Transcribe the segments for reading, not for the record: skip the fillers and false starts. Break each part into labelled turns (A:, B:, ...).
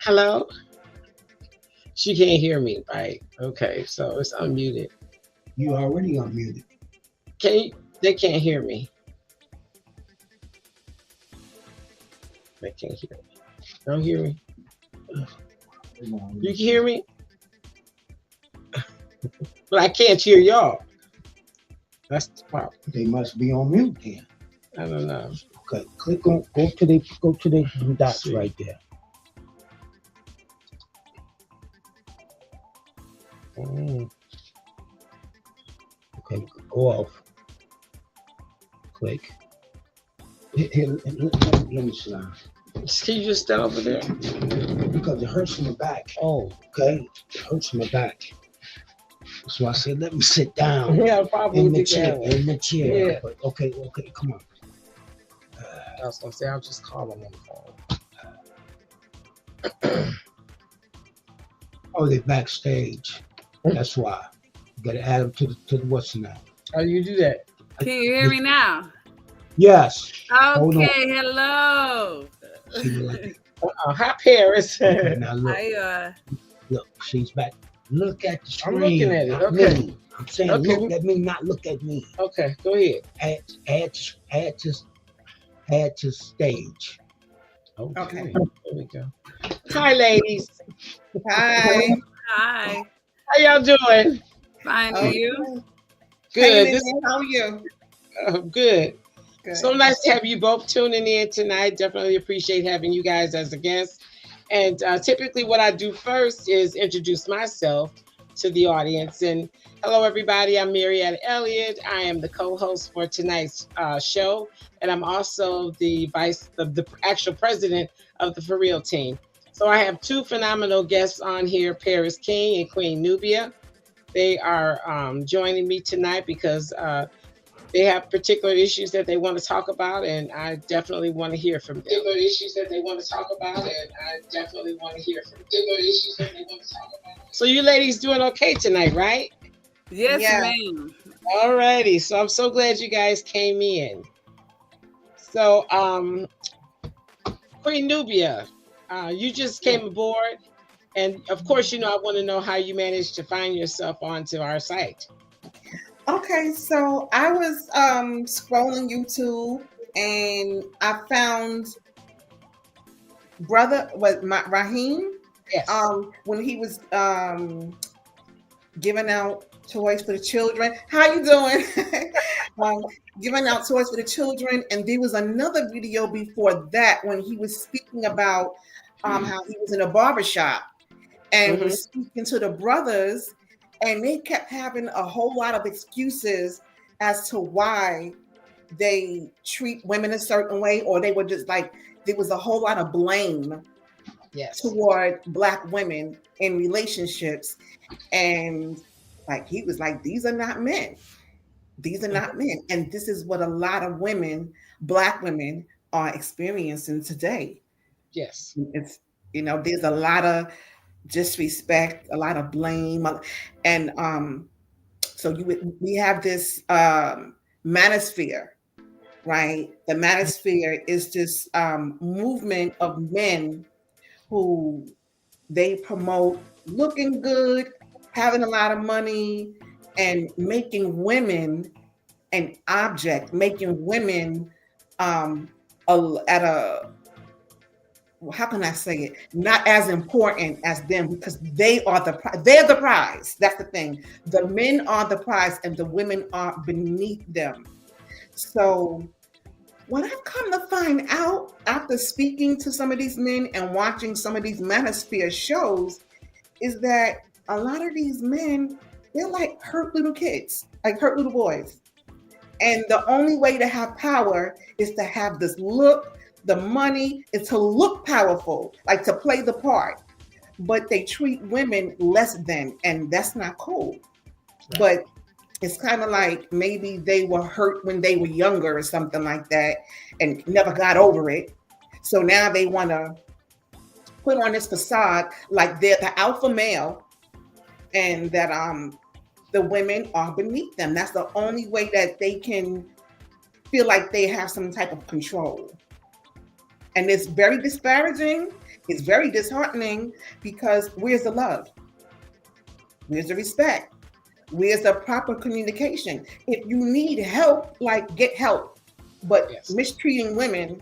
A: Hello? She can't hear me, right? Okay, so it's unmuted.
B: You already unmuted.
A: Can you, they can't hear me. They can't hear me. Don't hear me. You can hear me, but I can't hear y'all. That's the problem.
B: They must be on mute then.
A: I don't know.
B: Okay, click on go to the dots
A: See.
B: right there.
A: Mm.
B: Okay, go off. Click. Here, let me slide.
A: Can you just stand over there?
B: Because it hurts my back.
A: Oh,
B: Okay, it hurts my back. So I said, let me sit down
A: yeah, probably
B: in the
A: with
B: chair.
A: the
B: In the chair.
A: Yeah.
B: But okay, come on.
A: I was gonna say I'll just call them on the phone.
B: Oh, they're backstage. That's why. You gotta add them to the what's now.
A: How do you do that?
C: Can you hear me now?
B: Yes. Hold on.
C: Okay, hello.
B: See me like that.
A: Hi, Paris.
B: Okay, now look,
C: I
B: look, she's back. Look at the screen.
A: I'm looking at it.
B: Not
A: Okay.
B: me. I'm saying
A: Okay.
B: look at me, not look at me.
A: Okay, go ahead.
B: Add to stage.
A: Okay. There we go. Hi, ladies.
D: Hi.
C: Hi.
A: How y'all doing?
C: Fine,
D: Oh,
C: you?
A: Good.
D: Hey, how are you?
A: Good.
D: Good.
A: So nice to have you both tuning in tonight. Definitely appreciate having you guys as a guest. And typically, what I do first is introduce myself to the audience. And hello, everybody. I'm Marietta Elliott. I am the co-host for tonight's show, and I'm also the actual president of the For Real team. So I have two phenomenal guests on here, Paris King and Queen Nubia. They are joining me tonight because they have particular issues that they want to talk about, and I definitely want to hear from them. Particular issues that they want to talk about, and I definitely want to hear from them. Particular issues that they want to talk about. So you ladies doing okay tonight, right?
C: Yes,
D: Yeah.
C: ma'am.
A: Alrighty. So I'm so glad you guys came in. So Queen Nubia, you just came aboard, and of course, I want to know how you managed to find yourself onto our site.
D: Okay, so I was scrolling YouTube and I found Raheem
A: Yes.
D: when he was giving out toys for the children. How you doing? Giving out toys for the children, and there was another video before that when he was speaking about how he was in a barbershop and was speaking to the brothers, and they kept having a whole lot of excuses as to why they treat women a certain way, or they were just like, there was a whole lot of blame
A: Yes.
D: toward Black women in relationships. And like, he was like, these are not men. These are not men. And this is what a lot of women, Black women, are experiencing today.
A: Yes.
D: It's, there's a lot of disrespect, a lot of blame, and so we have this manosphere, right? The manosphere is this movement of men who they promote looking good, having a lot of money, and making women an object, making women at a, how can I say it? Not as important as them, because they're the prize. That's the thing. The men are the prize, and the women are beneath them. So what I've come to find out after speaking to some of these men and watching some of these manosphere shows is that a lot of these men, they're like hurt little kids, like hurt little boys. And the only way to have power is to have this look, the money, is to look powerful, like to play the part. But they treat women less than, and that's not cool. Right. But it's kind of like maybe they were hurt when they were younger or something like that and never got over it. So now they want to put on this facade like they're the alpha male and that the women are beneath them. That's the only way that they can feel like they have some type of control. And it's very disparaging, It's very disheartening because where's the love? Where's the respect? Where's the proper communication? If you need help, like get help. But
A: Yes.
D: mistreating women,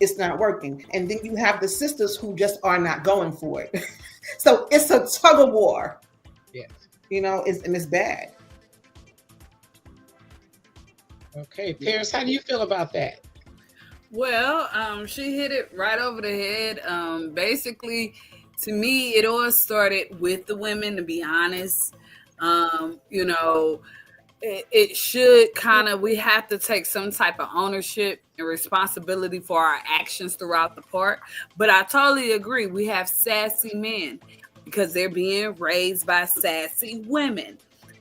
D: it's not working. And then you have the sisters who just are not going for it. So it's a tug of war.
A: Yes.
D: And it's bad.
A: Okay, Paris, how do you feel about that?
C: Well, she hit it right over the head. Basically, to me, it all started with the women, to be honest. It should we have to take some type of ownership and responsibility for our actions throughout the part. But I totally agree. We have sassy men because they're being raised by sassy women.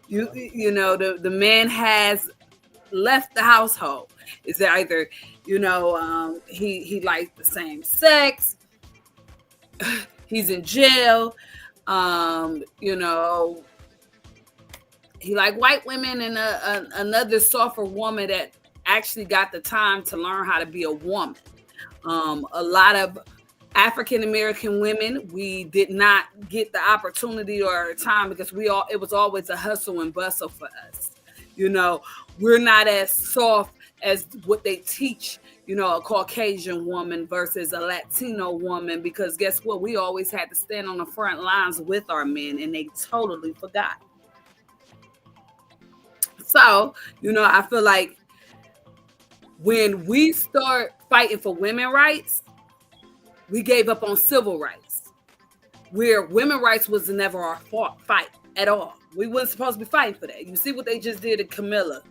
C: The man has left the household. It's either, he likes the same sex, he's in jail, he like white women and another softer woman that actually got the time to learn how to be a woman. A lot of African American women, we did not get the opportunity or time because it was always a hustle and bustle for us. We're not as soft as what they teach, a Caucasian woman versus a Latino woman, because guess what? We always had to stand on the front lines with our men, and they totally forgot. So, I feel like when we start fighting for women's rights, we gave up on civil rights, where women's rights was never our fight at all. We weren't supposed to be fighting for that. You see what they just did to Camilla.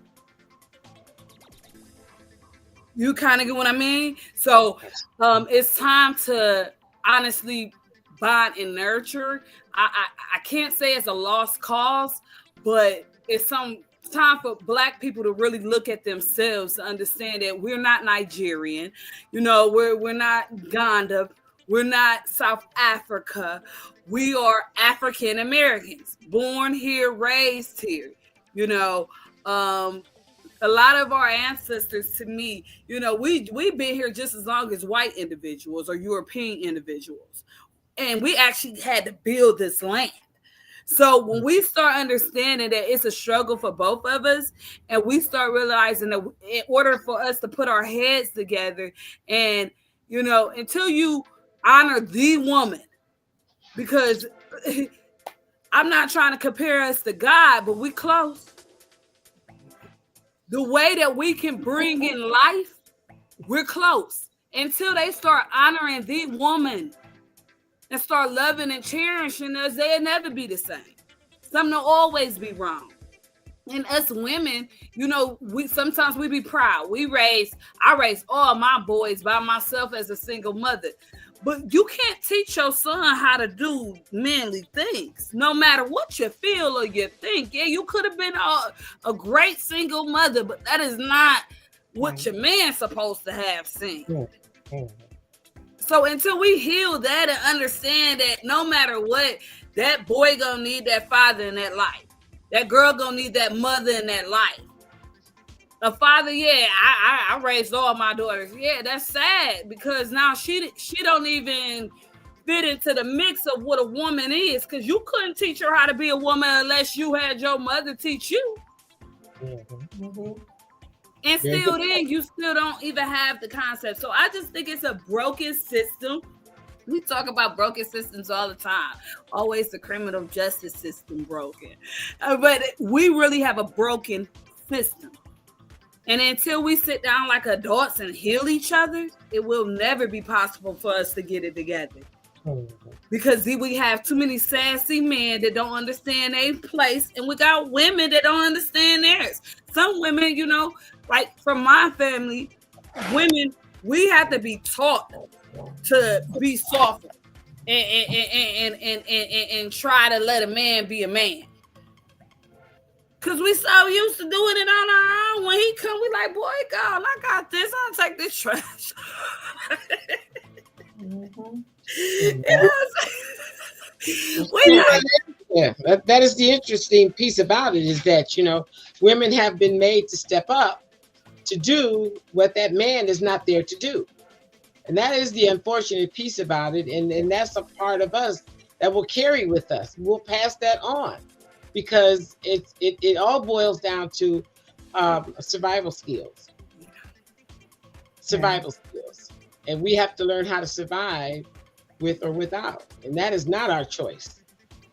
C: You kind of get what I mean? So it's time to honestly bond and nurture. I can't say it's a lost cause, but it's some time for Black people to really look at themselves to understand that we're not Nigerian. We're not Ghana. We're not South Africa. We are African Americans, born here, raised here. A lot of our ancestors, to me, we've been here just as long as white individuals or European individuals. And we actually had to build this land. So when we start understanding that it's a struggle for both of us, and we start realizing that in order for us to put our heads together and, until you honor the woman, because I'm not trying to compare us to God, but we close. The way that we can bring in life, we're close. Until they start honoring the woman and start loving and cherishing us, they'll never be the same. Something will always be wrong. And us women, sometimes we be proud. I raised all my boys by myself as a single mother. But you can't teach your son how to do manly things, no matter what you feel or you think. Yeah, you could have been a great single mother, but that is not what your man's supposed to have seen. So until we heal that and understand that no matter what, that boy gonna need that father in that life. That girl gonna need that mother in that life. A father, yeah, I raised all my daughters. Yeah, that's sad because now she don't even fit into the mix of what a woman is, because you couldn't teach her how to be a woman unless you had your mother teach you.
D: Mm-hmm.
C: And still then, you still don't even have the concept. So I just think it's a broken system. We talk about broken systems all the time. Always the criminal justice system broken. But we really have a broken system. And until we sit down like adults and heal each other, it will never be possible for us to get it together. Because we have too many sassy men that don't understand their place, and we got women that don't understand theirs. Some women, like from my family, women, we have to be taught to be softer and try to let a man be a man. Because we so used to doing it on our own. When he come, we like, boy, God, I got this. I'll take this trash.
A: Yeah, that is the interesting piece about it, is that, women have been made to step up to do what that man is not there to do. And that is the unfortunate piece about it. And that's a part of us that will carry with us. We'll pass that on because it all boils down to survival skills. Survival skills. And we have to learn how to survive with or without. And that is not our choice.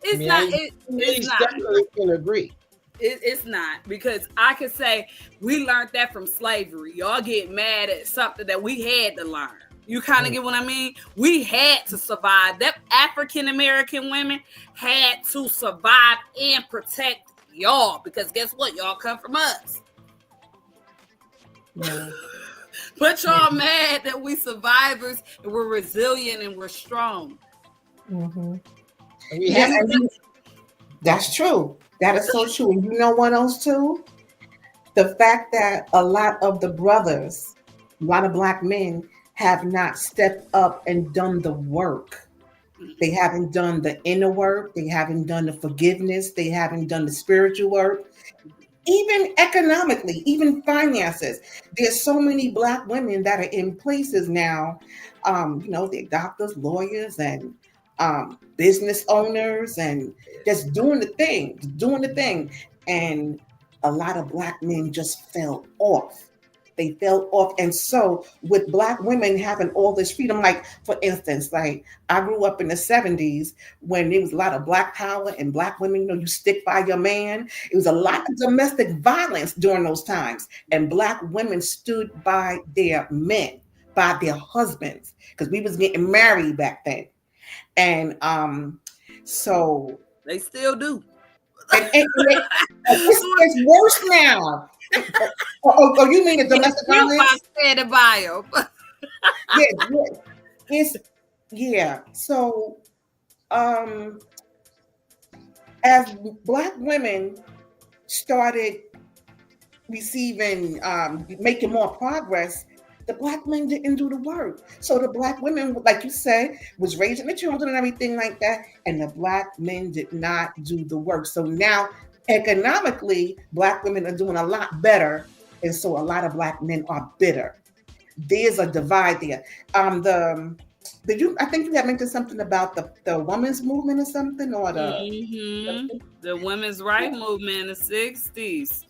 C: It's
A: It's
C: not.
A: definitely can agree.
C: It's not, because I could say we learned that from slavery. Y'all get mad at something that we had to learn. You kind of get what I mean? We had to survive. That African American women had to survive and protect y'all, because guess what? Y'all come from us.
D: Yeah.
C: But y'all mad that we survivors and we're resilient and we're strong.
D: Mm-hmm.
A: And we have
D: That's true. That is so true. And you know what else too? The fact that a lot of the brothers, a lot of Black men have not stepped up and done the work. They haven't done the inner work. They haven't done the forgiveness. They haven't done the spiritual work. Even economically, even finances. There's so many Black women that are in places now. They're doctors, lawyers, and business owners, and just doing the thing. And a lot of Black men just fell off. They fell off. And so with Black women having all this freedom, like for instance, like I grew up in the 70s when there was a lot of Black power and Black women, you stick by your man. It was a lot of domestic violence during those times. And Black women stood by their men, by their husbands, because we was getting married back then. And so
C: they still do.
D: And it's worse now. Oh, you mean the domestic violence? Yeah. So, as Black women started receiving, making more progress, the Black men didn't do the work. So the Black women, like you said, was raising the children and everything like that, and the Black men did not do the work. So now, economically, Black women are doing a lot better, and so a lot of Black men are bitter. There's a divide there. I think you had mentioned something about the women's movement or something, or
C: the women's rights movement in the 60s.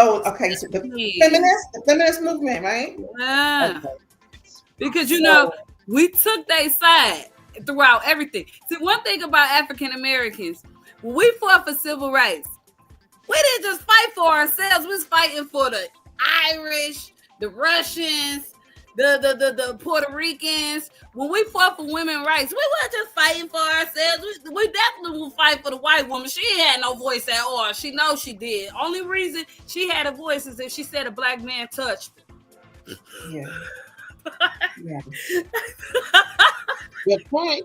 D: Oh, okay. So the feminist movement, right?
C: Yeah. Okay. Because we took their side throughout everything. See, one thing about African Americans, when we fought for civil rights, we didn't just fight for ourselves. We was fighting for the Irish, the Russians, the Puerto Ricans. When we fought for women's rights, we weren't just fighting for ourselves. We definitely will fight for the white woman. She had no voice at all. She knows she did. Only reason she had a voice is if she said a Black man touched her.
D: Yeah. Yeah.
A: Good point.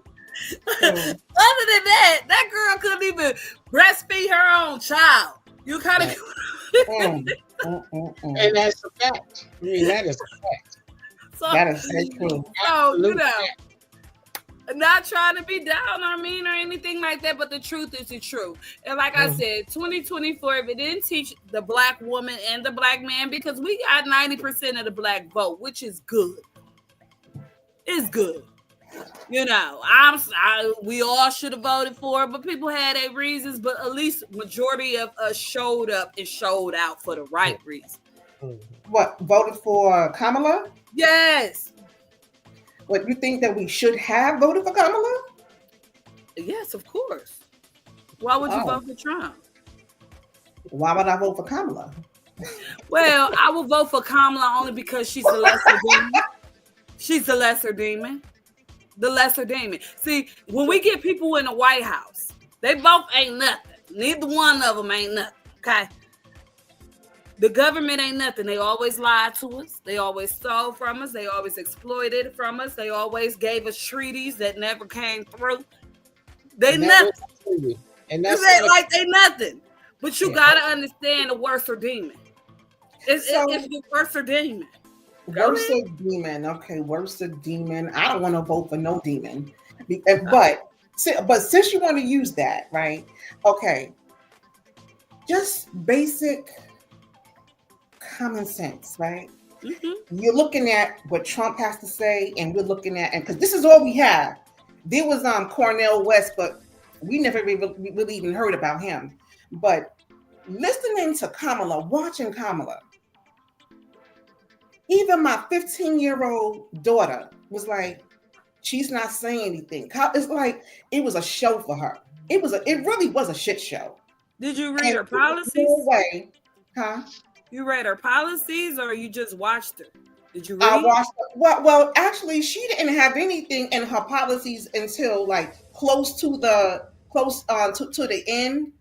C: Other than that girl couldn't even breastfeed her own child. You kind of.
A: And that's a fact. I mean, that is a fact.
C: So,
D: that is so true.
C: So, not trying to be down or mean or anything like that, but the truth is the truth. And like I said, 2024, if it didn't teach the Black woman and the Black man, because we got 90% of the Black vote, which is good. It's good. We all should have voted for it, but people had their reasons, but at least majority of us showed up and showed out for the right reason.
D: What, voted for Kamala?
C: Yes.
D: What, you think that we should have voted for Kamala?
C: Yes, of course. Why would you vote for Trump?
D: Why would I vote for Kamala?
C: Well, I will vote for Kamala only because she's the lesser demon. She's the lesser demon. The lesser demon. See, when we get people in the White House, they both ain't nothing. Neither one of them ain't nothing. Okay. The government ain't nothing. They always lied to us. They always stole from us. They always exploited from us. They always gave us treaties that never came through. They nothing. And that's like they nothing. But you gotta understand the worser demon. It's the worser demon.
D: Worser demon. Okay, worser demon. I don't want to vote for no demon. But since you want to use that, right? Okay. Just basic common sense, right? You're looking at what Trump has to say, and we're looking at, and because this is all we have. There was Cornel West, but we never really even heard about him. But listening to Kamala, watching Kamala, even my 15-year-old daughter was like, she's not saying anything. It's like it was a show for her. It really was a shit show.
C: Did you read her policies?
D: No way, huh?
C: You read her policies, or you just watched her? Did you read?
D: I watched her. Well, actually, she didn't have anything in her policies until like close to the end.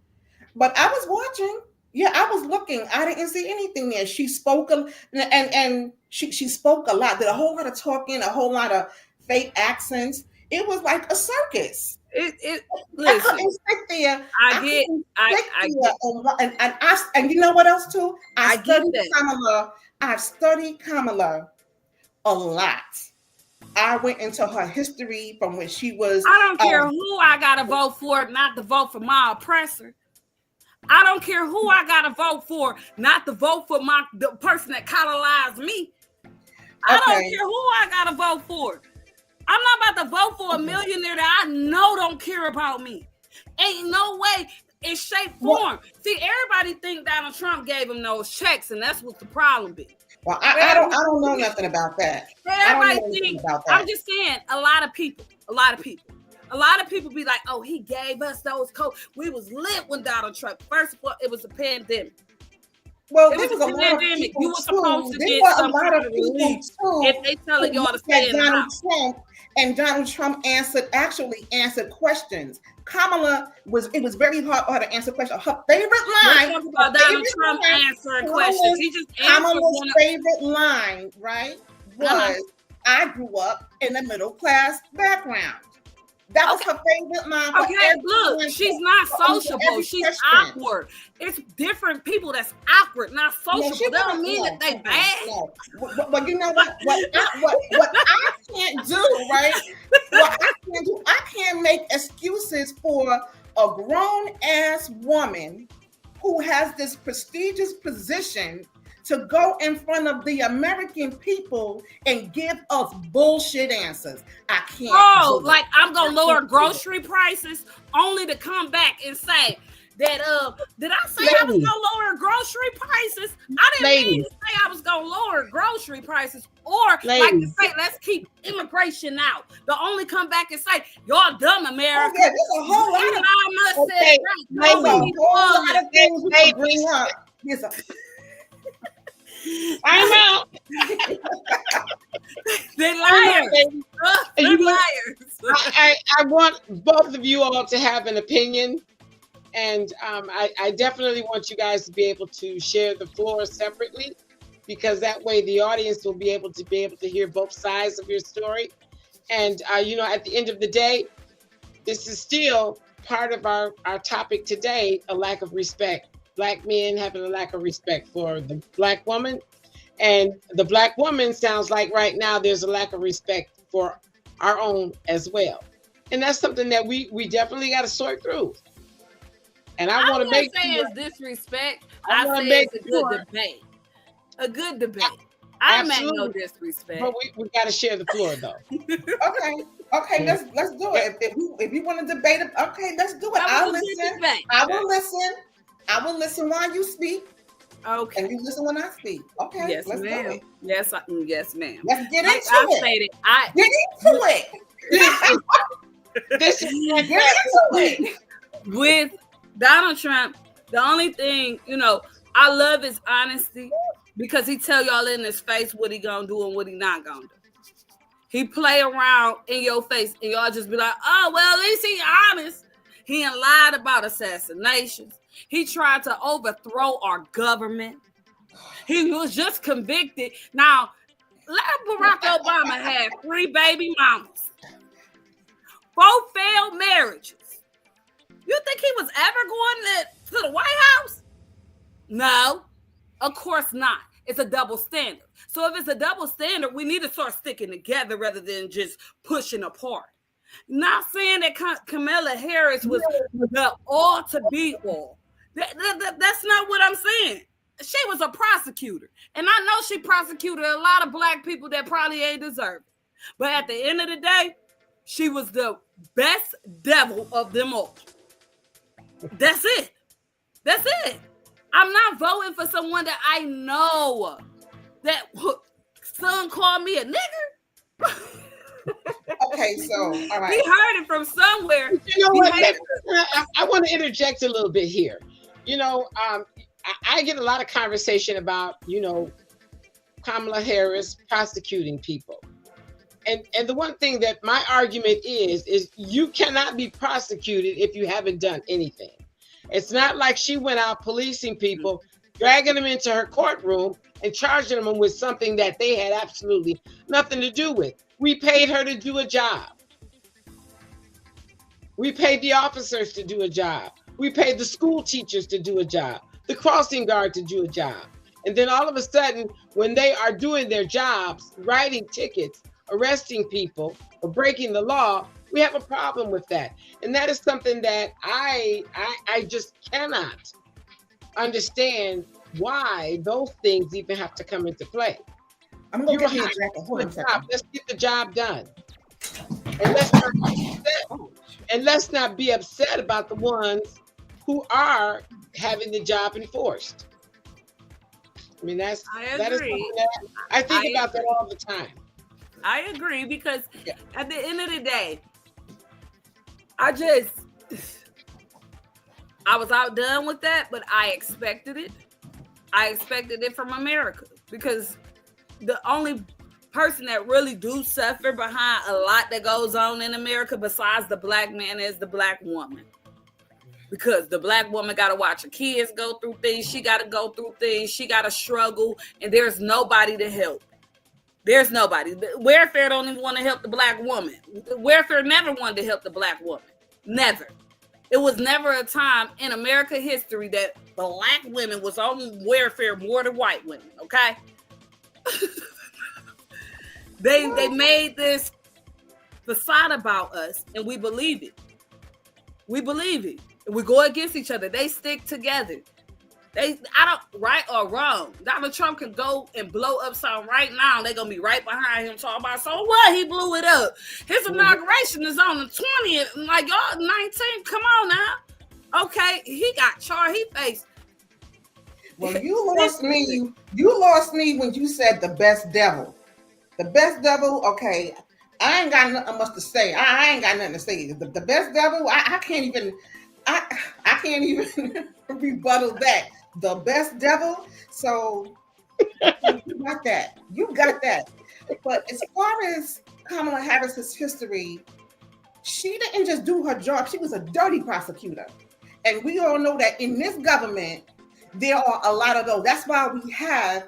D: But I was watching. Yeah, I was looking. I didn't see anything there. She spoke and she spoke a lot. Did a whole lot of talking, a whole lot of fake accents. It was like a circus.
C: Listen,
D: I couldn't sit there.
C: I get.
D: And you know what else too?
C: I
D: studied
C: get that.
D: Kamala. I've studied Kamala a lot. I went into her history from when she was.
C: I don't care who I gotta vote for, not to vote for my oppressor. I don't care who I gotta vote for, not to vote for the person that colonized me. I don't care who I gotta vote for. I'm not about to vote for a millionaire that I know don't care about me. Ain't no way in shape, form. See, everybody think Donald Trump gave him those checks, and that's what the problem be.
D: Well, I don't know nothing about that.
C: Everybody think. I'm just saying, a lot of people be like, "Oh, he gave us those coats. We was lit when Donald Trump." First of all, it was a pandemic.
D: Well,
C: it was a pandemic. You were supposed to
D: get
C: some kind of relief if they telling y'all to stay in the house.
D: And Donald Trump actually answered questions. Kamala it was very hard for her to answer questions. Her favorite line.
C: Let's talk about Donald Trump answering questions. He just answered
D: Kamala's favorite line, right, was, I grew up in a middle class background. That was her favorite line.
C: Okay, look, she's not sociable. She's awkward. It's different people that's awkward, not sociable. That don't mean that they bad.
D: No. But you know what? What I can't do, right? What I can't do, I can't make excuses for a grown ass woman who has this prestigious position to go in front of the American people and give us bullshit answers. I can't.
C: Oh, like I'm gonna lower grocery prices only to come back and say that did I say I was gonna lower grocery prices? I didn't mean to say I was gonna lower grocery prices, or like to say let's keep immigration out. To only come back and say y'all dumb America.
D: Okay, there's a whole lot of things we can bring up.
A: I'm out.
C: They're liars. They're liars.
A: I want both of you all to have an opinion, and I definitely want you guys to be able to share the floor separately, because that way the audience will be able to hear both sides of your story. And at the end of the day, this is still part of our topic today: a lack of respect. Black men having a lack of respect for the Black woman, and the Black woman sounds like right now there's a lack of respect for our own as well. And that's something that we definitely got to sort through. And I want to make
C: sure it's disrespect. I say it's a good debate. A good debate. I make no disrespect.
A: But we got to share the floor though.
D: Okay, let's do it. If you want to debate it, okay, let's do it. I'll listen. I will listen. I will listen while you speak.
C: Okay.
D: And you listen when I speak. Okay.
C: Yes,
D: let's
C: ma'am.
D: Do it.
C: Yes, ma'am.
D: Let's get into it. Get into it.
C: With Donald Trump, the only thing, I love his honesty, because he tell y'all in his face what he gonna do and what he not gonna do. He play around in your face and y'all just be like, oh, well, at least he honest. He ain't lied about assassinations. He tried to overthrow our government. He was just convicted. Now, Barack Obama had 3 baby mamas, 4 failed marriages. You think he was ever going to the White House? No, of course not. It's a double standard. So if it's a double standard, we need to start sticking together rather than just pushing apart. Not saying that Kamala Harris was the all to be all. That's not what I'm saying. She was a prosecutor. And I know she prosecuted a lot of black people that probably ain't deserved it. But at the end of the day, she was the best devil of them all. That's it. That's it. I'm not voting for someone that I know that son called me a nigger.
D: Okay, so all right.
C: He heard it from somewhere.
A: You know what? I want to interject a little bit here. You know, I get a lot of conversation about, you know, Kamala Harris prosecuting people. And the one thing that my argument is you cannot be prosecuted if you haven't done anything. It's not like she went out policing people, dragging them into her courtroom and charging them with something that they had absolutely nothing to do with. We paid her to do a job. We paid the officers to do a job. We paid the school teachers to do a job, the crossing guard to do a job. And then all of a sudden, when they are doing their jobs, writing tickets, arresting people or breaking the law, we have a problem with that. And that is something that I just cannot understand why those things even have to come into play.
D: I'm going to give you an example. Hold on a second.
A: Let's get the job done. And let's not be upset about the ones who are having the job enforced. I mean, that is something that I think about that all the time.
C: I agree, because at the end of the day, I was outdone with that, but I expected it. I expected it from America, because the only person that really do suffer behind a lot that goes on in America besides the black man is the black woman. Because the black woman got to watch her kids go through things. She got to go through things. She got to struggle, and there's nobody to help. There's nobody. Welfare don't even want to help the black woman. Welfare never wanted to help the black woman. Never. It was never a time in America history that black women was on welfare more than white women, okay? They made this facade about us, and we believe it. We believe it. We go against each other. They stick together. Right or wrong, Donald Trump can go and blow up something right now. They're going to be right behind him talking about, so what? He blew it up. His inauguration is on the 20th. Like, y'all, 19th. Come on now. Okay, he got charged. He faced.
D: Well, you lost me. You lost me when you said the best devil. The best devil, okay. I ain't got nothing much to say. I ain't got nothing to say. The best devil, I can't even rebuttal that. The best devil. So you got that. You got that. But as far as Kamala Harris's history, she didn't just do her job. She was a dirty prosecutor. And we all know that in this government, there are a lot of those. That's why we have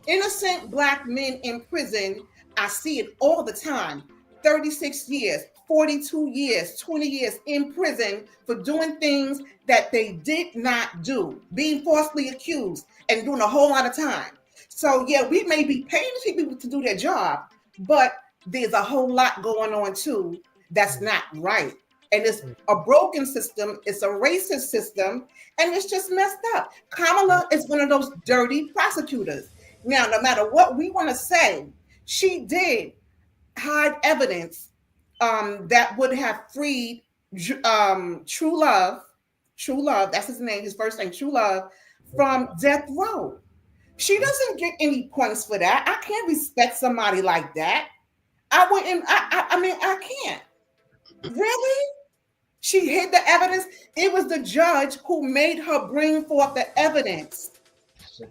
D: innocent black men in prison. I see it all the time. 36 years, 42 years, 20 years in prison for doing things that they did not do, being falsely accused and doing a whole lot of time. So yeah, we may be paying people to do their job, but there's a whole lot going on too that's not right. And it's a broken system, it's a racist system, and it's just messed up. Kamala is one of those dirty prosecutors. Now, no matter what we want to say, she did hide evidence that would have freed True Love, that's his name, his first name, True Love, from death row. She doesn't get any points for that. I can't respect somebody like that. I wouldn't, I can't. Really? She hid the evidence. It was the judge who made her bring forth the evidence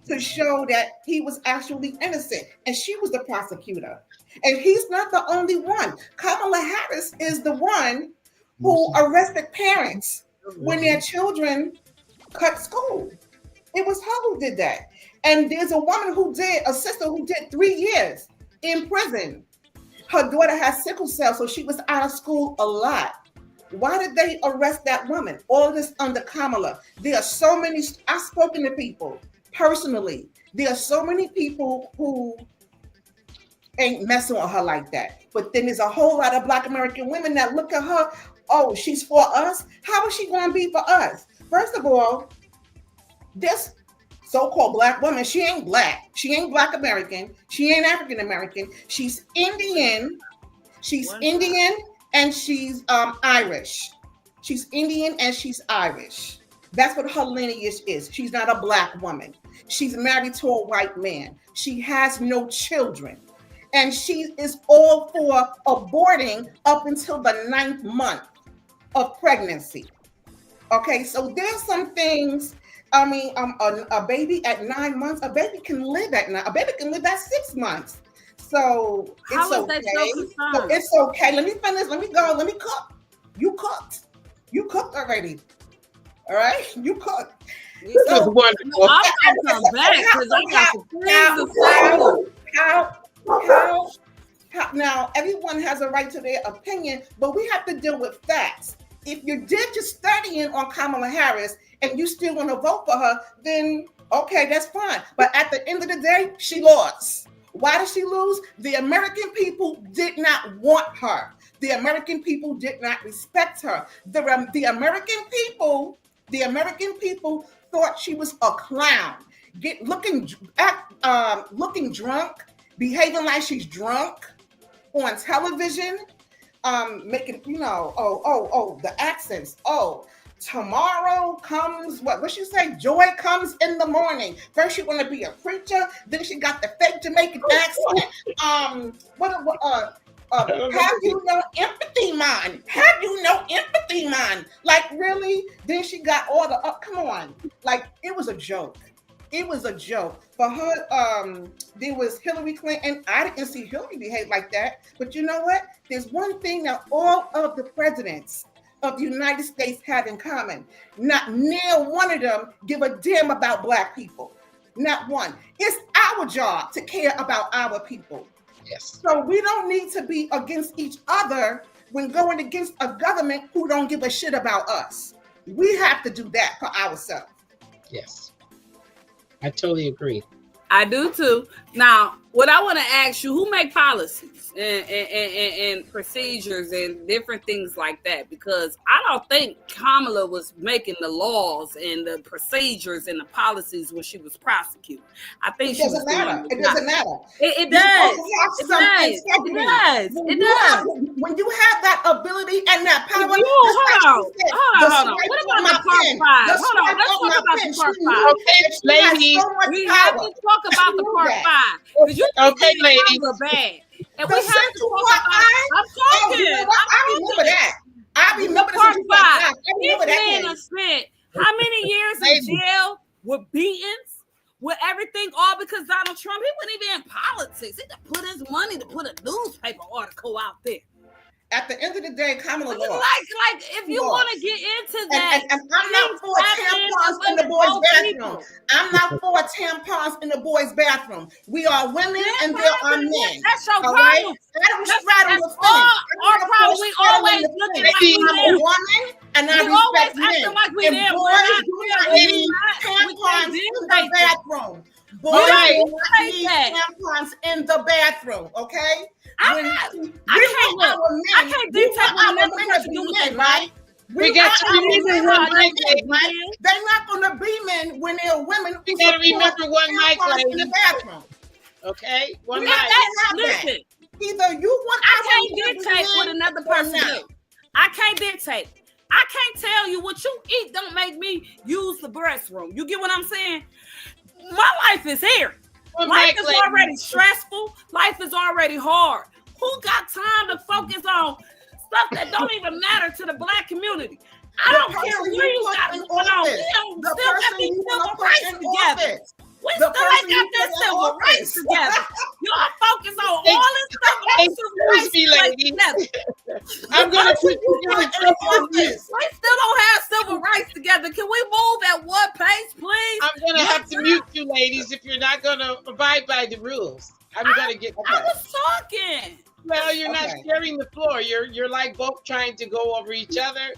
D: to show that he was actually innocent. And she was the prosecutor. And he's not the only one. Kamala Harris is the one who arrested parents when their children cut school. It was her who did that. And there's a sister who did 3 years in prison. Her daughter has sickle cell, so she was out of school a lot. Why did they arrest that woman? All this under Kamala. There are so many, I've spoken to people personally. There are so many people who ain't messing with her like that. But then there's a whole lot of Black American women that look at her, oh, she's for us. How is she going to be for us? First of all, there's so-called black woman. She ain't black. She ain't black American. She ain't African American. She's Indian. She's Indian and she's Irish. She's Indian and she's Irish. That's what her lineage is. She's not a black woman. She's married to a white man. She has no children. And she is all for aborting up until the 9th month of pregnancy. Okay, so there's some things. I mean, a baby at 9 months, a baby can live at 9. A baby can live at 6 months. So it's okay. So it's okay. Let me finish. Let me go. Let me cook. You cooked. You cooked already. All right, you cooked.
A: This is wonderful.
D: How now everyone has a right to their opinion, but we have to deal with facts. If you did your studying on Kamala Harris and you still want to vote for her, then okay, that's fine. But at the end of the day, she lost. Why did she lose? The American people did not want her. The American people did not respect her. The American people thought she was a clown, looking drunk, behaving like she's drunk on television, making, the accents. Oh, tomorrow comes what she say? Joy comes in the morning. First she want to be a preacher, then she got the fake Jamaican accent. Have you no empathy, man? Have you no empathy, man? Like, really? Then she got all the come on. Like, it was a joke. It was a joke. For her, there was Hillary Clinton. I didn't see Hillary behave like that. But you know what? There's one thing that all of the presidents of the United States have in common. Not near one of them give a damn about black people. Not one. It's our job to care about our people.
A: Yes.
D: So we don't need to be against each other when going against a government who don't give a shit about us. We have to do that for ourselves.
A: Yes. I totally agree.
C: I do too. Now, what I want to ask you, who make policies and procedures and different things like that? Because I don't think Kamala was making the laws and the procedures and the policies when she was prosecuted. I think
D: it doesn't matter. It doesn't matter.
C: It does. It does.
D: When you have that ability and that power.
C: Hold on. What about the part 5? Hold on. Let's talk about the part 5.
A: Okay, ladies.
C: We have to talk about the part 5.
A: Okay, ladies.
C: Bad. And
D: we have to talk about.
C: I'm talking.
D: I remember that. I remember
C: part 5.
D: This
C: man spent how many years in jail with beatings, with everything, all because Donald Trump? He wasn't even in politics. He just put his money to put a newspaper article out there.
D: At the end of the day, Kamala lost.
C: Like if you want to get into that,
D: and I'm not for tampons in the boys' bathroom. I'm not for tampons in the boys' bathroom. We are women and there are men.
C: That's your problem.
D: Right? That's
C: our problem. We always looking like we
D: a woman, and I respect men.
C: Like we
D: and boys do not need tampons in the bathroom. Boys do not need tampons in the bathroom. Okay.
C: I can't dictate what another person do with it, right?
A: We got to remember one mic,
D: right? They're not going to be men when they're women.
A: We got to remember one mic,
D: in the bathroom.
A: Okay, one mic.
D: Listen, either you want.
C: I can't dictate what another person do. I can't dictate. I can't tell you what you eat. Don't make me use the restroom. You get what I'm saying? My life is here. Life is already stressful. Life is already hard. Who got time to focus on stuff that don't even matter to the black community? I don't care where you got it going on. We still got these civil rights together. We still ain't got that civil rights together. Y'all focus on all this stuff.
A: Excuse me, ladies. I'm going to put you in
C: office. We still don't have civil rights together. Can we move at one pace, please?
A: I'm going to have to mute you, ladies, if you're not going to abide by the rules. I'm going to get.
C: I was talking.
A: Well, you're not sharing the floor. You're like both trying to go over each other.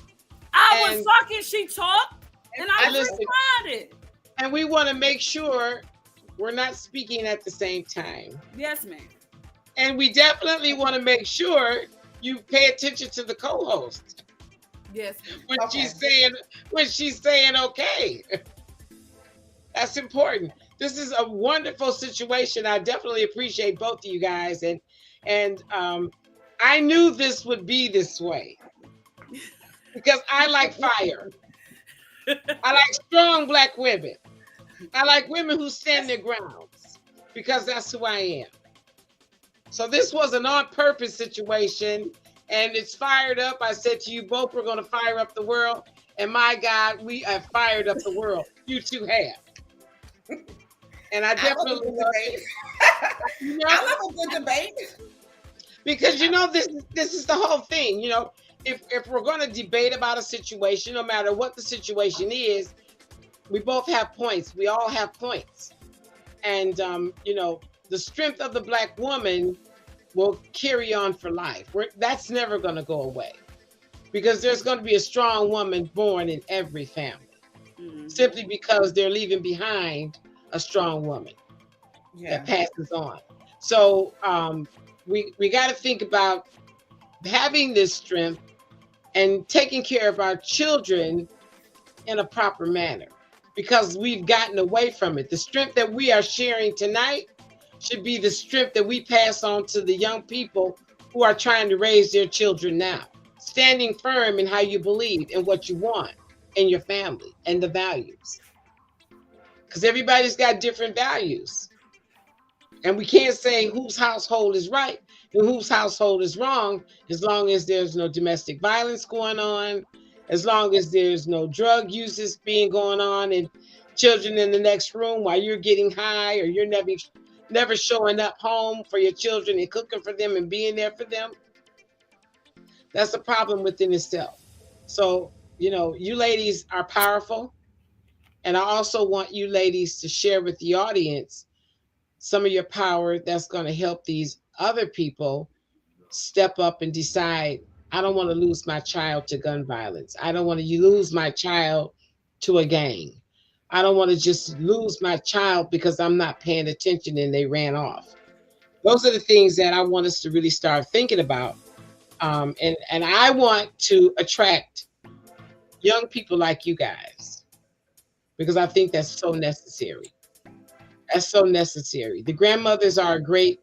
C: I was talking. She talked, and I responded.
A: And we want to make sure we're not speaking at the same time.
C: Yes, ma'am.
A: And we definitely want to make sure you pay attention to the co-host.
C: Yes.
A: When she's saying okay. That's important. This is a wonderful situation. I definitely appreciate both of you guys, and I knew this would be this way because I like fire. I like strong Black women. I like women who stand their grounds because that's who I am. So this was an on-purpose situation, and it's fired up. I said to you both, we're going to fire up the world, and my God, we have fired up the world. You two have. And I definitely
D: I love a good debate.
A: Because this is the whole thing. If we're going to debate about a situation, no matter what the situation is, we both have points. We all have points. And the strength of the Black woman will carry on for life. That's never going to go away, because there's going to be a strong woman born in every family, simply because they're leaving behind a strong woman that passes on. So we got to think about having this strength and taking care of our children in a proper manner, because we've gotten away from it. The strength that we are sharing tonight should be the strength that we pass on to the young people who are trying to raise their children now. Standing firm in how you believe and what you want in your family and the values. Because everybody's got different values. And we can't say whose household is right and whose household is wrong, as long as there's no domestic violence going on, as long as there's no drug uses going on and children in the next room while you're getting high, or you're never showing up home for your children and cooking for them and being there for them. That's a problem within itself. So, you ladies are powerful. And I also want you ladies to share with the audience some of your power that's going to help these other people step up and decide, I don't want to lose my child to gun violence. I don't want to lose my child to a gang. I don't want to just lose my child because I'm not paying attention and they ran off. Those are the things that I want us to really start thinking about. And I want to attract young people like you guys, because I think that's so necessary. That's so necessary. The grandmothers are a great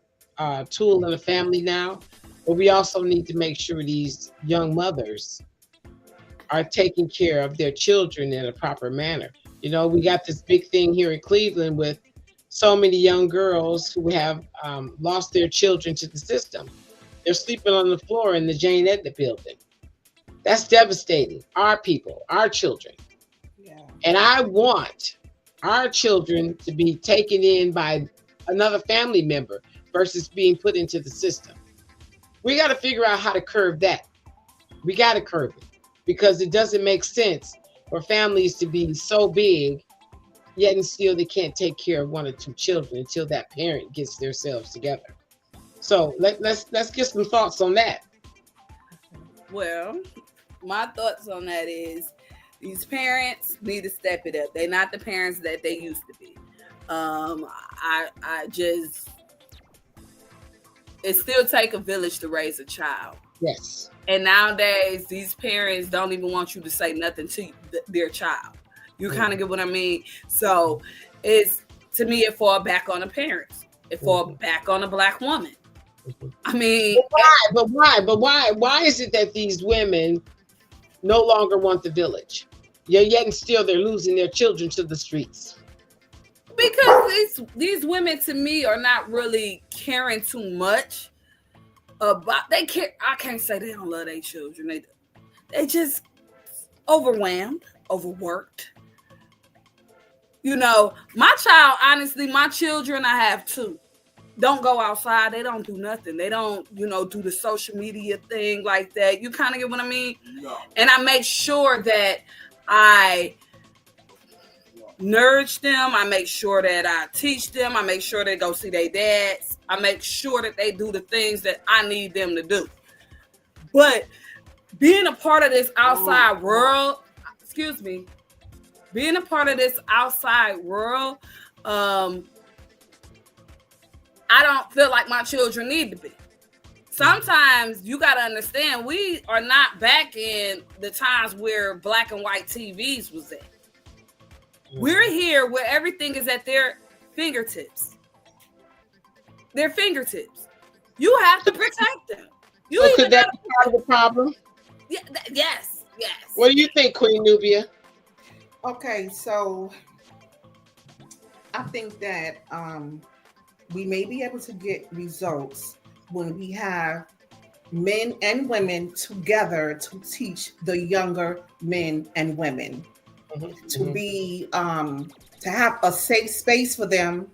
A: tool in the family now, but we also need to make sure these young mothers are taking care of their children in a proper manner. We got this big thing here in Cleveland with so many young girls who have lost their children to the system. They're sleeping on the floor in the Jane Edna building. That's devastating. Our people, our children. Yeah. And I want our children to be taken in by another family member versus being put into the system. We got to figure out how to curb that. We got to curb it, because it doesn't make sense for families to be so big, yet and still they can't take care of one or two children until that parent gets themselves together. So let's get some thoughts on that.
C: Well, my thoughts on that is these parents need to step it up. They're not the parents that they used to be. It still take a village to raise a child.
A: Yes.
C: And nowadays, these parents don't even want you to say nothing to their child. You kind of get what I mean? So to me, it falls back on the parents. It falls back on a Black woman. I mean,
A: but why? Why is it that these women no longer want the village? Yet and still they're losing their children to the streets.
C: Because these women, to me, are not really caring too much about. They care. I can't say they don't love their children. They just overwhelmed, overworked. My child, honestly, my children, I have two, don't go outside. They don't do nothing. They don't, do the social media thing like that. You kind of get what I mean? No. And I make sure that I nourish them. I make sure that I teach them. I make sure they go see their dads. I make sure that they do the things that I need them to do. But being a part of this outside world, being a part of this outside world, I don't feel like my children need to be. Sometimes you got to understand, we are not back in the times where black and white TVs was at. We're here where everything is at their fingertips. Their fingertips. You have to protect them. You
A: So could that be part of the problem?
C: Yeah, yes, yes.
A: What do you think, Queen Nubia?
D: Okay, so I think that we may be able to get results when we have men and women together to teach the younger men and women to be to have a safe space for them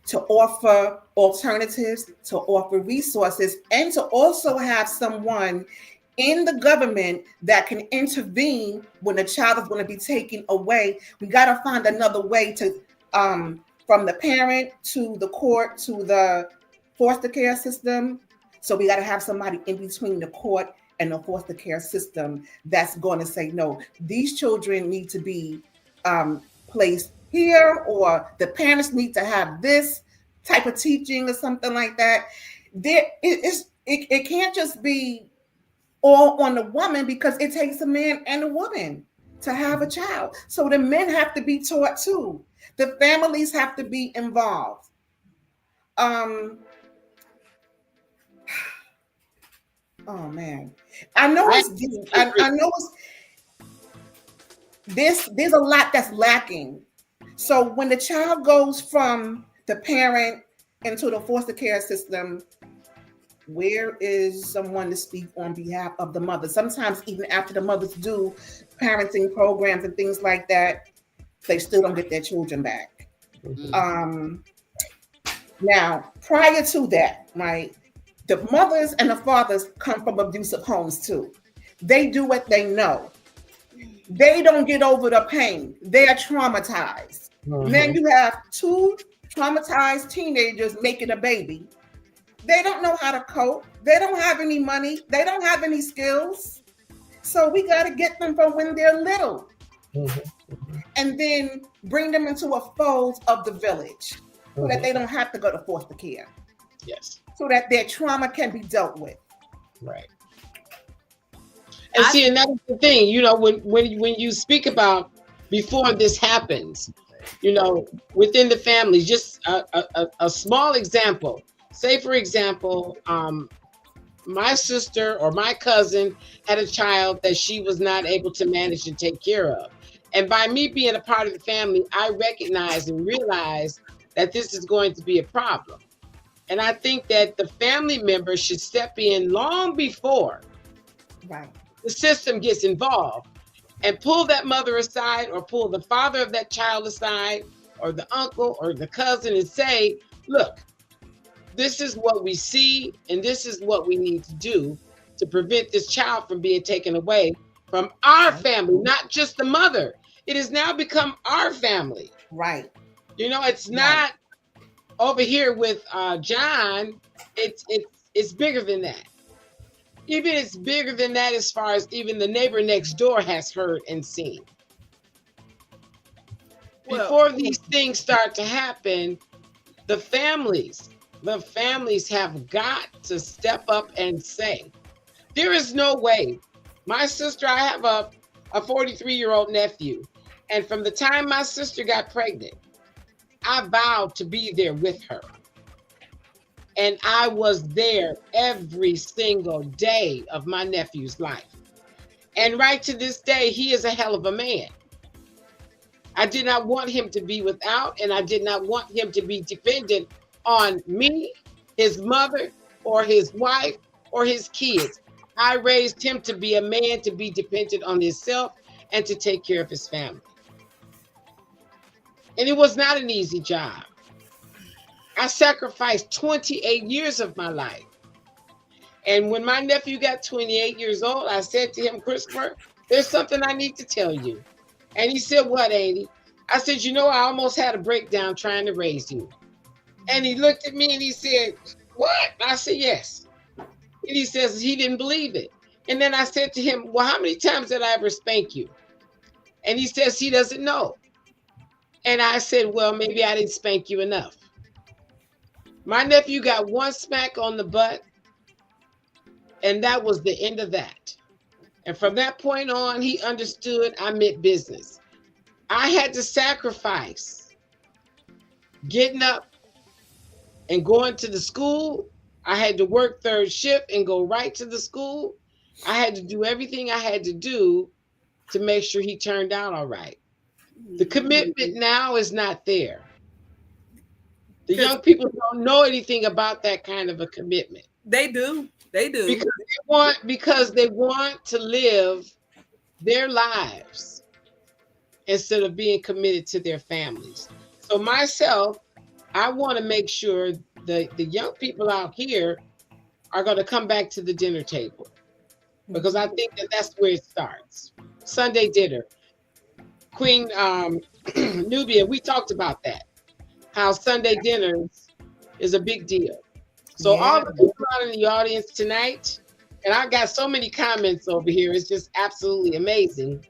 D: to offer alternatives, to offer resources, and to also have someone in the government that can intervene when a child is going to be taken away. We got to find another way to from the parent to the court to the foster care system. So we got to have somebody in between the court and the foster care system that's going to say, no, these children need to be placed here, or the parents need to have this type of teaching or something like that. It can't just be all on the woman, because it takes a man and a woman to have a child. So the men have to be taught too. The families have to be involved. Oh man, I know it's deep. I know there's a lot that's lacking. So when the child goes from the parent into the foster care system, where is someone to speak on behalf of the mother? Sometimes even after the mothers do parenting programs and things like that, they still don't get their children back. Now, prior to that, right, the mothers and the fathers come from abusive homes too. They do what they know. They don't get over the pain. They are traumatized. Then you have two traumatized teenagers making a baby. They don't know how to cope. They don't have any money. They don't have any skills. So we got to get them from when they're little. And then bring them into a fold of the village so that they don't have to go to foster care.
A: Yes.
D: So that their trauma can be dealt with.
A: Right. And see, and that's the thing, you know, when you speak about before this happens, you know, within the family, just a small example. Say, for example, my sister or my cousin had a child that she was not able to manage and take care of. And by me being a part of the family, I recognize and realize that this is going to be a problem. And I think that the family members should step in long before the system gets involved and pull that mother aside, or pull the father of that child aside, or the uncle or the cousin, and say, look, this is what we see, and this is what we need to do to prevent this child from being taken away from our family, not just the mother. It has now become our family.
D: Right.
A: You know, it's not over here with John. It's bigger than that. Even it's bigger than that, as far as even the neighbor next door has heard and seen. Before these things start to happen, the families have got to step up and say, there is no way. My sister, I have a 43-year-old nephew. And from the time my sister got pregnant, I vowed to be there with her. And I was there every single day of my nephew's life. And right to this day, he is a hell of a man. I did not want him to be without, and I did not want him to be dependent on me, his mother, or his wife, or his kids. I raised him to be a man, to be dependent on himself, and to take care of his family. And it was not an easy job. I sacrificed 28 years of my life. And when my nephew got 28 years old, I said to him, Christopher, there's something I need to tell you. And he said, what, Adi? I said, you know, I almost had a breakdown trying to raise you. And he looked at me and he said, what? I said, yes. And he says he didn't believe it. And then I said to him, well, how many times did I ever spank you? And he says he doesn't know. And I said, well, maybe I didn't spank you enough. My nephew got one smack on the butt, and that was the end of that. And from that point on, he understood I meant business. I had to sacrifice getting up and going to the school. I had to work third shift and go right to the school. I had to do everything I had to do to make sure he turned out all right. The commitment now is not there. The young people don't know anything about that kind of a commitment.
C: They do. They do.
A: Because they want to live their lives instead of being committed to their families. So myself, I want to make sure the young people out here are going to come back to the dinner table, because I think that that's where it starts. Sunday dinner. Queen Nubia, we talked about that, how Sunday dinners is a big deal. So all the people out in the audience tonight, and I've got so many comments over here, it's just absolutely amazing.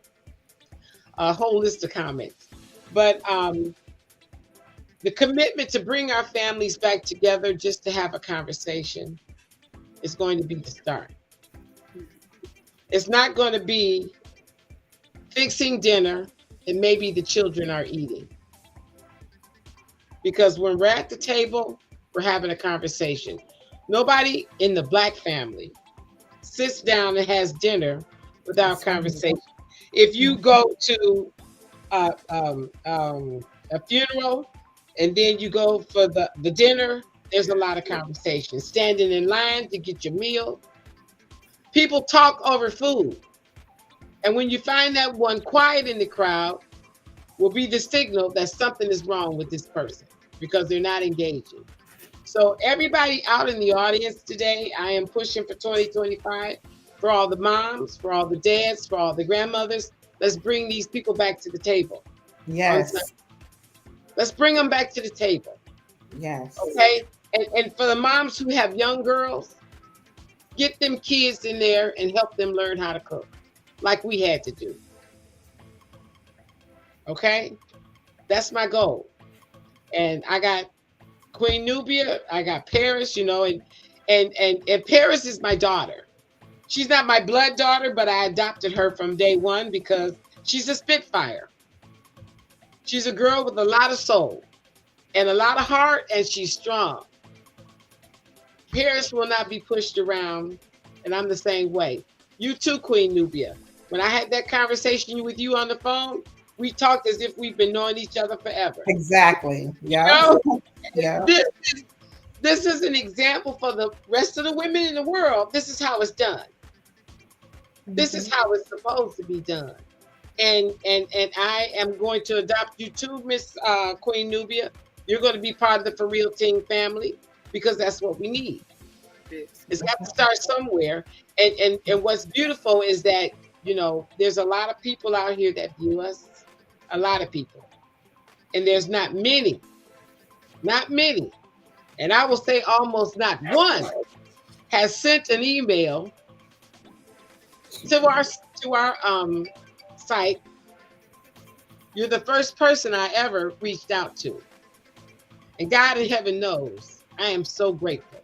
A: A whole list of comments. But the commitment to bring our families back together just to have a conversation is going to be the start. It's not going to be fixing dinner and maybe the children are eating. Because when we're at the table, we're having a conversation. Nobody in the Black family sits down and has dinner without conversation. If you go to a funeral and then you go for the dinner, there's a lot of conversation. Standing in line to get your meal. People talk over food. And when you find that one quiet in the crowd, will be the signal that something is wrong with this person because they're not engaging. So everybody out in the audience today, I am pushing for 2025, for all the moms, for all the dads, for all the grandmothers. Let's bring these people back to the table.
D: Yes.
A: Let's bring them back to the table.
D: Yes.
A: Okay. And for the moms who have young girls, get them kids in there and help them learn how to cook like we had to do. Okay. That's my goal. And I got Queen Nubia, I got Paris, you know, and Paris is my daughter. She's not my blood daughter, but I adopted her from day one because she's a Spitfire. She's a girl with a lot of soul and a lot of heart, and she's strong. Paris will not be pushed around, and I'm the same way. You too, Queen Nubia. When I had that conversation with you on the phone, we talked as if we've been knowing each other forever.
D: Exactly. Yeah.
A: You know? Yeah. This is an example for the rest of the women in the world. This is how it's done. This is how it's supposed to be done. And I am going to adopt you too, Miss Queen Nubia. You're going to be part of the For Real Team family because that's what we need. It's got to start somewhere. And what's beautiful is that, you know, there's a lot of people out here that view us, a lot of people. And there's not many, and I will say almost not one has sent an email to our site. You're the first person I ever reached out to. And God in heaven knows, I am so grateful.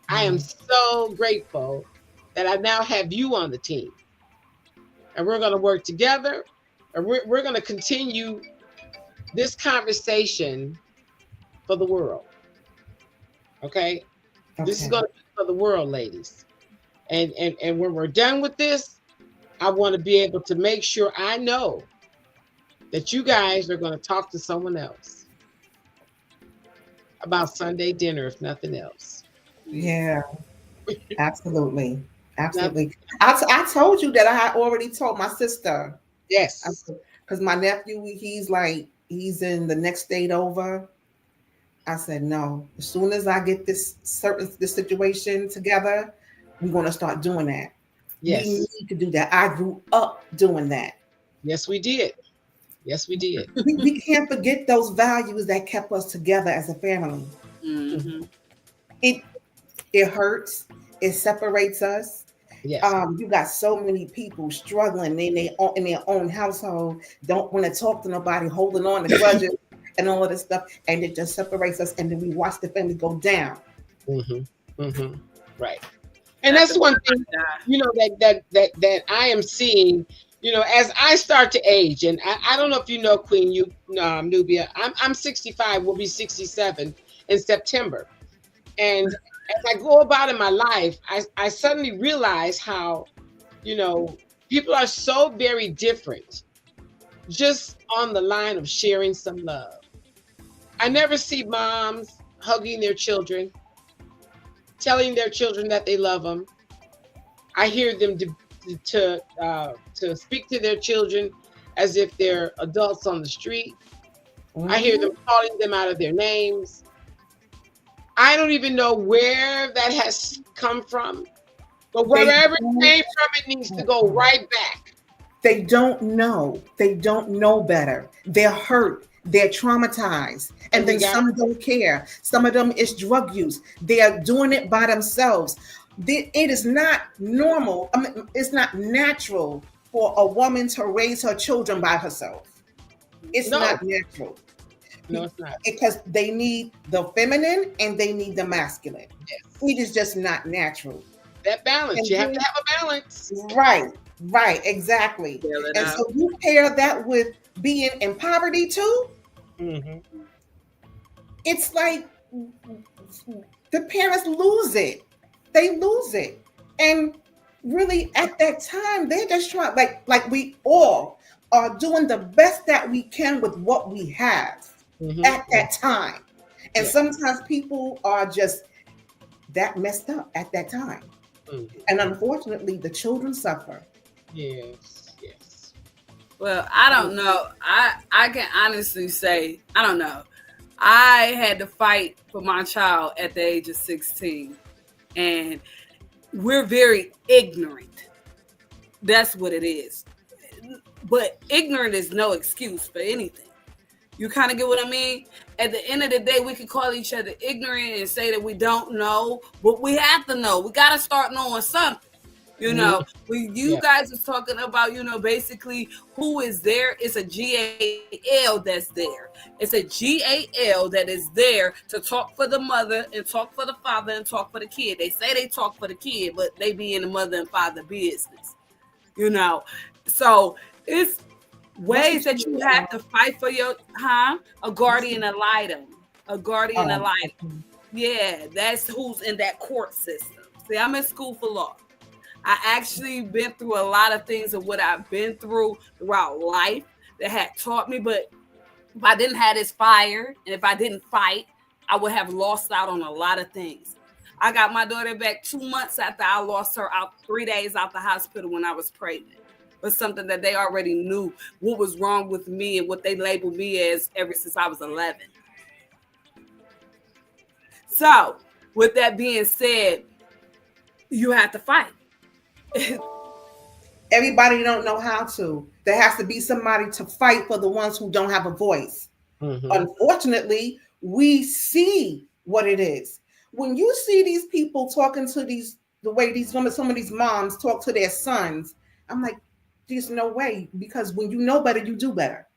A: I am so grateful that I now have you on the team. And we're going to work together, and we're going to continue this conversation for the world. Okay? This is going to be for the world, ladies. And when we're done with this, I want to be able to make sure I know that you guys are going to talk to someone else about Sunday dinner, if nothing else.
D: Yeah, absolutely. Absolutely. I told you that I had already told my sister.
A: Yes.
D: Because my nephew, he's in the next state over. I said, no, as soon as I get this situation together, we're going to start doing that.
A: Yes.
D: We need to do that. I grew up doing that.
A: Yes, we did. Yes, we did.
D: We can't forget those values that kept us together as a family.
C: Mm-hmm.
D: It hurts. It separates us.
A: Yes.
D: You got so many people struggling in their own household, don't want to talk to nobody, holding on to grudges and all of this stuff, and it just separates us, and then we watch the family go down.
A: Mm-hmm. Mm-hmm. Right. And that's one thing, you know, that I am seeing as I start to age, and I don't know if you know, Queen Nubia, I'm 65, will be 67 in September. And as I go about in my life, I suddenly realize how, people are so very different just on the line of sharing some love. I never see moms hugging their children, telling their children that they love them. I hear them to speak to their children as if they're adults on the street. I hear them calling them out of their names. I don't even know where that has come from, but wherever it came from, it needs to go right back.
D: They don't know. They don't know better. They're hurt. They're traumatized. And then some don't care. Some of them is drug use. They are doing it by themselves. It is not normal. I mean, it's not natural for a woman to raise her children by herself. It's not natural.
A: No, it's not.
D: Because they need the feminine and they need the masculine.
A: Yes.
D: It is just not natural.
A: That balance. And you have to have a balance.
D: Right, exactly. And so you pair that with being in poverty too.
A: Mm-hmm.
D: It's like the parents lose it. They lose it. And really at that time, they're just trying, like we all are doing the best that we can with what we have at that time. And sometimes people are just that messed up at that time. Mm-hmm. And unfortunately, the children suffer.
A: Yes.
C: Well, I don't know. I can honestly say, I don't know. I had to fight for my child at the age of 16. And we're very ignorant. That's what it is. But ignorant is no excuse for anything. You kind of get what I mean? At the end of the day, we can call each other ignorant and say that we don't know, but we have to know. We got to start knowing something. When you guys was talking about, basically who is there, it's a GAL that's there. It's a GAL that is there to talk for the mother and talk for the father and talk for the kid. They say they talk for the kid, but they be in the mother and father business, So it's ways that you have to fight for your, a guardian ad litem. A guardian ad litem. Yeah, that's who's in that court system. See, I'm in school for law. I actually been through a lot of things of what I've been through throughout life that had taught me. But if I didn't have this fire and if I didn't fight, I would have lost out on a lot of things. I got my daughter back 2 months after I lost her out 3 days out the hospital when I was pregnant. But something that they already knew what was wrong with me and what they labeled me as ever since I was 11. So with that being said, you have to fight.
D: Everybody don't know how to. There has to be somebody to fight for the ones who don't have a voice. Mm-hmm. Unfortunately, we see what it is. When you see these people talking to the way these women, some of these moms talk to their sons, I'm like, there's no way, because when you know better, you do better.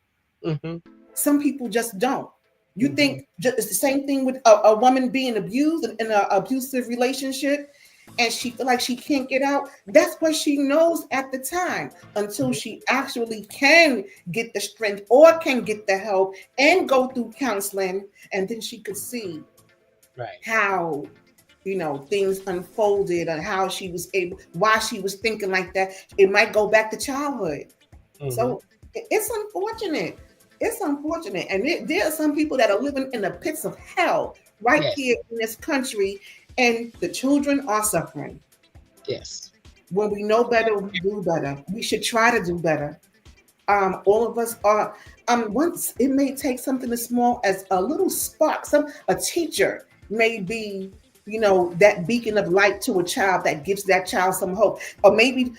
D: Mm-hmm. Some people just don't. You think it's the same thing with a woman being abused in an abusive relationship, and she feel like she can't get out. That's what she knows at the time, until she actually can get the strength or can get the help and go through counseling, and then she could see how things unfolded and how she was why she was thinking like that. It might go back to childhood. Mm-hmm. So it's unfortunate. It's unfortunate. And there are some people that are living in the pits of hell here in this country, and the children are suffering.
A: Yes.
D: When we know better, we do better. We should try to do better. All of us are. Once it may take something as small as a little spark. A teacher may be, that beacon of light to a child that gives that child some hope. Or maybe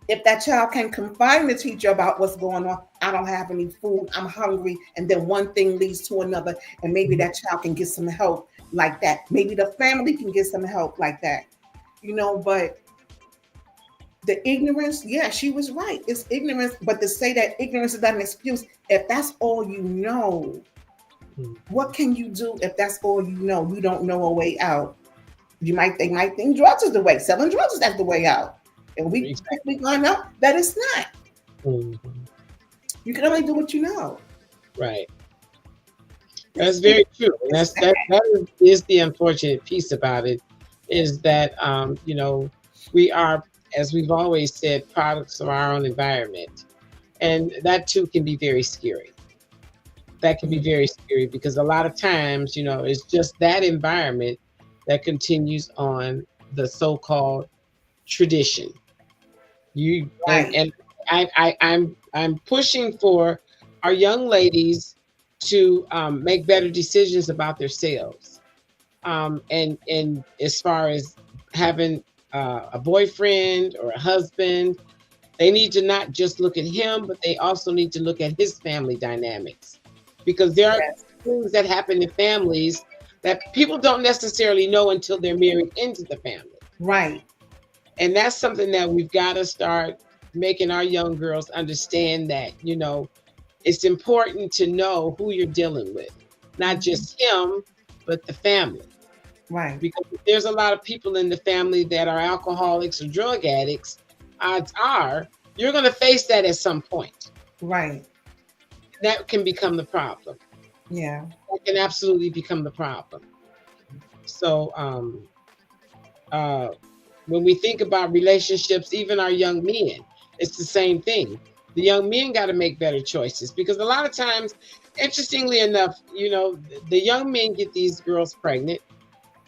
D: if that child can confide in the teacher about what's going on, I don't have any food, I'm hungry, and then one thing leads to another, and maybe that child can get some help like that. Maybe the family can get some help like that. But the ignorance, she was right. It's ignorance, but to say that ignorance is not an excuse, if that's all you know, what can you do if that's all you know? You don't know a way out. They might think drugs is the way. Selling drugs is the way out. And we quickly find out that it's not.
A: Mm-hmm.
D: You can only do what you know.
A: Right. That's very true. And that is the unfortunate piece about it, is that you know, we are, as we've always said, products of our own environment. And that too can be very scary. That can be very scary because a lot of times, you know, it's just that environment that continues on the so-called tradition. You
D: Right.
A: and I'm pushing for our young ladies to make better decisions about themselves, and as far as having a boyfriend or a husband, they need to not just look at him, but they also need to look at his family dynamics, because there are
D: Yes.
A: things that happen in families that people don't necessarily know until they're married into the family.
D: Right.
A: And that's something that we've got to start making our young girls understand, that, you know, it's important to know who you're dealing with, not just him, but the family.
D: Right.
A: Because if there's a lot of people in the family that are alcoholics or drug addicts, odds are you're going to face that at some point.
D: Right.
A: That can become the problem.
D: Yeah.
A: That can absolutely become the problem. So, when we think about relationships, even our young men, it's the same thing. The young men got to make better choices, because a lot of times, interestingly enough, you know, the young men get these girls pregnant,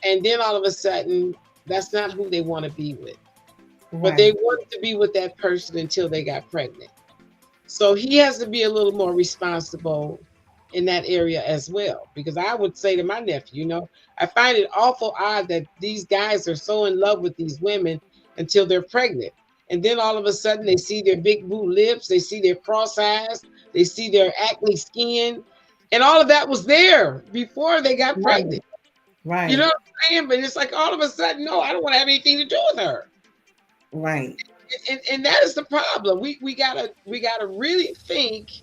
A: and then all of a sudden, that's not who they want to be with. But they wanted to be with that person until they got pregnant. So he has to be a little more responsible in that area as well. Because I would say to my nephew, you know, I find it awful odd that these guys are so in love with these women until they're pregnant. And then all of a sudden they see their big blue lips, they see their cross eyes, they see their acne skin. And all of that was there before they got pregnant.
D: Right.
A: You know what I'm saying? But it's like all of a sudden, no, I don't want to have anything to do with her.
D: Right.
A: And that is the problem. We gotta really think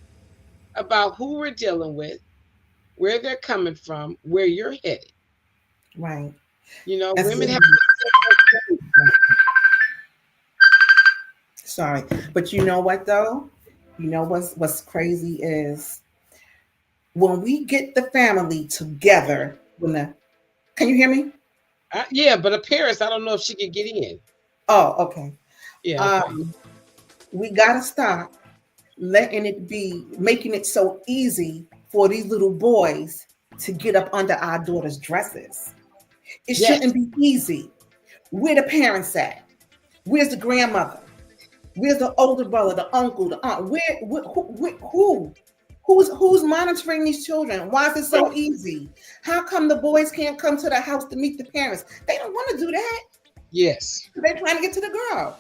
A: about who we're dealing with, where they're coming from, where you're headed.
D: Right.
A: You know,
D: That's
A: women
D: it.
A: have.
D: Sorry, but you know what though? You know what's crazy is when we get the family together. Can you hear me?
A: Yeah, but a Paris, I don't know if she could get in.
D: Oh, okay.
A: Yeah. Okay.
D: We gotta stop making it so easy for these little boys to get up under our daughters' dresses. It shouldn't be easy. Where the parents at? Where's the grandmother? Where's the older brother, the uncle, the aunt? Who's monitoring these children? Why is it so easy? How come the boys can't come to the house to meet the parents? They don't want to do that.
A: Yes.
D: They're trying to get to the girl.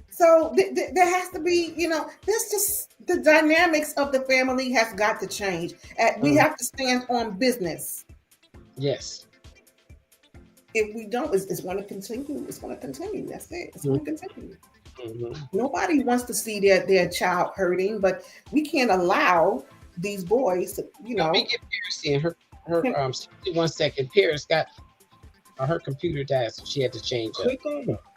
D: So there has to be, you know, that's just the dynamics of the family has got to change. We have to stand on business.
A: Yes.
D: If we don't, it's going to continue. It's going to continue. That's it. It's going to continue.
A: Mm-hmm.
D: Nobody wants to see their child hurting, but we can't allow these boys to, you know.
A: Let me get Paris in. Her 1 second. Paris got her computer died, so she had to change it.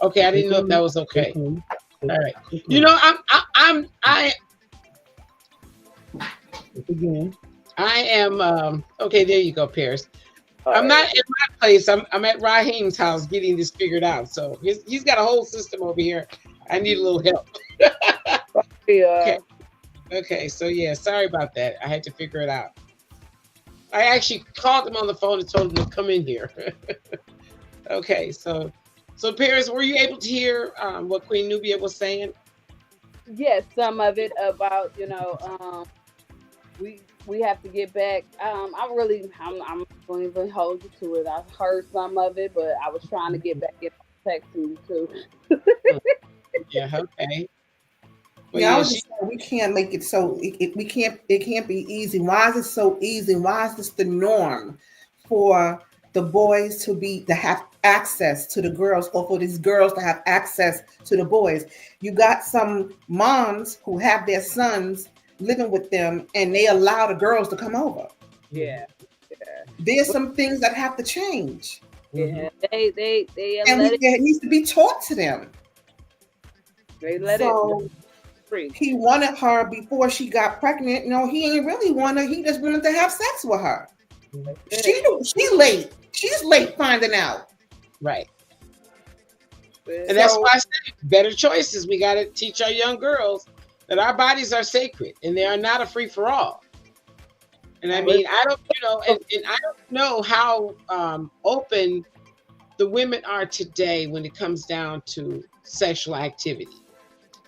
A: Okay, I didn't know if that was okay. All right. You know, I am okay, there you go, Paris. I'm not in my place. I'm at Raheem's house getting this figured out. So he's got a whole system over here. I need a little help. Okay, so yeah, sorry about that. I had to figure it out. I actually called him on the phone and told him to come in here. Okay, so Paris, were you able to hear what Queen Nubia was saying?
C: Yes, some of it about, you know, we have to get back. I'm going to even hold you to it. I heard some of it, but I was trying to get back in texting you too.
A: Yeah, okay. Well,
D: yeah, we can't make it so it can't be easy. Why is it so easy? Why is this the norm for the boys to have access to the girls, or for these girls to have access to the boys? You got some moms who have their sons living with them and they allow the girls to come over.
C: Yeah.
D: There's some things that have to change.
C: Yeah, they
D: And
C: let it.
D: it needs to be taught to them.
C: They let
D: So
C: it free.
D: he wanted her before she got pregnant. No, he ain't really want her. He just wanted to have sex with her. She late. She's late finding out.
A: Right. And that's why I say better choices. We got to teach our young girls that our bodies are sacred and they are not a free for all. And I mean, I don't, and I don't know how open the women are today when it comes down to sexual activity.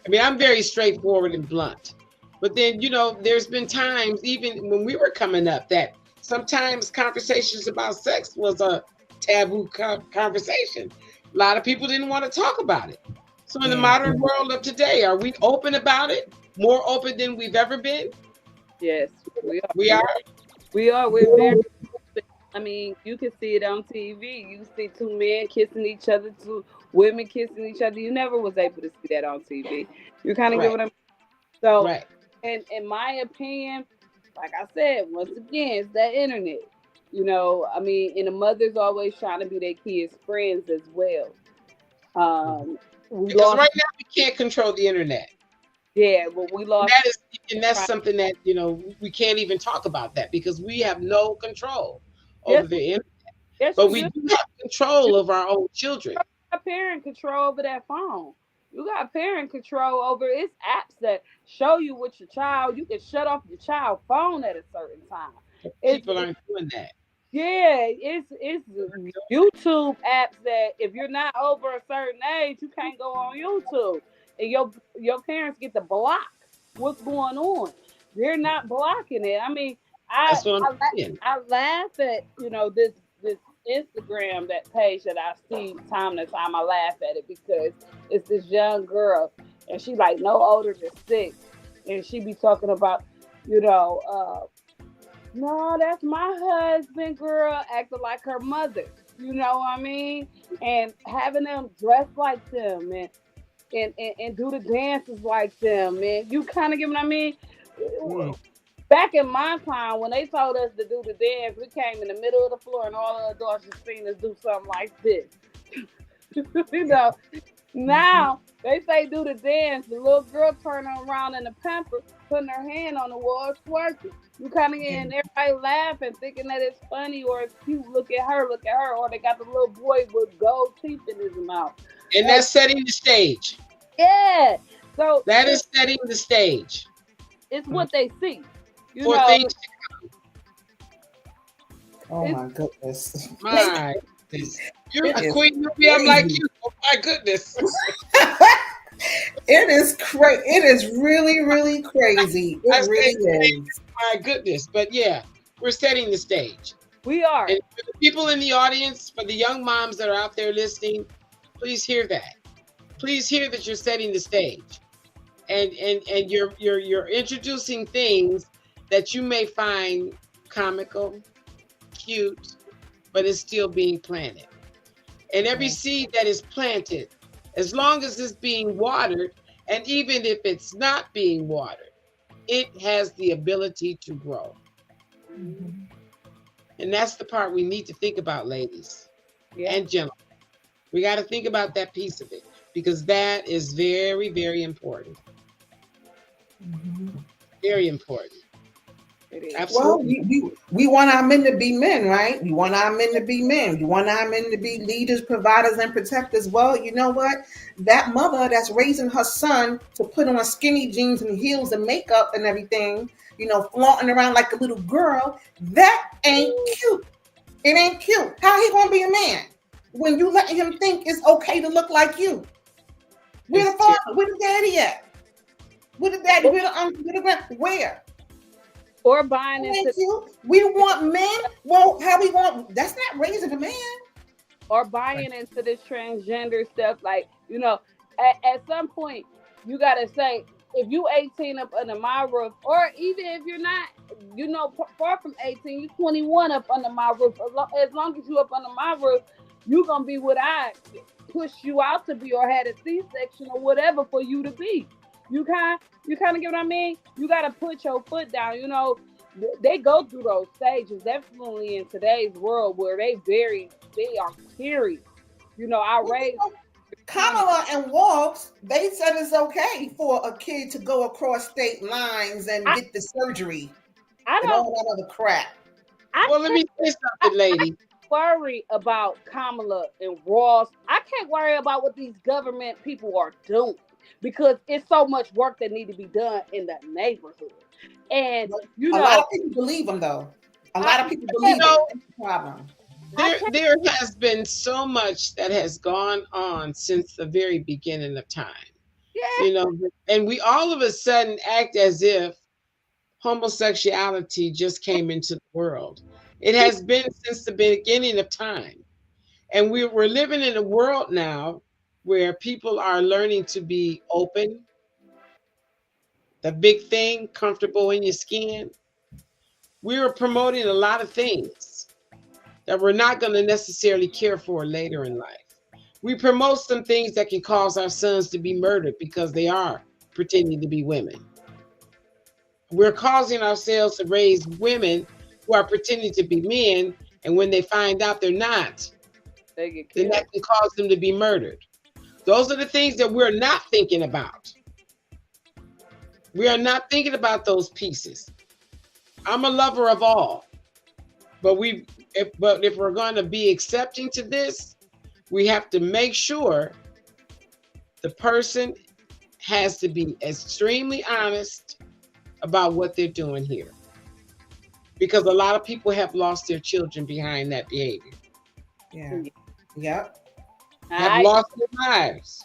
A: I mean, I'm very straightforward and blunt. But then, there's been times, even when we were coming up, that sometimes conversations about sex was a taboo conversation. A lot of people didn't want to talk about it. So in the modern world of today, are we open about it? More open than we've ever been?
C: Yes, we are.
A: We are.
C: We are. We're very. I mean, you can see it on TV. You see two men kissing each other, two women kissing each other. You never was able to see that on TV. You kind of get what I mean? So, and in my opinion, like I said, once again, it's that internet. I mean, and the mother's always trying to be their kids' friends as well.
A: Because right now we can't control the internet.
C: Yeah, but we lost.
A: That's something that we can't even talk about that because we have no control over the internet. Yes, but we do have control of our own children.
C: You got parent control over that phone. You got parent control over its apps that show you with your child. You can shut off your child phone at a certain time.
A: People aren't doing that.
C: Yeah, it's YouTube apps that if you're not over a certain age, you can't go on YouTube. And your parents get to block what's going on. They're not blocking it. I mean, I laugh at this Instagram, that page that I see time to time. I laugh at it because it's this young girl and she like no older than 6, and she be talking about no, that's my husband, girl, acting like her mother. You know what I mean? And having them dress like them and do the dances like them, man. You kind of get what I mean? Back in my time, when they told us to do the dance, we came in the middle of the floor and all the adults just seen us do something like this. Now they say do the dance. The little girl turning around in the pamper, putting her hand on the wall, twerking. You kind of get everybody laughing, thinking that it's funny or it's cute. Look at her, or they got the little boy with gold teeth in his mouth.
A: And that's setting the stage.
C: Yeah. So
A: that is setting the stage.
C: It's what they see.
A: For things to come.
D: Oh my goodness.
A: My goodness. You're a queen. I'm like you. Oh my goodness.
D: It is crazy. It is really, really crazy. It really is.
A: My goodness. But yeah, we're setting the stage.
C: We are.
A: And for the people in the audience, for the young moms that are out there listening, please hear that. Please hear that you're setting the stage. And you're introducing things that you may find comical, cute, but it's still being planted. And every seed that is planted, as long as it's being watered, and even if it's not being watered, it has the ability to grow. Mm-hmm. And that's the part we need to think about, ladies and gentlemen. We got to think about that piece of it because that is very, very important. Mm-hmm. Very important.
D: Absolutely. Well, we want our men to be men, right? We want our men to be men. We want our men to be leaders, providers, and protectors. Well, you know what? That mother that's raising her son to put on skinny jeans and heels and makeup and everything, flaunting around like a little girl, that ain't cute. It ain't cute. How he gonna be a man when you letting him think it's okay to look like you? Where the father? Where the daddy at? Where the daddy? Where?
C: Or buying into
D: we want men. Well, how we want? That's not raising a man.
C: Or buying into this transgender stuff, like at some point you gotta say, if you 18 up under my roof, or even if you're not, far from 18, you 21 up under my roof. As long as you up under my roof, you gonna be what I pushed you out to be, or had a C-section or whatever for you to be. You kind of get what I mean? You got to put your foot down. they go through those stages. Definitely in today's world where they are serious. You know, I raised
D: Kamala and Waltz, they said it's okay for a kid to go across state lines and get the surgery
C: I
D: and
C: don't
D: all that other crap.
A: Well, let me say something, lady.
C: worry about Kamala and Ross. I can't worry about what these government people are doing because it's so much work that need to be done in the neighborhood. And you
D: A
C: know,
D: lot of people believe them, though. A lot of people believe it. That's the problem.
A: There has been so much that has gone on since the very beginning of time.
C: yeah,
A: You know, and we all of a sudden act as if homosexuality just came into the world. It has been since the beginning of time. And we're living in a world now where people are learning to be open, the big thing, comfortable in your skin. We are promoting a lot of things that we're not going to necessarily care for later in life. We promote some things that can cause our sons to be murdered because they are pretending to be women. We're causing ourselves to raise women who are pretending to be men, and when they find out they're not,
C: they get
A: then
C: killed.
A: that can cause them to be murdered. Those are the things that we're not thinking about. We are not thinking about those pieces. I'm a lover of all, but if we're going to be accepting to this, we have to make sure the person has to be extremely honest about what they're doing here, because a lot of people have lost their children behind that behavior.
D: Yeah. Yep.
A: Have lost their lives.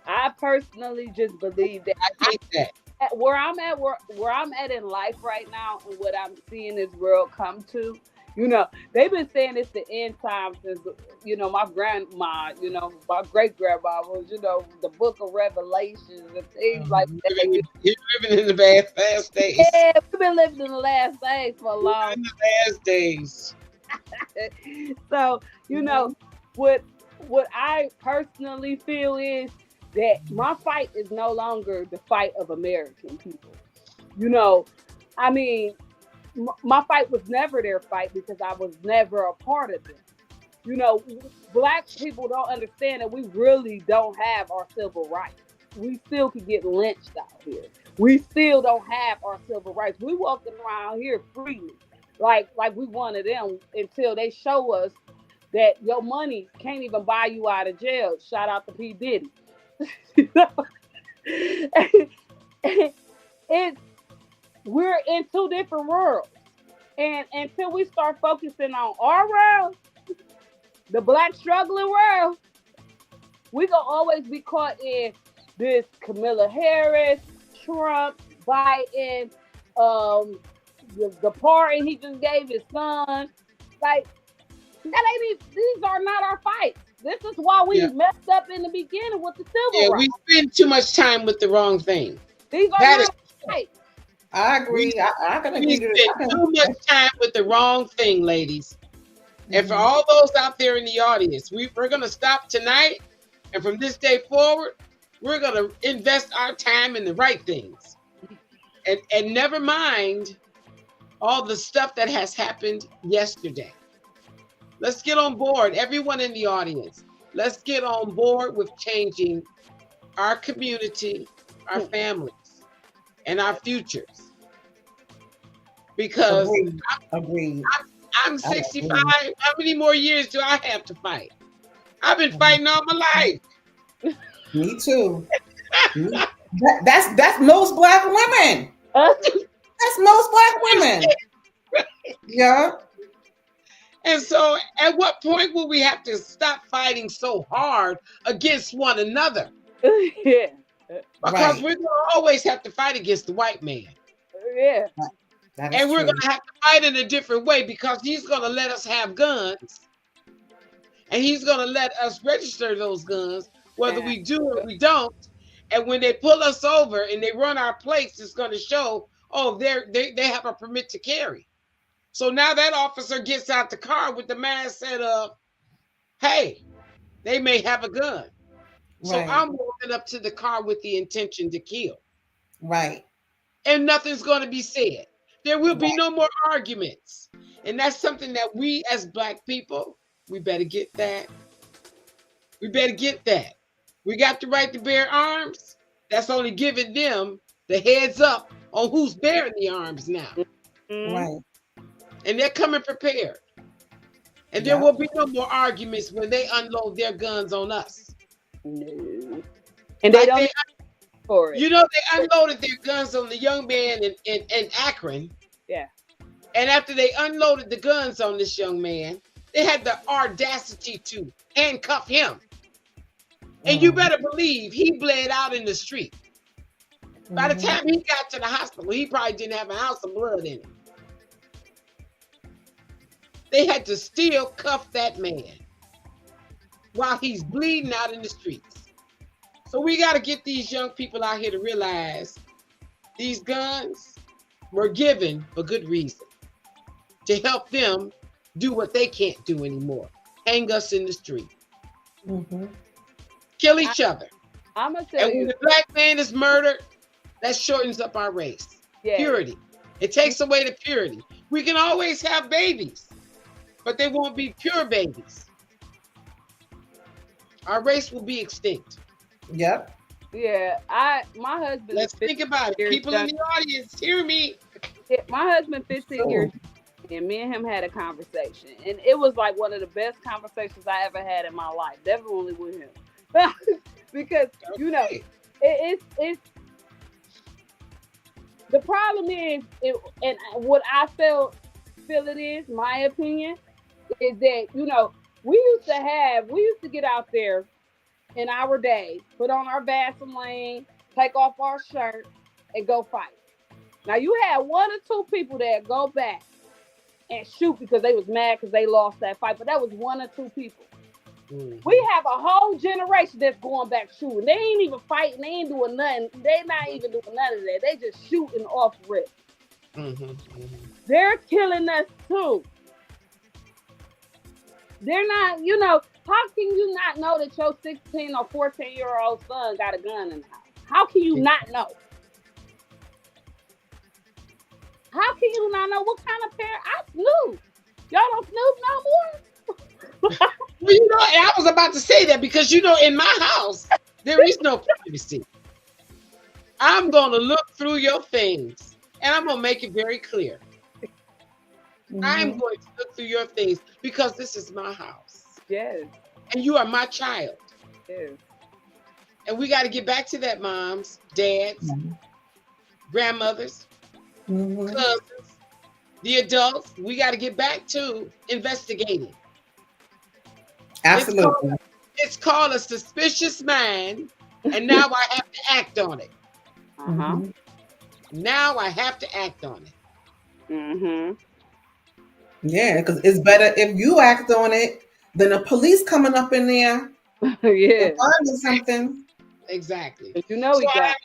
C: I personally just believe that
A: I hate that.
C: where I'm at in life right now and what I'm seeing this world come to, you know, they've been saying it's the end time since, you know, my grandma, you know, my great grandma was, you know, the book of Revelations and things like that.
A: You're living in the last days.
C: Yeah, we've been living in the last days for a long
A: In the last days.
C: So, you know, what I personally feel is that my fight is no longer the fight of American people. You know, I mean, my fight was never their fight because I was never a part of it. You know, black people don't understand that we really don't have our civil rights. We still can get lynched out here. We still don't have our civil rights. We walking around here freely, like we one of them, until they show us that your money can't even buy you out of jail. Shout out to P. Diddy. We're in two different worlds. And until we start focusing on our world, the black struggling world, we gonna always be caught in this Kamala Harris, Trump, Biden, the party he just gave his son. Like, these are not our fights. This is why we messed up in the beginning with the civil rights.
A: We spend too much time with the wrong thing.
C: These are not our fights.
D: I agree. I can agree.
A: We spend too much time with the wrong thing, ladies. And for all those out there in the audience, we're going to stop tonight. And from this day forward, we're going to invest our time in the right things. And never mind all the stuff that has happened yesterday. Let's get on board, everyone in the audience. Let's get on board with changing our community, our families, and our futures. Because I'm 65. How many more years do I have to fight? I've been fighting all my life.
D: Me too. That's most black women. That's most black women. Yeah.
A: And so at what point will we have to stop fighting so hard against one another?
C: Yeah.
A: Because we're going to always have to fight against the white man.
C: Yeah.
A: And we're going to have to fight in a different way because he's going to let us have guns. And he's going to let us register those guns, whether we do or we don't. And when they pull us over and they run our plates, it's going to show, oh, they have a permit to carry. So now that officer gets out the car with the mindset of, hey, they may have a gun. So I'm walking up to the car with the intention to kill.
D: Right.
A: And nothing's going to be said There will be no more arguments. And that's something that we as Black people, we better get that. We better get that. We got the right to bear arms. That's only giving them the heads up on who's bearing the arms now.
D: Right.
A: And they're coming prepared. And there will be no more arguments when they unload their guns on us.
E: No. And they don't for it.
A: You know, they unloaded their guns on the young man in Akron.
E: Yeah.
A: And after they unloaded the guns on this young man, they had the audacity to handcuff him. And you better believe he bled out in the street. By the time he got to the hospital, he probably didn't have an ounce of blood in him. They had to still cuff that man while he's bleeding out in the streets. So we got to get these young people out here to realize these guns were given for good reason, to help them do what they can't do anymore. Hang us in the street. Kill each other.
E: I'm gonna tell
A: and
E: you,
A: when the Black man is murdered, that shortens up our race.
E: yeah.
A: Purity. It takes away the purity. We can always have babies, but they won't be pure babies. Our race will be extinct.
D: Yep.
E: Yeah, my husband.
A: Let's think about it. People in the audience, hear me.
E: My husband, 15 years, and me and him had a conversation, and it was like one of the best conversations I ever had in my life. Definitely with him, because you know, it's the problem is, and what I feel it is, my opinion, is that you know we used to get out there in our day, put on our Vaseline, take off our shirt, and go fight. Now you had one or two people that go back and shoot because they was mad because they lost that fight, but that was one or two people. We have a whole generation that's going back shooting. They ain't even fighting. They ain't doing nothing. They not even doing none of that. They just shooting off rip. They're killing us too. They're not, you know, how can you not know that your 16 or 14-year-old son got a gun in the house? How can you not know? How can you not know what kind of parent? I snoop. Y'all don't snoop no more?
A: Well, you know, and I was about to say that because, you know, in my house, there is no privacy. I'm going to look through your things and I'm going to make it very clear. I'm going to look through your things because this is my house.
E: Yes.
A: And you are my child.
E: Yes.
A: And we got to get back to that, moms, dads, grandmothers, cousins, the adults. We got to get back to investigating.
D: Absolutely.
A: It's called a suspicious mind, and now I have to act on it. Now I have to act on it.
D: Yeah, because it's better if you act on it than the police coming up in there.
E: Yeah.
D: Finding something.
A: Exactly.
E: But you know we got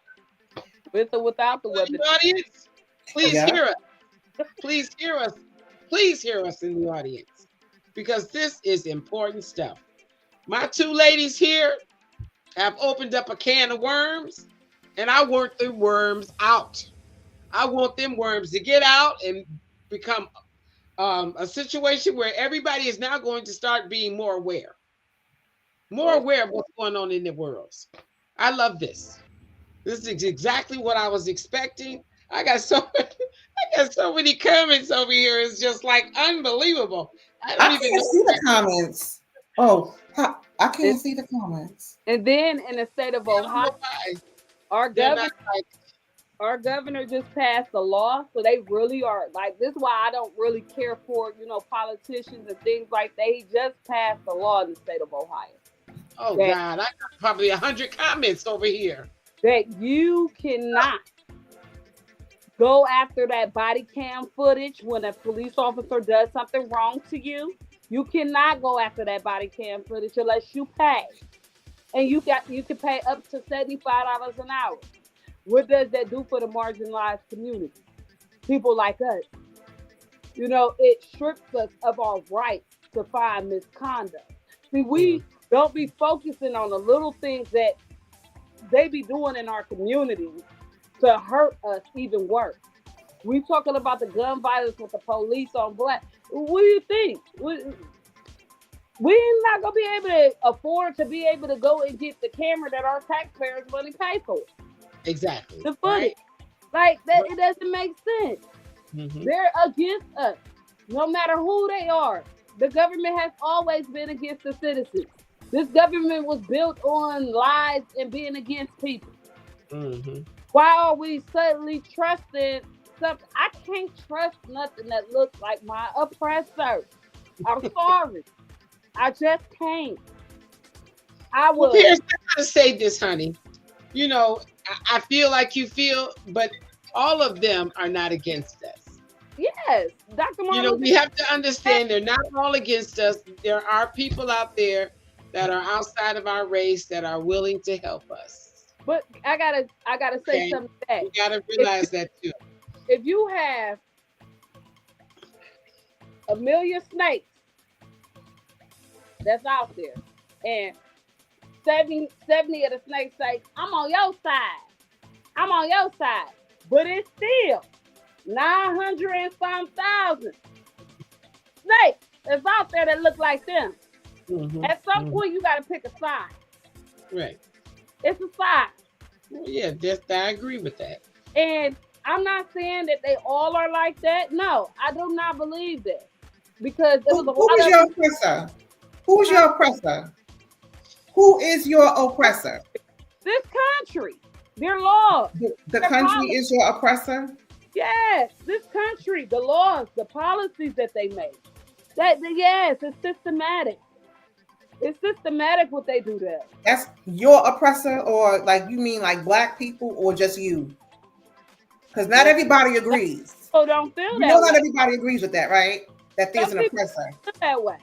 E: with or without the weapon.
A: Audience, please hear us. Please hear us. Please hear us in the audience. Because this is important stuff. My two ladies here have opened up a can of worms, and I want the worms out. I want them worms to get out and become a situation where everybody is now going to start being more aware of what's going on in the world. I love this. This is exactly what I was expecting. I got so many comments over here. It's just like unbelievable. I can't
D: see the comments. Oh, I can't see the comments.
E: And then in the state of Ohio, our governor just passed a law, so they really are like this. Is why I don't really care for politicians and things like that. He just passed a law in the state of Ohio.
A: Oh God, I got probably 100 comments over here.
E: That you cannot go after that body cam footage when a police officer does something wrong to you. You cannot go after that body cam footage unless you pay. And you can pay up to $75 an hour. What does that do for the marginalized community? People like us. You know, it strips us of our rights to find misconduct. See, we don't be focusing on the little things that they be doing in our communities to hurt us even worse. We talking about the gun violence with the police on black. What do you think? We're not gonna be able to afford to be able to go and get the camera that our taxpayers' money pay for.
A: Exactly.
E: The footage, like that, it doesn't make sense.
A: Mm-hmm.
E: They're against us, no matter who they are. The government has always been against the citizens. This government was built on lies and being against people.
A: Mm-hmm.
E: Why are we suddenly trusting something? I can't trust nothing that looks like my oppressor. I'm sorry. I just can't. I will.
A: Well, Paris, I gotta say this, honey. You know, I feel like you feel, but all of them are not against us.
E: Yes, Dr. Martin.
A: You know, we have to understand they're not all against us. There are people out there that are outside of our race that are willing to help us.
E: But I gotta say something to that.
A: You gotta realize that too.
E: If you have 1 million snakes that's out there, and 70 of the snakes say, I'm on your side. I'm on your side. But it's still 900 and some thousand snakes that's out there that look like them.
A: Mm-hmm.
E: At some point, you got to pick a side.
A: Right.
E: It's a side.
A: Well, yeah, I agree with that.
E: And I'm not saying that they all are like that. No, I do not believe that. Because there was a
D: Who is your oppressor? Who's your oppressor? Who is your oppressor?
E: This country. Their laws.
D: The country is your oppressor?
E: Yes, this country, the laws, the policies that they make. Yes, it's systematic. It's systematic what they do there.
D: That's your oppressor, or like you mean like black people, or just you? Because not everybody agrees.
E: People don't feel
D: You
E: that
D: know,
E: way.
D: not everybody agrees with that, right? That there's an oppressor.
E: Feel that way.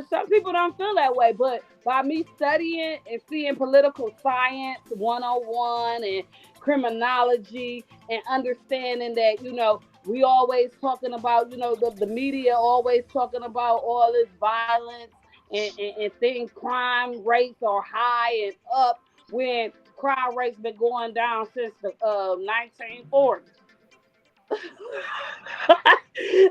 E: Some people don't feel that way, but by me studying and seeing political science 101 and criminology and understanding that, you know, we always talking about, you know, the media always talking about all this violence and things, crime rates are high and up when crime rates been going down since the 1940s.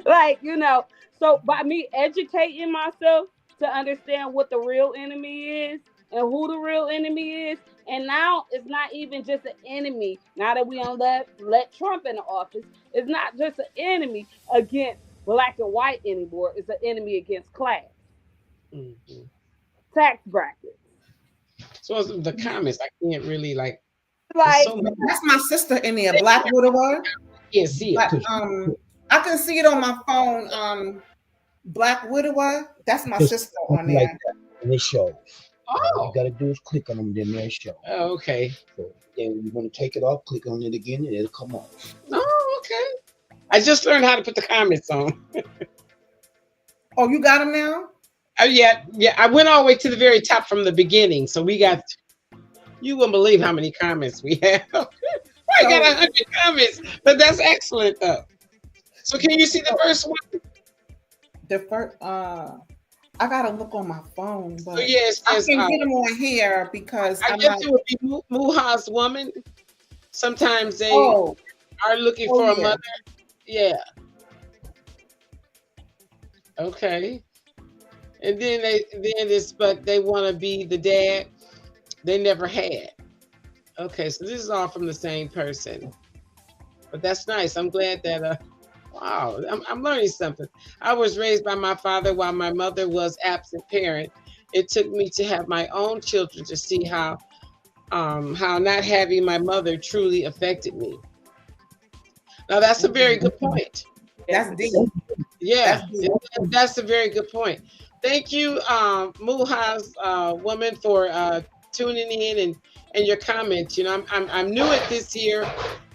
E: Like, you know, so by me educating myself to understand what the real enemy is and who the real enemy is, and now it's not even just an enemy. Now that we don't let Trump in the office, it's not just an enemy against black and white anymore. It's an enemy against class, tax brackets.
A: So the comments, I can't really like.
E: So
D: that's my sister in there, Black Widower.
A: Can't see it.
D: I can see it on my phone. Black Widower. That's my sister on there.
B: Like that, and it shows.
A: Oh.
B: All you gotta do is click on them, then they'll show.
A: Oh, okay.
B: So then you want to take it off, click on it again, and it'll come on.
A: Oh, okay. I just learned how to put the comments on.
D: Oh, you got them now?
A: Oh, yeah. I went all the way to the very top from the beginning. So we got, you wouldn't believe how many comments we have. I got 100 comments, but that's excellent though. So can you see the first one? The first,
D: I gotta look on my phone, but
A: yes,
D: I can get them on here because
A: I guess it would be Muha's woman. Sometimes they are looking for a mother. Yeah. Okay. And then but they want to be the dad they never had. Okay, so this is all from the same person. But that's nice. I'm glad that wow, I'm learning something. I was raised by my father while my mother was absent parent. It took me to have my own children to see how not having my mother truly affected me. Now that's a very good point.
D: That's deep.
A: Yeah, that's a very good point. Thank you, Muha's woman, for tuning in and your comments. You know, I'm new at this here,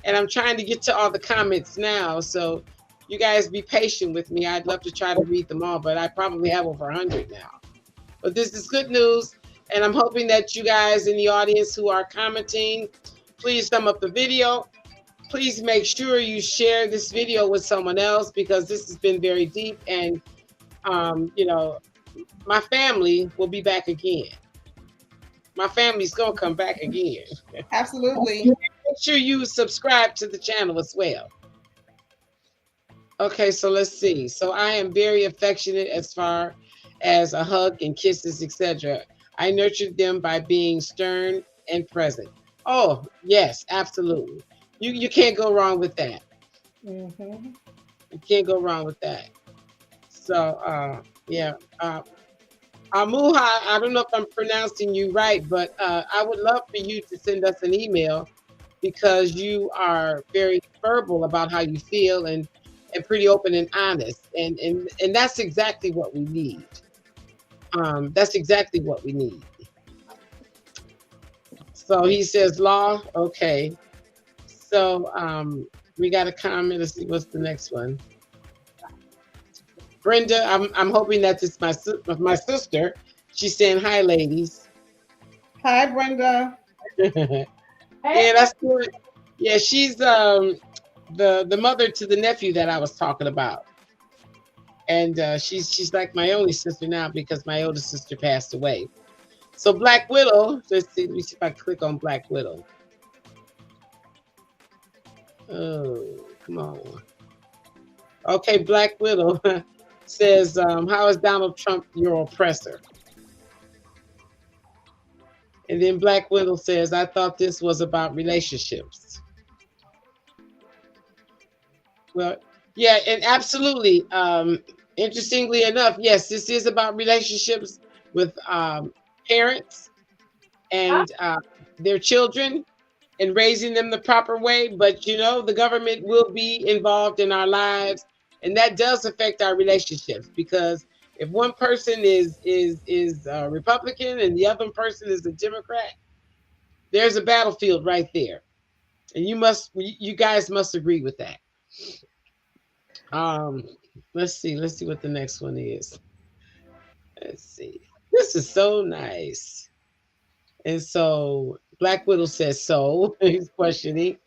A: and I'm trying to get to all the comments now. So you guys be patient with me. I'd love to try to read them all, but I probably have over 100 now. But this is good news, and I'm hoping that you guys in the audience who are commenting, please thumb up the video. Please make sure you share this video with someone else, because this has been very deep, and you know, my family will be back again. My family's gonna come back again.
D: Absolutely.
A: Make sure you subscribe to the channel as well. Okay, so let's see. So I am very affectionate as far as a hug and kisses, etc. I nurtured them by being stern and present. Oh, yes, absolutely. You can't go wrong with that.
D: Mm-hmm.
A: You can't go wrong with that. So yeah. Amuha, I don't know if I'm pronouncing you right, but I would love for you to send us an email because you are very verbal about how you feel and pretty open and honest. And that's exactly what we need. That's exactly what we need. So he says, law, okay. So we got a comment. Let's see what's the next one. Brenda, I'm hoping that it's my sister. She's saying hi, ladies.
D: Hi, Brenda.
A: Yeah, that's good. Yeah, she's the mother to the nephew that I was talking about, and she's like my only sister now because my older sister passed away. So Black Widow, let's see, let me see if I click on Black Widow. Oh, come on. Okay, Black Widow says, how is Donald Trump your oppressor? And then Black Widow says, I thought this was about relationships. Well, yeah, and absolutely. Interestingly enough, yes, this is about relationships with parents and their children and raising them the proper way. But you know, the government will be involved in our lives, and that does affect our relationships because if one person is Republican and the other person is a Democrat, there's a battlefield right there, and you guys must agree with that. Um, let's see what the next one is. Let's see. This is so nice. And so Black Widow says so. He's questioning.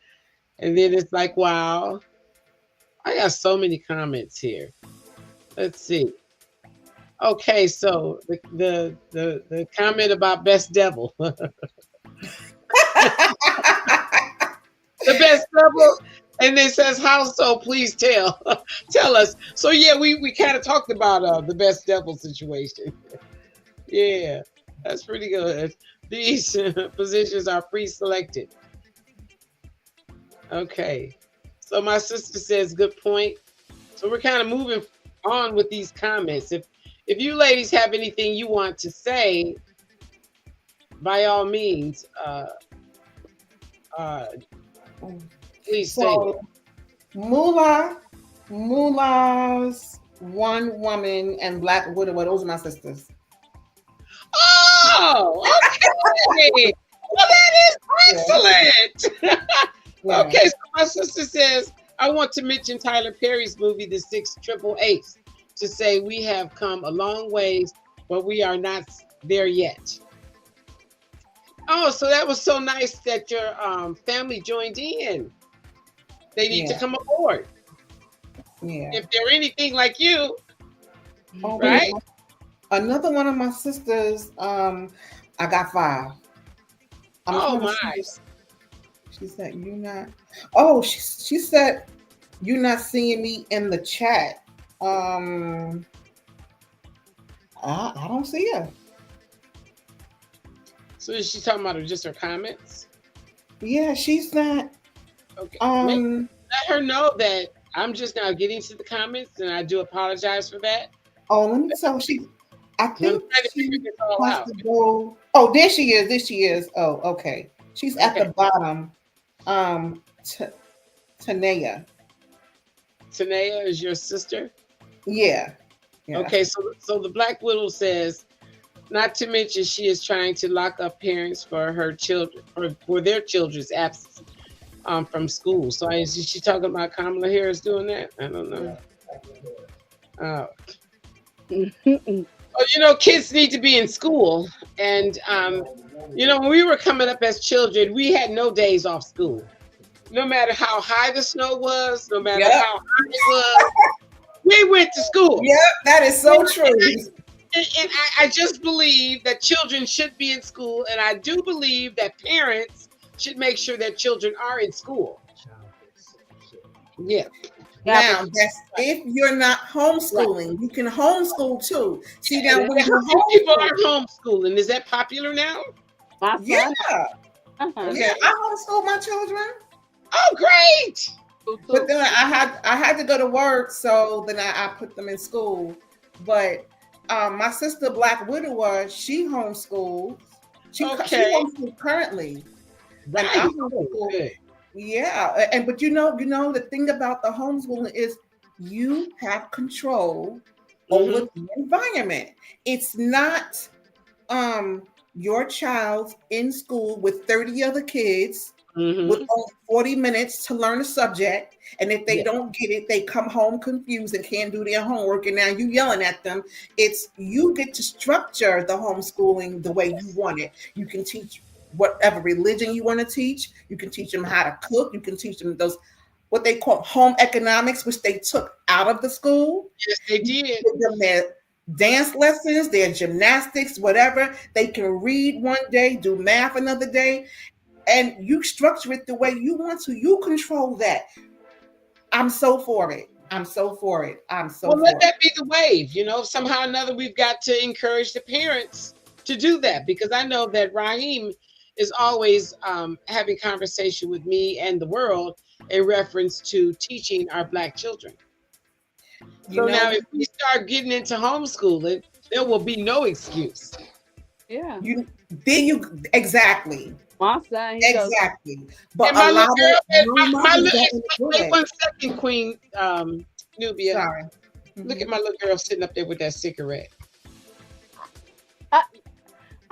A: And then it's like, wow. I got so many comments here. Let's see. Okay, so the comment about Best Devil. The Best Devil. And it says, how so? Please tell us. So yeah, we kind of talked about the Best Devil situation. Yeah, that's pretty good. These positions are pre-selected. Okay. So my sister says, good point. So we're kind of moving on with these comments. If you ladies have anything you want to say, by all means, please say it.
D: Mullah's One Woman and Black Widow. Those are my sisters.
A: Oh, okay. Well, that is excellent.
D: Yeah.
A: Okay, so my sister says, I want to mention Tyler Perry's movie, The 688, to say we have come a long ways, but we are not there yet. Oh, so that was so nice that your family joined in. They need to come aboard.
D: Yeah.
A: If they're anything like you,
D: Oh,
A: right?
D: Another one of my sisters, I got 5.
A: Oh my.
D: She said, "You not." Oh, she said, "You not seeing me in the chat." I don't see her.
A: So is she talking about just her comments?
D: Yeah, she's not.
A: Okay. Let her know that I'm just now getting to the comments, and I do apologize for that.
D: Oh, let me tell I think she
A: wants
D: to go. Oh, there she is. There she is. Oh, okay. She's at the bottom. Tanea.
A: Tanea is your sister?
D: Yeah.
A: Okay, so the Black Widow says, not to mention she is trying to lock up parents for her children or for their children's absence from school. So is she talking about Kamala Harris doing that? I don't know. Well, you know, kids need to be in school. And, you know, when we were coming up as children, we had no days off school. No matter how high the snow was, no matter how high it was, we went to school.
D: Yep, that is so true.
A: And I just believe that children should be in school. And I do believe that parents should make sure that children are in school. Yeah.
D: Now, that's if you're not homeschooling. You can homeschool too. See, now when
A: How
D: you
A: many people
D: homeschool,
A: are homeschooling? Is that popular now?
E: My son.
D: yeah,
E: Uh-huh.
D: yeah, I homeschool my children.
A: Oh, great.
D: But then I had to go to work, so then I put them in school. But my sister, Black Widower, she homeschools. She homeschools currently. And I homeschool.
A: Good.
D: Yeah, and but you know the thing about the homeschooling is you have control over the environment. It's not your child in school with 30 other kids with only 40 minutes to learn a subject, and if they don't get it, they come home confused and can't do their homework, and now you yelling at them. It's you get to structure the homeschooling the way you want it. You can teach whatever religion you want to teach. You can teach them how to cook. You can teach them those what they call home economics, which they took out of the school.
A: Yes, they did.
D: Give them their dance lessons, their gymnastics, whatever. They can read one day, do math another day, and you structure it the way you want to. You control that. I'm so for it. I'm so for it.
A: Well, let that be the wave. You know, somehow or another, we've got to encourage the parents to do that, because I know that Raheem is always having conversation with me and the world in reference to teaching our Black children. So now if we start getting into homeschooling, there will be no excuse.
E: Yeah.
D: Exactly.
E: My son,
D: exactly. But
A: my
D: a lot
A: wait 1 second, Queen Nubia.
D: Sorry.
A: Look at my little girl sitting up there with that cigarette.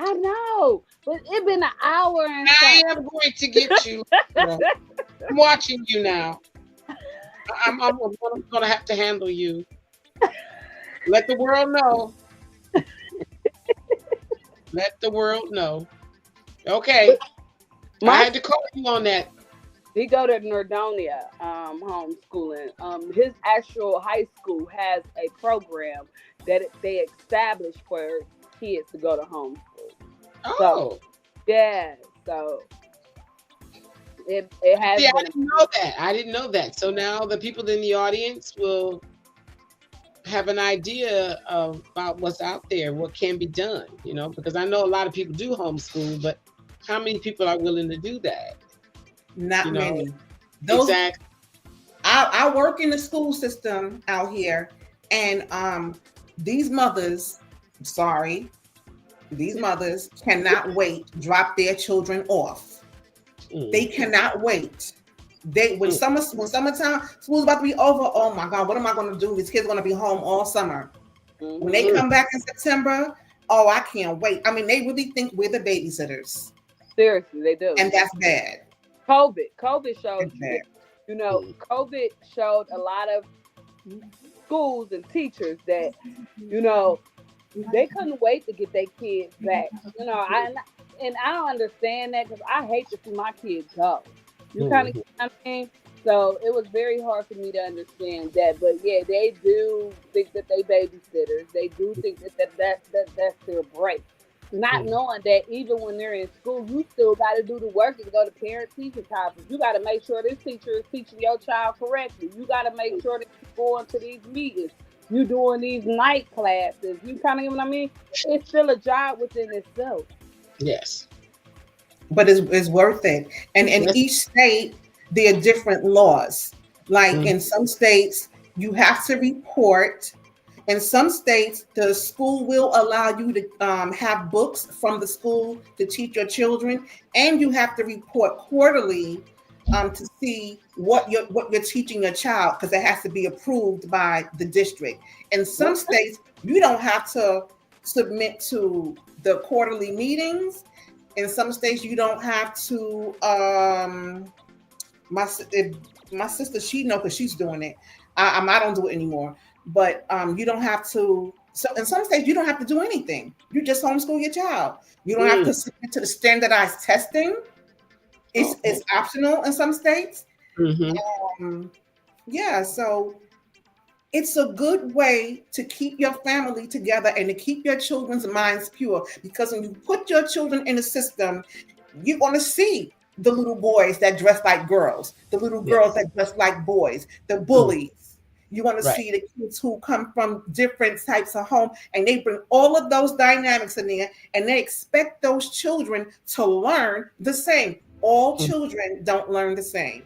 E: I know, but it's been an hour and
A: I am going to get you. I'm watching you now. I'm going to have to handle you. Let the world know. Let the world know. Okay. I had to call you on that.
E: He go to Nordonia homeschooling. His actual high school has a program that they established for kids to go to homeschool.
A: Oh.
E: So, yeah. So it has.
A: Yeah, I didn't know that. I didn't know that. So now the people in the audience will have an idea about what's out there, what can be done, you know, because I know a lot of people do homeschool, but how many people are willing to do that?
D: Not many.
A: Exactly.
D: I work in the school system out here, and these mothers cannot wait to drop their children off. They cannot wait. When summertime school's about to be over, oh my God, what am I going to do? These kids are going to be home all summer. When they come back in September, oh, I can't wait. I mean, they really think we're the babysitters.
E: Seriously, they do.
D: And that's bad.
E: COVID showed you know, COVID showed a lot of schools and teachers that, you know, they couldn't wait to get their kids back. You know, I don't understand that, because I hate to see my kids go. You kind of, I mean, so it was very hard for me to understand that. But yeah, they do think that they babysitters. They do think that's their break. Not knowing that even when they're in school, you still got to do the work and go to parent-teacher conference. You got to make sure this teacher is teaching your child correctly. You got to make sure that you're going to these meetings. You doing these night classes. You kind of get what I mean? It's still a job within itself.
A: Yes.
D: But it's worth it. And in each state, there are different laws. Like in some states, you have to report. In some states, the school will allow you to have books from the school to teach your children, and you have to report quarterly to see what you're teaching your child, because it has to be approved by the district. In some states, you don't have to submit to the quarterly meetings. In some states, you don't have to. My sister, she knows because she's doing it. I don't do it anymore. But you don't have to. So in some states, you don't have to do anything. You just homeschool your child. You don't have to submit to the standardized testing. It's optional in some states. Yeah, so it's a good way to keep your family together and to keep your children's minds pure. Because when you put your children in the system, you're going to see the little boys that dress like girls, the little girls that dress like boys, the bullies. You want to see the kids who come from different types of home, and they bring all of those dynamics in there, and they expect those children to learn the same. All children don't learn the same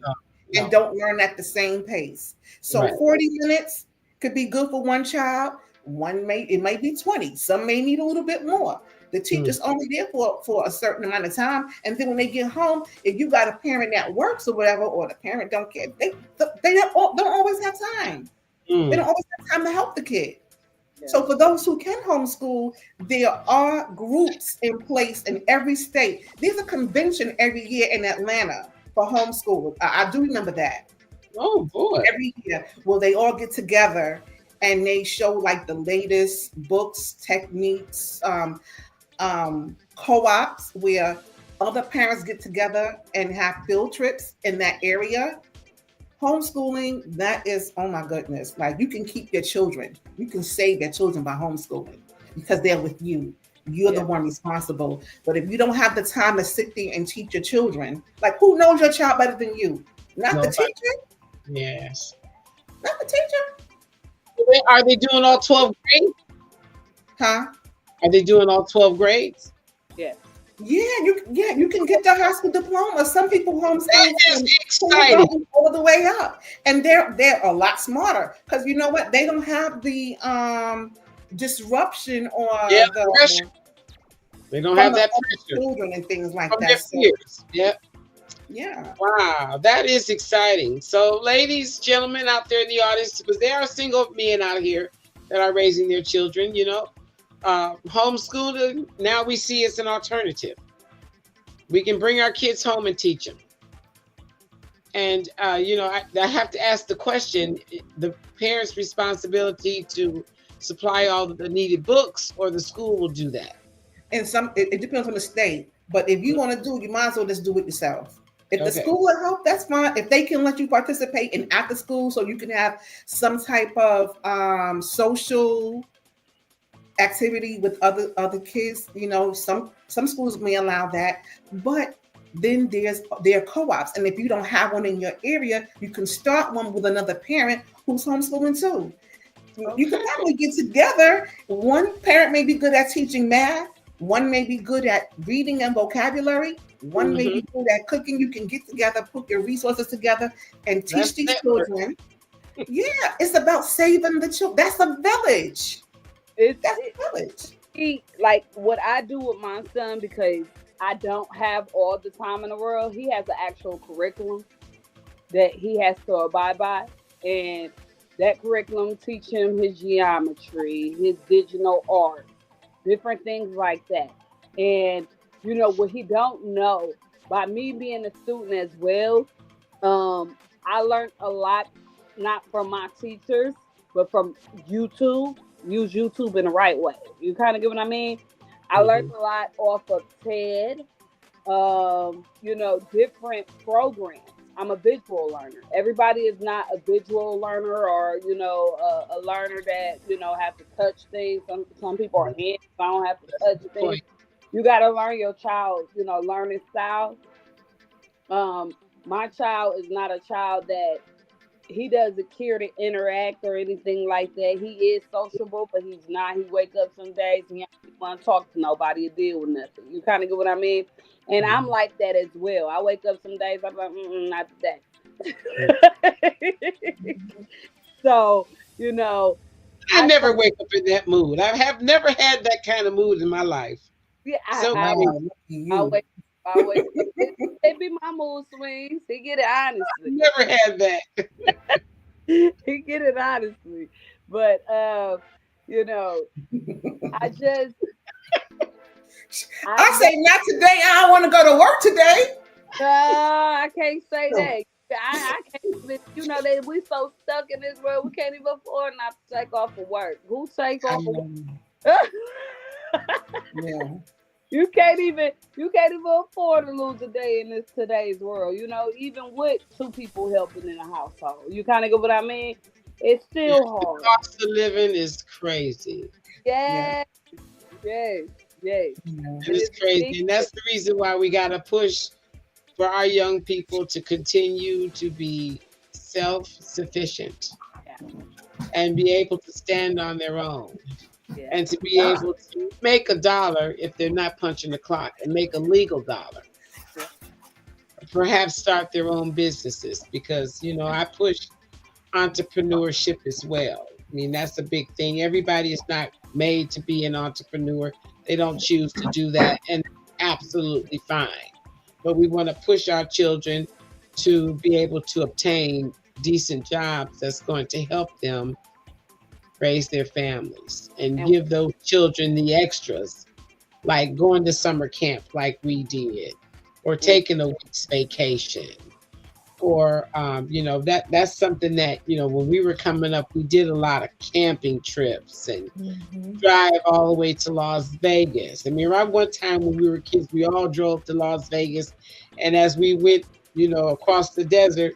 D: and don't learn at the same pace. So 40 minutes could be good for one child. It might be 20. Some may need a little bit more. The teacher's only there for a certain amount of time. And then when they get home, if you got a parent that works or whatever, or the parent don't care, they don't always have time. They don't always have time to help the kid. Yeah. So for those who can homeschool, there are groups in place in every state. There's a convention every year in Atlanta for homeschool. I do remember that.
A: Oh boy.
D: Every year. Well, they all get together and they show like the latest books, techniques, co-ops where other parents get together and have field trips in that area. Homeschooling, that is, oh my goodness, like you can keep your children. You can save your children by homeschooling because they're with you. You're the one responsible. But if you don't have the time to sit there and teach your children, like who knows your child better than you? Not the teacher?
A: Yes.
D: Not the teacher?
A: Are they doing all 12 grades?
D: Huh?
A: Are they doing all 12 grades?
E: Yes.
D: Yeah, you can get the high school diploma. Some people homeschool all the way up, and they're a lot smarter because you know what? They don't have the disruption or the
A: pressure. They don't have that pressure.
D: Children and things like
A: from
D: that.
A: Their fears. Yep.
D: Yeah.
A: Wow, that is exciting. So, ladies, gentlemen out there in the audience, because there are single men out here that are raising their children, you know. Homeschooling, now we see it's an alternative. We can bring our kids home and teach them. And, you know, I have to ask the question, the parents' responsibility to supply all the needed books, or the school will do that?
D: And it depends on the state. But if you want to do it, you might as well just do it yourself. If the school will help, that's fine. If they can let you participate in after school so you can have some type of social activity with other kids, you know, some schools may allow that, but then there are co-ops, and if you don't have one in your area, you can start one with another parent who's homeschooling too. You can probably get together. One parent may be good at teaching math, one may be good at reading and vocabulary, one may be good at cooking. You can get together, put your resources together, and teach these children. Yeah, it's about saving the children. That's a village. That's a village.
E: Like what I do with my son, because I don't have all the time in the world, he has an actual curriculum that he has to abide by. And that curriculum teach him his geometry, his digital art, different things like that. And, you know, what he don't know, by me being a student as well, I learned a lot, not from my teachers, but from YouTube. Use YouTube in the right way. You kind of get what I mean? I learned a lot off of TED, you know, different programs. I'm a visual learner. Everybody is not a visual learner, or, you know, a learner that, you know, have to touch things. Some people are hands, so I don't have to touch things. You got to learn your child, you know, learning style. My child is not a child that he doesn't care to interact or anything like that. He is sociable, but he's not. He wake up some days and he don't want to talk to nobody or deal with nothing. You kind of get what I mean? And I'm like that as well. I wake up some days, I'm like, not today. So, you know.
A: I never wake up in that mood. I have never had that kind of mood in my life.
E: Yeah,
A: I
E: wake up. It be my mood swings. He get it honestly.
A: Never had that.
E: He get it honestly. But you know, I
D: say not today. I don't want to go to work today.
E: I can't say that. I can't, you know, we so stuck in this world, we can't even afford not to take off of work. Who take off of work?
D: Yeah.
E: You can't even afford to lose a day in today's world. You know, even with two people helping in a household, you kind of get what I mean. It's still hard.
A: The cost of living is crazy.
E: Yes.
A: It is crazy, and that's the reason why we gotta push for our young people to continue to be self-sufficient and be able to stand on their own, and to be able to make a dollar if they're not punching the clock, and make a legal dollar. Perhaps start their own businesses, because I push entrepreneurship as well. I mean, that's a big thing. Everybody is not made to be an entrepreneur. They don't choose to do that, and absolutely fine. But we want to push our children to be able to obtain decent jobs that's going to help them raise their families and give those children the extras, like going to summer camp like we did, or taking a week's vacation, or that's something that when we were coming up, we did a lot of camping trips and drive all the way to Las Vegas. I mean, right, one time when we were kids, we all drove to Las Vegas, and as we went across the desert,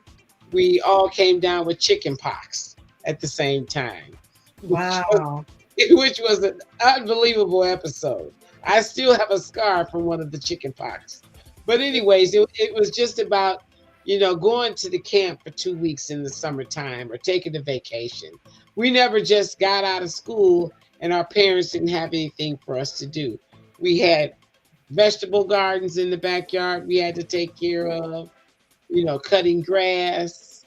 A: we all came down with chicken pox at the same time.
D: Wow.
A: Which was an unbelievable episode. I still have a scar from one of the chicken pox. But anyways, it was just about, going to the camp for 2 weeks in the summertime, or taking a vacation. We never just got out of school and our parents didn't have anything for us to do. We had vegetable gardens in the backyard we had to take care of, cutting grass.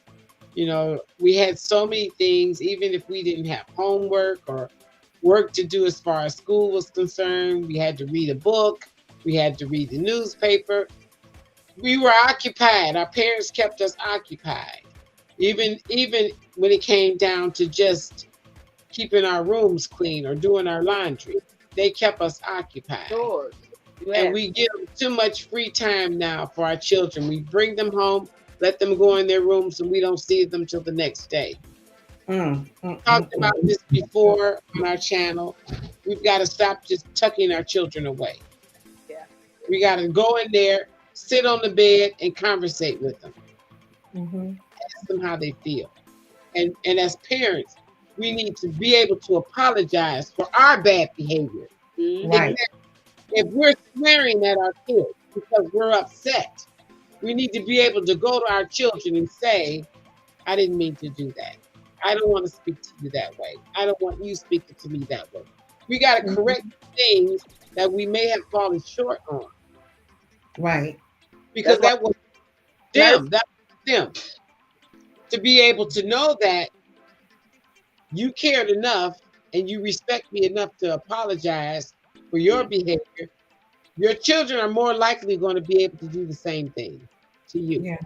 A: We had so many things, even if we didn't have homework or work to do as far as school was concerned. We had to read a book. We had to read the newspaper. We were occupied. Our parents kept us occupied. Even when it came down to just keeping our rooms clean or doing our laundry, they kept us occupied.
E: Sure.
A: And we give them too much free time now for our children. We bring them home, let them go in their rooms, and we don't see them till the next day. Talked about this before on our channel. We've got to stop just tucking our children away.
E: Yeah.
A: We got to go in there, sit on the bed, and conversate with them. Ask them how they feel. And as parents, we need to be able to apologize for our bad behavior.
D: Right.
A: If we're swearing at our kids because we're upset, we need to be able to go to our children and say, I didn't mean to do that. I don't want to speak to you that way. I don't want you speaking to me that way. We got to correct things that we may have fallen short on.
D: Right.
A: Because that was them. That was them. To be able to know that you cared enough and you respect me enough to apologize for your behavior, your children are more likely going to be able to do the same thing to you.
D: Yeah.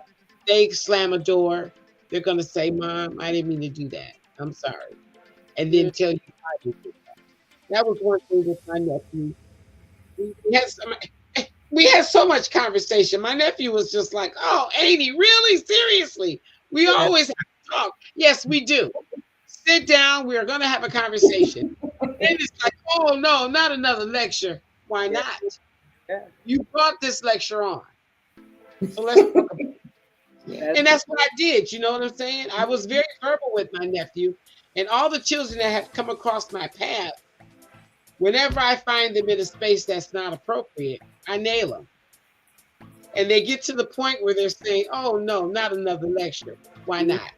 A: They slam a door, they're going to say, Mom, I didn't mean to do that. I'm sorry. And then tell you why you did that. That was one thing with my nephew. We had so much conversation. My nephew was just like, oh, Amy, really? Seriously? We always have to talk. Yes, we do. Sit down. We are going to have a conversation. And it's like, oh, no, not another lecture. Why not? You brought this lecture on. So let's talk about it. And that's what I did. You know what I'm saying? I was very verbal with my nephew, and all the children that have come across my path, whenever I find them in a space that's not appropriate, I nail them. And they get to the point where they're saying, oh, no, not another lecture. Why not?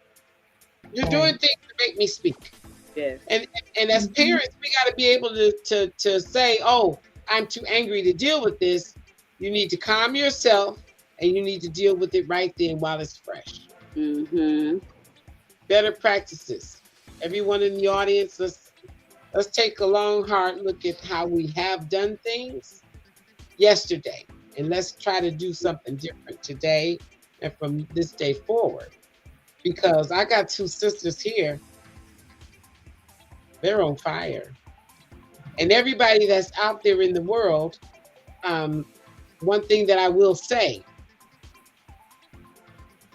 A: You're doing things to make me speak.
E: Yes.
A: And as parents, we got to be able to say, oh, I'm too angry to deal with this. You need to calm yourself, and you need to deal with it right then while it's fresh. Better practices. Everyone in the audience, let's take a long, hard look at how we have done things yesterday, and let's try to do something different today and from this day forward. Because I got two sisters here, they're on fire. And everybody that's out there in the world, one thing that I will say,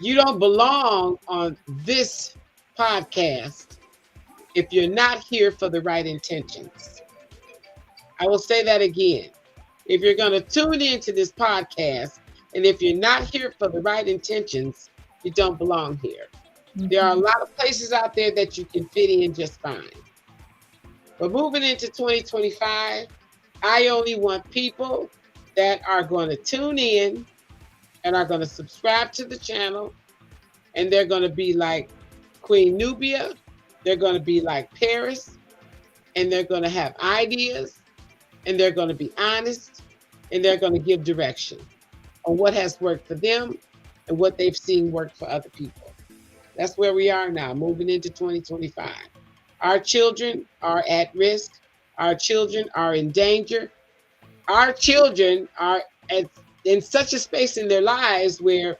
A: you don't belong on this podcast if you're not here for the right intentions. I will say that again. If you're going to tune into this podcast, and if you're not here for the right intentions, you don't belong here. There are a lot of places out there that you can fit in just fine. But moving into 2025, I only want people that are going to tune in and are going to subscribe to the channel, and they're going to be like Queen Nubia, they're going to be like Paris, and they're going to have ideas, and they're going to be honest, and they're going to give direction on what has worked for them and what they've seen work for other people. That's where we are now, moving into 2025. Our children are at risk. Our children are in danger. Our children are in such a space in their lives where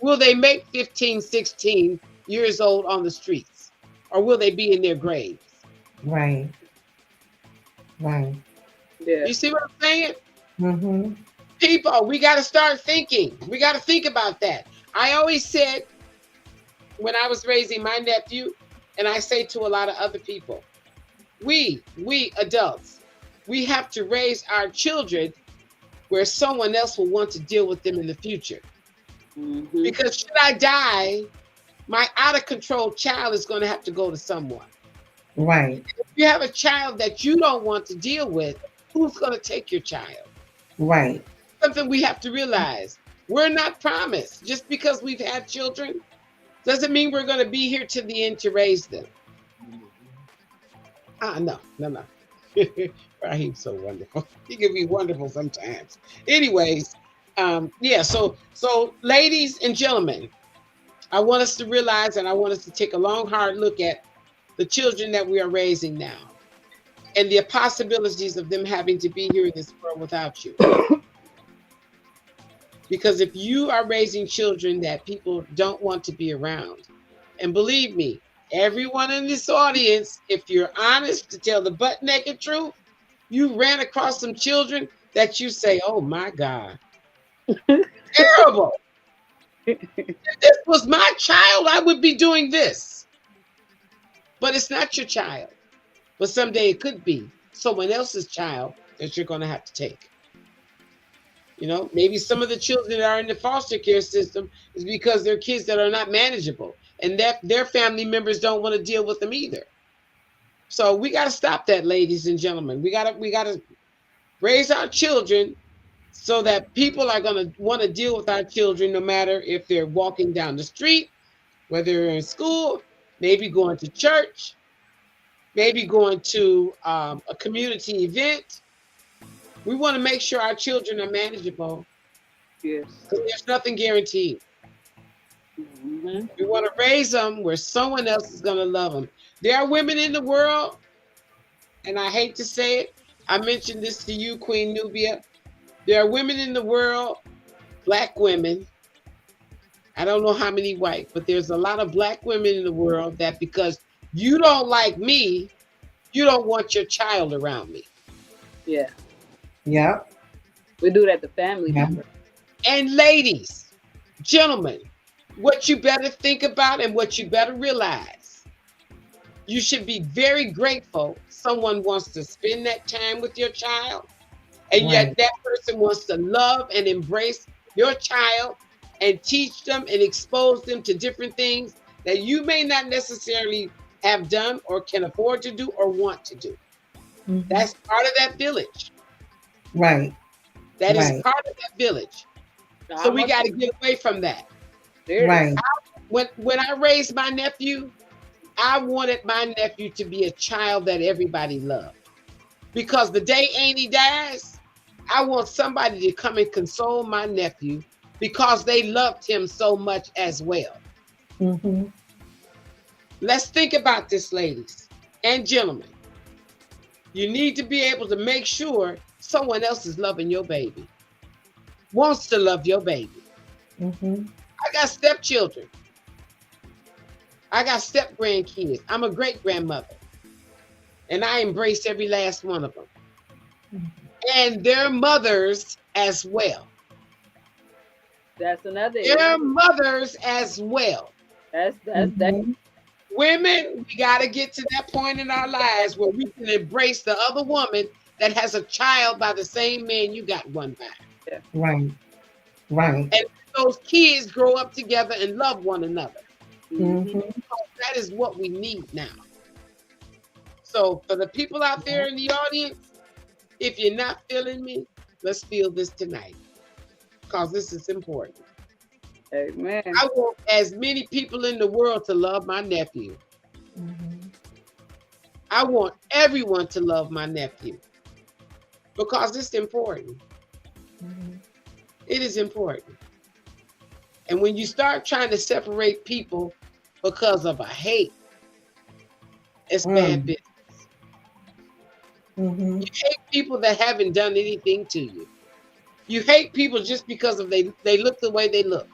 A: will they make 15, 16 years old on the streets? Or will they be in their graves?
D: Right. Right.
E: Yeah.
A: You see what I'm saying?
D: Mm-hmm.
A: People, we got to start thinking. We got to think about that. I always said when I was raising my nephew, and I say to a lot of other people, we adults, we have to raise our children where someone else will want to deal with them in the future.
E: Mhm.
A: Because should I die, my out of control child is going to have to go to someone.
D: Right.
A: If you have a child that you don't want to deal with, who's going to take your child?
D: Right.
A: Something we have to realize. We're not promised. Just because we've had children doesn't mean we're going to be here to the end to raise them. No. Raheem's so wonderful. He can be wonderful sometimes. Anyways, so ladies and gentlemen, I want us to realize, and I want us to take a long, hard look at the children that we are raising now and the possibilities of them having to be here in this world without you. Because if you are raising children that people don't want to be around, and believe me, everyone in this audience, if you're honest to tell the butt naked truth, you ran across some children that you say, oh my God, terrible. If this was my child, I would be doing this. But it's not your child. But someday it could be someone else's child that you're going to have to take. You know, maybe some of the children that are in the foster care system is because they're kids that are not manageable and that their family members don't want to deal with them either. So we got to stop that, ladies and gentlemen. We got to raise our children so that people are going to want to deal with our children no matter if they're walking down the street, whether they're in school, maybe going to church, maybe going to a community event. We want to make sure our children are manageable.
E: Yes.
A: Because there's nothing guaranteed.
E: Mhm.
A: We want to raise them where someone else is going to love them. There are women in the world, and I hate to say it, I mentioned this to you, Queen Nubia. There are women in the world, Black women. I don't know how many white, but there's a lot of Black women in the world that because you don't like me, you don't want your child around me.
E: Yeah.
D: Yep.
E: We do that to family
D: Yeah.
E: members.
A: And ladies, gentlemen, what you better think about and what you better realize, you should be very grateful someone wants to spend that time with your child, and yet
D: Right.
A: that person wants to love and embrace your child and teach them and expose them to different things that you may not necessarily have done or can afford to do or want to do.
D: Mhm.
A: That's part of that village.
D: Right.
A: That is
D: Right.
A: part of that village. So we got to get away from that.
E: There.
D: Right.
A: When I raised my nephew, I wanted my nephew to be a child that everybody loved. Because the day Annie dies, I want somebody to come and console my nephew because they loved him so much as well.
D: Mm-hmm.
A: Let's think about this, ladies and gentlemen. You need to be able to make sure someone else is loving your baby, wants to love your baby.
D: Mm-hmm.
A: I got stepchildren. I got step grandkids. I'm a great grandmother. And I embrace every last one of them. And their mothers as well.
E: That's another.
A: Their mothers as well.
E: That's
D: Mhm.
A: Women, we got to get to that point in our lives where we can embrace the other woman that has a child by the same man you got one by.
D: Right. Right.
A: And those kids grow up together and love one another.
D: Mm-hmm.
A: That is what we need now. So for the people out there in the audience, if you're not feeling me, let's feel this tonight. Because this is important.
E: Amen.
A: I want as many people in the world to love my nephew. I want everyone to love my nephew because it's important. It is important. And when you start trying to separate people because of a hate, it's bad business. You hate people that haven't done anything to you. You hate people just because of they look the way they look.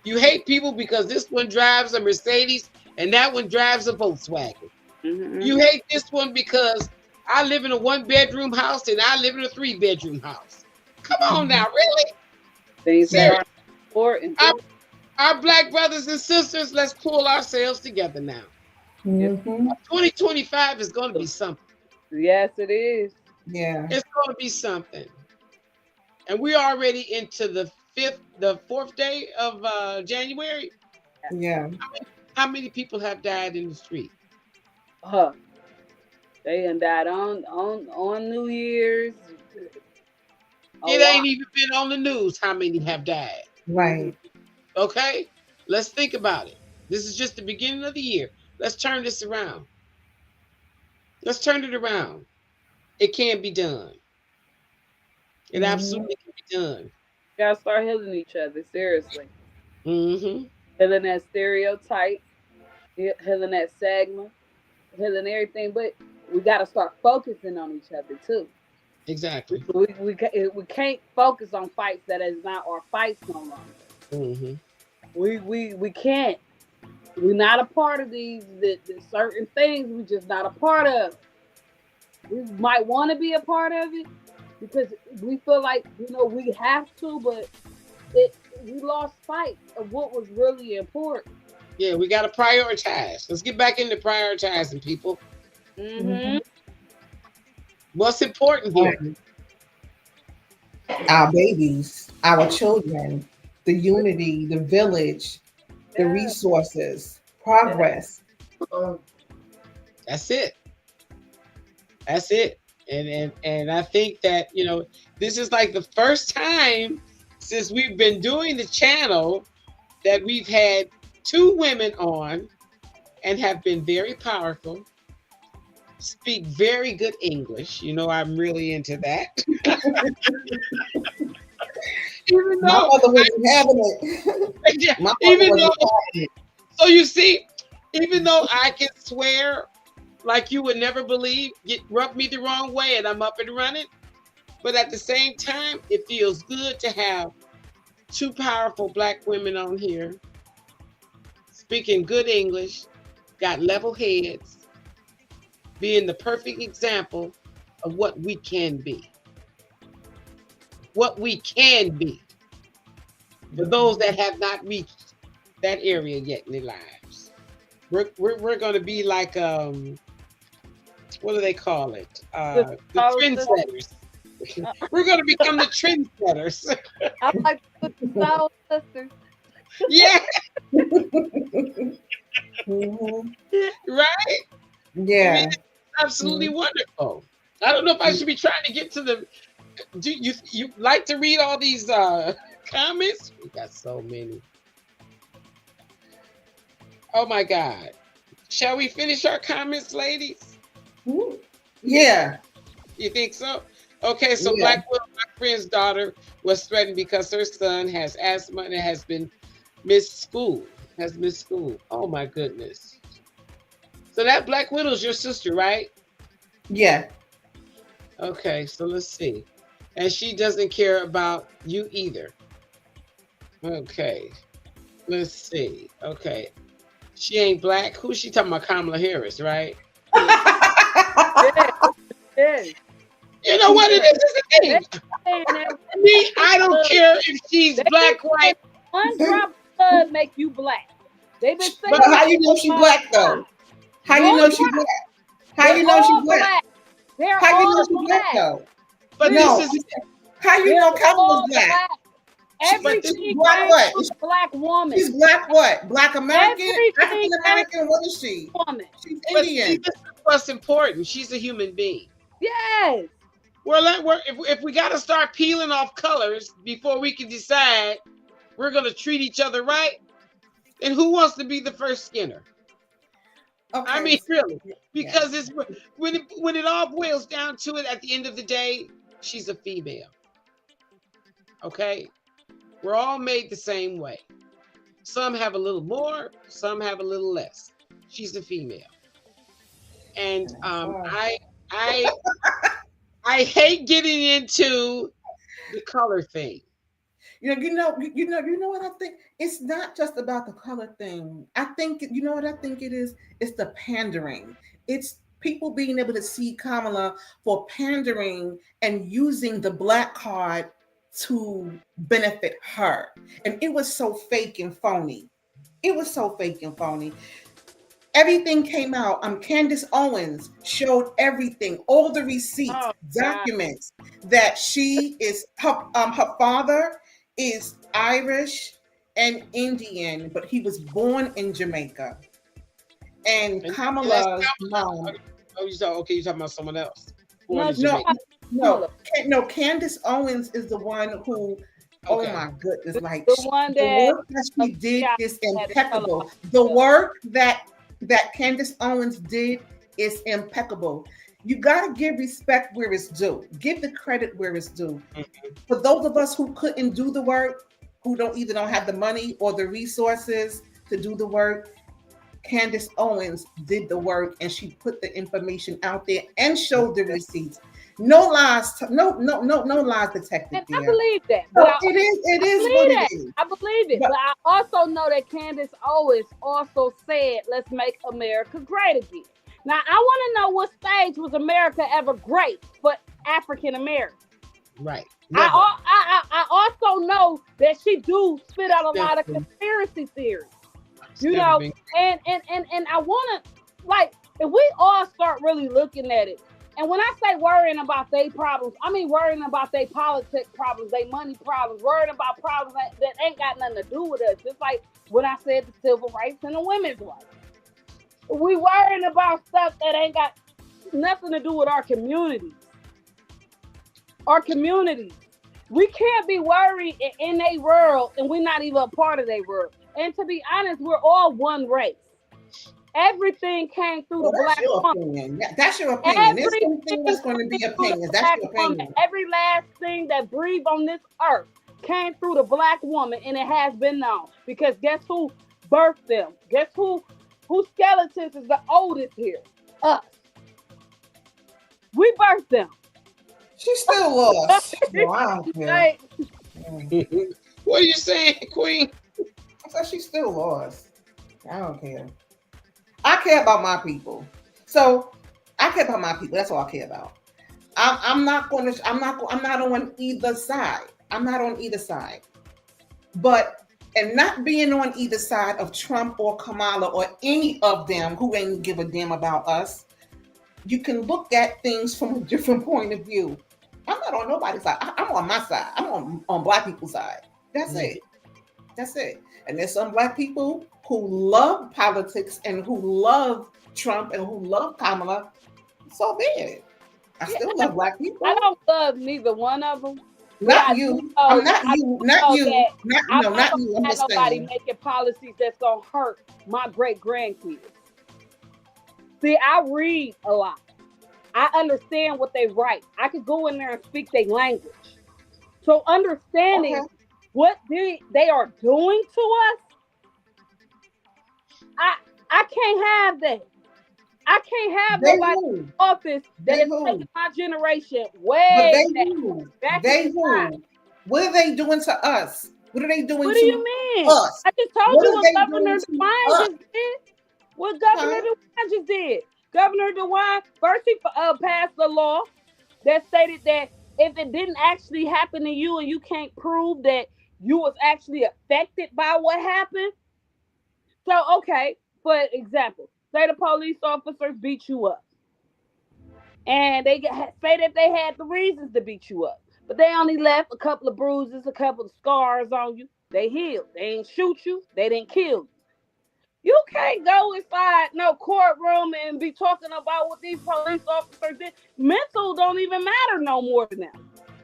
A: You hate people because this one drives a Mercedes and that one drives a Volkswagen. You hate this one because I live in a 1-bedroom house and I live in a 3-bedroom house. Come on now, really?
E: Things that are important.
A: Our black brothers and sisters, let's pull ourselves together now. 2025 is going to be something.
E: Yes, it is.
D: Yeah.
A: It's going to be something. And we're already into the 4th day of January.
D: Yeah.
A: How many people have died in the street?
E: They done died on New Year's.
A: It ain't even been on the news how many have died.
D: Right.
A: Okay? Let's think about it. This is just the beginning of the year. Let's turn this around. Let's turn it around. It can be done. It absolutely can be done.
E: We gotta start healing each other, seriously.
A: Healing
E: that stereotype, healing that segment, healing everything, but we gotta start focusing on each other too.
A: Exactly.
E: We can't focus on fights that is not our fights no longer. We can't. We're not a part of these certain things. We're just not a part of. We might want to be a part of it because we feel like we have to, but we lost sight of what was really important.
A: Yeah, we got to prioritize. Let's get back into prioritizing, people. What's important here?
D: Our babies, our children, the unity, the village, the resources, progress.
A: That's it. That's it. And I think that, this is like the first time since we've been doing the channel that we've had 2 women on and have been very powerful, speak very good English. I'm really into that. Even
D: My
A: though
D: mother wasn't having it. My mother wasn't having it.
A: So you see, even though I can swear like you would never believe, rub me the wrong way and I'm up and running, but at the same time, it feels good to have 2 powerful black women on here speaking good English, got level heads, being the perfect example of what we can be. What we can be for those that have not reached that area yet in their lives. We're going to be like, what do they call it? The trendsetters. We're going to become the trendsetters.
E: I like the Soul Sisters.
A: Yeah. Right?
D: Yeah.
A: I mean, it's absolutely wonderful. I don't know if I should be trying to get to the. Do you like to read all these comments? We got so many. Oh my God. Shall we finish our comments, ladies?
D: Yeah.
A: You think so? Okay, so Black Widow, my friend's daughter, was threatened because her son has asthma and has missed school. Oh my goodness. So that Black Widow's your sister, right?
D: Yeah.
A: Okay, so let's see. And she doesn't care about you either. Okay, let's see. Okay, she ain't black. Who's she talking about? Kamala Harris, right?
E: Yes.
A: You know what it is? It's a thing. Me, I don't care if she's black, white.
E: One drop of blood make you black. They've been saying.
D: But how you know she black though? How you know she black? How you know she black? How you know she black though?
A: But
D: no.
A: this is
D: How you know Kamala's black?
E: Everything
D: black what?
E: Black woman.
D: She's black what? Black American?
E: Everything
D: African American? What is she?
E: Woman.
D: She's
A: but
D: Indian.
A: see, this is what's important. She's a human being.
E: Yes.
A: If we got to start peeling off colors before we can decide we're going to treat each other right, then who wants to be the first Skinner?
D: Okay.
A: I mean, really, because it's when it all boils down to it, at the end of the day, she's a female. Okay, we're all made the same way. Some have a little more, some have a little less. She's a female, and I hate getting into the color thing.
D: You know what I think? It's not just about the color thing. I think, you know what I think it is? It's the pandering. It's people being able to see Kamala for pandering and using the Black card to benefit her. And it was so fake and phony. It was so fake and phony. Everything came out. Candace Owens showed everything, all the receipts, documents that she is her father is Irish and Indian, but he was born in Jamaica. And Kamala's mom.
A: Oh, you're talking about someone else.
D: No. Candace Owens is the one who. Oh my goodness! Like
E: the one
D: the work that she did is impeccable. The work that Candace Owens did is impeccable. You got to give respect where it's due. Give the credit where it's due. Mm-hmm. For those of us who couldn't do the work, who don't have the money or the resources to do the work, Candace Owens did the work, and she put the information out there and showed the receipts. No lies, no lies detected there.
E: I believe that.
D: So it is what it is.
E: I believe it. But I also know that Candace Owens also said, "Let's make America great again." Now, I want to know what stage was America ever great for African Americans?
A: Right.
E: I also know that she do spit out a lot of conspiracy theories. You know, and I want to, like, if we all start really looking at it, and when I say worrying about their problems, I mean worrying about their politics problems, their money problems, worrying about problems that ain't got nothing to do with us. Just like when I said the civil rights and the women's rights. We worrying about stuff that ain't got nothing to do with our communities. Our communities. We can't be worried in a world and we're not even a part of their world. And to be honest, we're all one race. Everything came through the Black woman.
D: That's your opinion. There's something that's going to be opinions. That's your opinion.
E: Every last thing that breathed on this earth came through the Black woman, and it has been known. Because guess who birthed them? Guess whose skeletons is the oldest here? Us. We birthed them.
D: She's still lost. Wow.
E: Like,
A: what are you saying, Queen?
D: I said she's still lost. I don't care. I care about my people. So I care about my people. That's all I care about. I'm not on either side. I'm not on either side. But and not being on either side of Trump or Kamala or any of them who ain't give a damn about us, you can look at things from a different point of view. I'm not on nobody's side. I'm on my side. I'm on Black people's side. That's it. That's it. And there's some Black people who love politics and who love Trump and who love Kamala. So be it. I still love Black people.
E: I don't love neither one of them.
D: Not you. I'm not you. Not you. Not you. I'm just
E: nobody making policies that's gonna hurt my great grandkids. See, I read a lot. I understand what they write. I could go in there and speak their language. So understanding what they are doing to us, I can't have that. I can't have nobody in office that is taking my generation way back.
D: What are they doing to us? What are they doing
E: what
D: to us?
E: What do you mean? I just told you what Governor DeWine just did. What Governor DeWine just did. Governor DeWine, first he passed a law that stated that if it didn't actually happen to you and you can't prove that you was actually affected by what happened. So, okay, for example, say the police officers beat you up. And they say that they had the reasons to beat you up. But they only left a couple of bruises, a couple of scars on you. They healed. They didn't shoot you. They didn't kill you. You can't go inside no courtroom and be talking about what these police officers did. Mental don't even matter no more than that.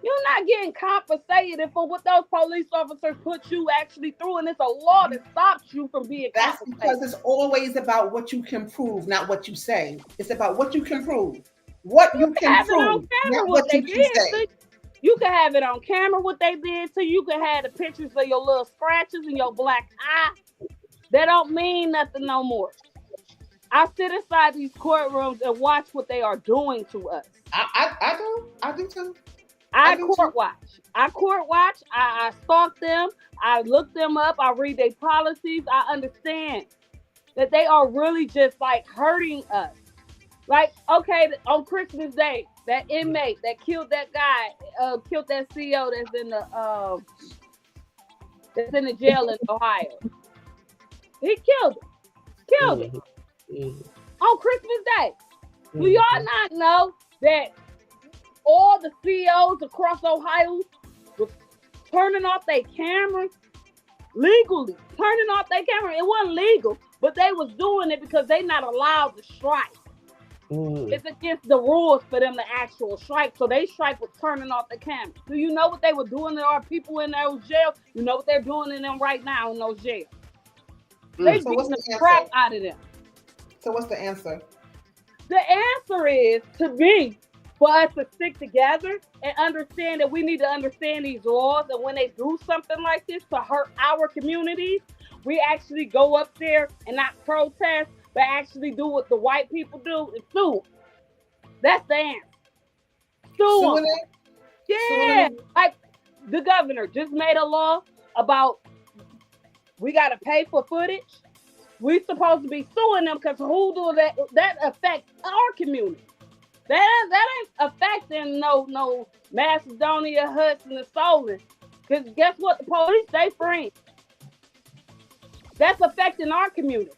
E: You're not getting compensated for what those police officers put you actually through, and it's a law that stops you from being
D: That's
E: compensated.
D: because it's always about what you can prove, not what you say. It's about what you can prove. What you can
E: Have it on
D: prove,
E: camera
D: not
E: what
D: what
E: they
D: you can
E: did.
D: say.
E: to you. You can have it on camera what they did to you. You can have the pictures of your little scratches and your black eye. That don't mean nothing no more. I sit inside these courtrooms and watch what they are doing to us.
D: I do too.
E: I
D: do
E: court
D: too.
E: watch. I stalk them. I look them up. I read their policies. I understand that they are really just like hurting us. Like, okay, on Christmas Day, that inmate that killed that guy, killed that CO that's in the jail in Ohio. He killed him. On Christmas Day. Do y'all not know that all the CEOs across Ohio was turning off their cameras legally? Turning off their camera. It wasn't legal, but they was doing it because they not allowed to strike. It's against the rules for them to actual strike. So they strike with turning off the camera. Do you know what they were doing to our people in those jails? You know what they're doing to them right now in those jails? They
D: So what's
E: beating
D: the
E: the crap
D: answer?
E: out of them.
D: So what's the answer?
E: The answer is, to me, for us to stick together and understand that we need to understand these laws, and when they do something like this to hurt our communities, we actually go up there and not protest, but actually do what the white people do and sue. That's the answer. Sue
D: Suing
E: them.
D: it?
E: Yeah, like the governor just made a law about we got to pay for footage. We supposed to be suing them because who do that? That affects our community. That ain't affecting no Macedonia, Hudson, and Solon. Because guess what? The police, they free. That's affecting our community.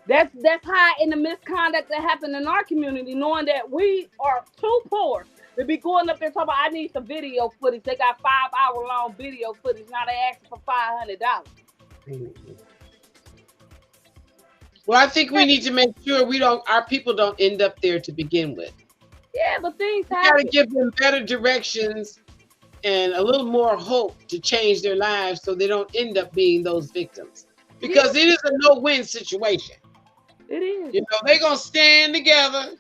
E: That's high in the misconduct that happened in our community, knowing that we are too poor to be going up there talking about, I need some video footage. They got 5-hour-long video footage. Now they asking for $500.
A: Well, I think we need to make sure our people don't end up there to begin with.
E: Yeah, but things
A: We got to
E: happen.
A: give them better directions and a little more hope to change their lives so they don't end up being those victims. Because it is a no-win situation.
E: It is.
A: You know, they're going to stand together.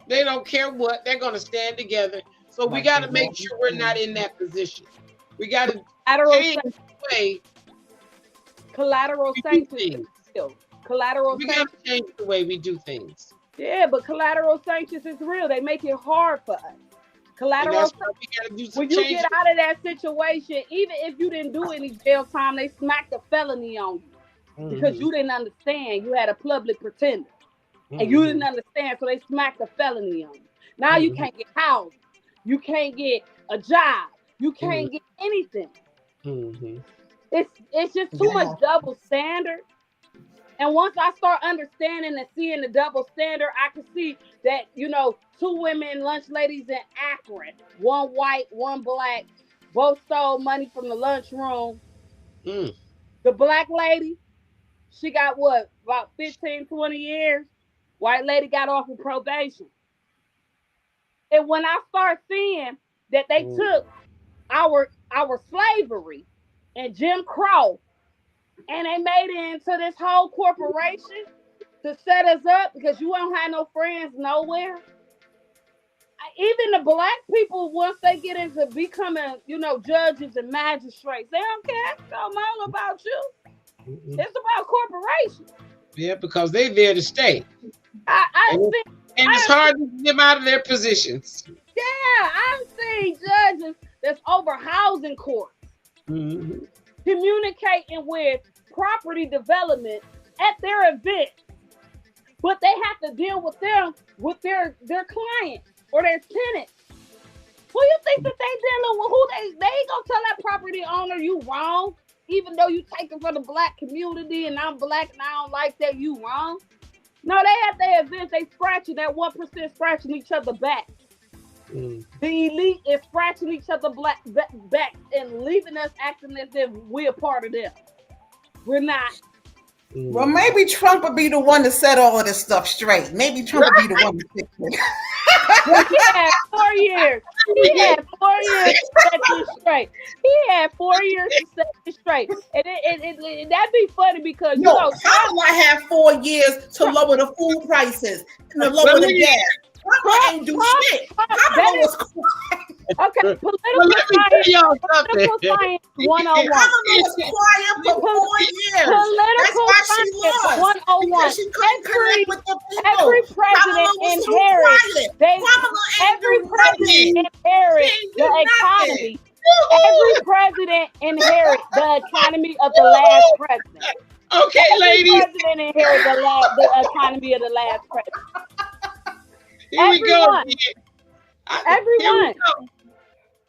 A: They don't care what. They're going to stand together. So we got to make sure we're not in that position. We got to change the way
E: Collateral
A: we do
E: sanctions
A: things.
E: is real. Collateral
A: We got
E: sanctions.
A: to change the way we do things.
E: Yeah, but collateral sanctions is real. They make it hard for us.
A: And
E: Collateral
A: that's
E: sanctions.
A: why we got to do some
E: When you
A: changes.
E: get out of that situation, even if you didn't do any jail time, they smacked a felony on you because you didn't understand. You had a public pretender and you didn't understand, so they smacked a felony on you. Now you can't get housed. You can't get a job. You can't get anything. It's just too much double standard. And once I start understanding and seeing the double standard, I can see that, 2 women lunch ladies in Akron, one white, one black, both stole money from the lunchroom. The black lady, she got about 15, 20 years. White lady got off with probation. And when I start seeing that they took our slavery and Jim Crow, and they made it into this whole corporation to set us up because you don't have no friends nowhere. Even the black people, once they get into becoming, judges and magistrates, they don't care. It don't matter about you. It's about corporations.
A: Yeah, because they're there to stay. And it's hard to get them out of their positions.
E: Yeah, I've seen judges that's over housing courts communicating with property development at their event, but they have to deal with them with their clients or their tenants. Who you think that they dealing with? Who they ain't gonna tell that property owner you wrong, even though you take it for the black community and I'm black and I don't like that, you wrong. No, they at their events, they scratching that 1% scratching each other back. The elite is scratching each other back and leaving us acting as if we're a part of them. We're not.
D: Well, maybe Trump would be the one to set all of this stuff straight. Maybe Trump would be the one to fix it.
E: Well, he had 4 years. He had 4 years to set this straight. He had 4 years to set this straight. And that'd be funny because, you know,
D: Kamala had 4 years to lower the food prices and to lower the gas. Trump ain't do shit. Kamala was quiet.
E: Okay, political science 101.
D: Kamala was quiet for 4 years.
E: Political science 101.
D: She couldn't connect with the people.
E: Every president inherits. Every president inherits the economy. Every president inherits the economy of the last president.
A: Okay, ladies.
E: Every president inherits the economy of the last president.
A: Here we go.
E: Everyone.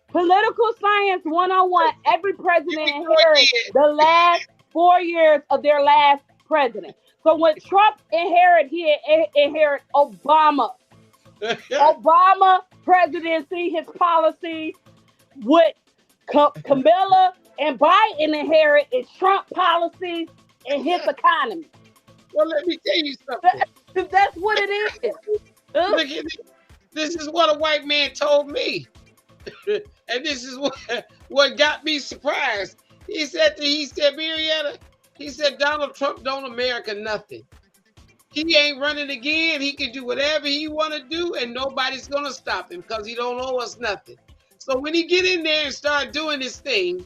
E: Political science 101. Every president inherits the last 4 years of their last president. So when Trump inherited, he inherited Obama. Obama presidency, his policies. What Kamala and Biden inherit is Trump policies and his economy.
A: Well, let me tell you something.
E: That's what it is.
A: Look at this. This is what a white man told me. And this is what got me surprised. He said, Marietta, he said, Donald Trump don't America nothing. He ain't running again. He can do whatever he want to do, and nobody's going to stop him because he don't owe us nothing. So when he get in there and start doing his thing,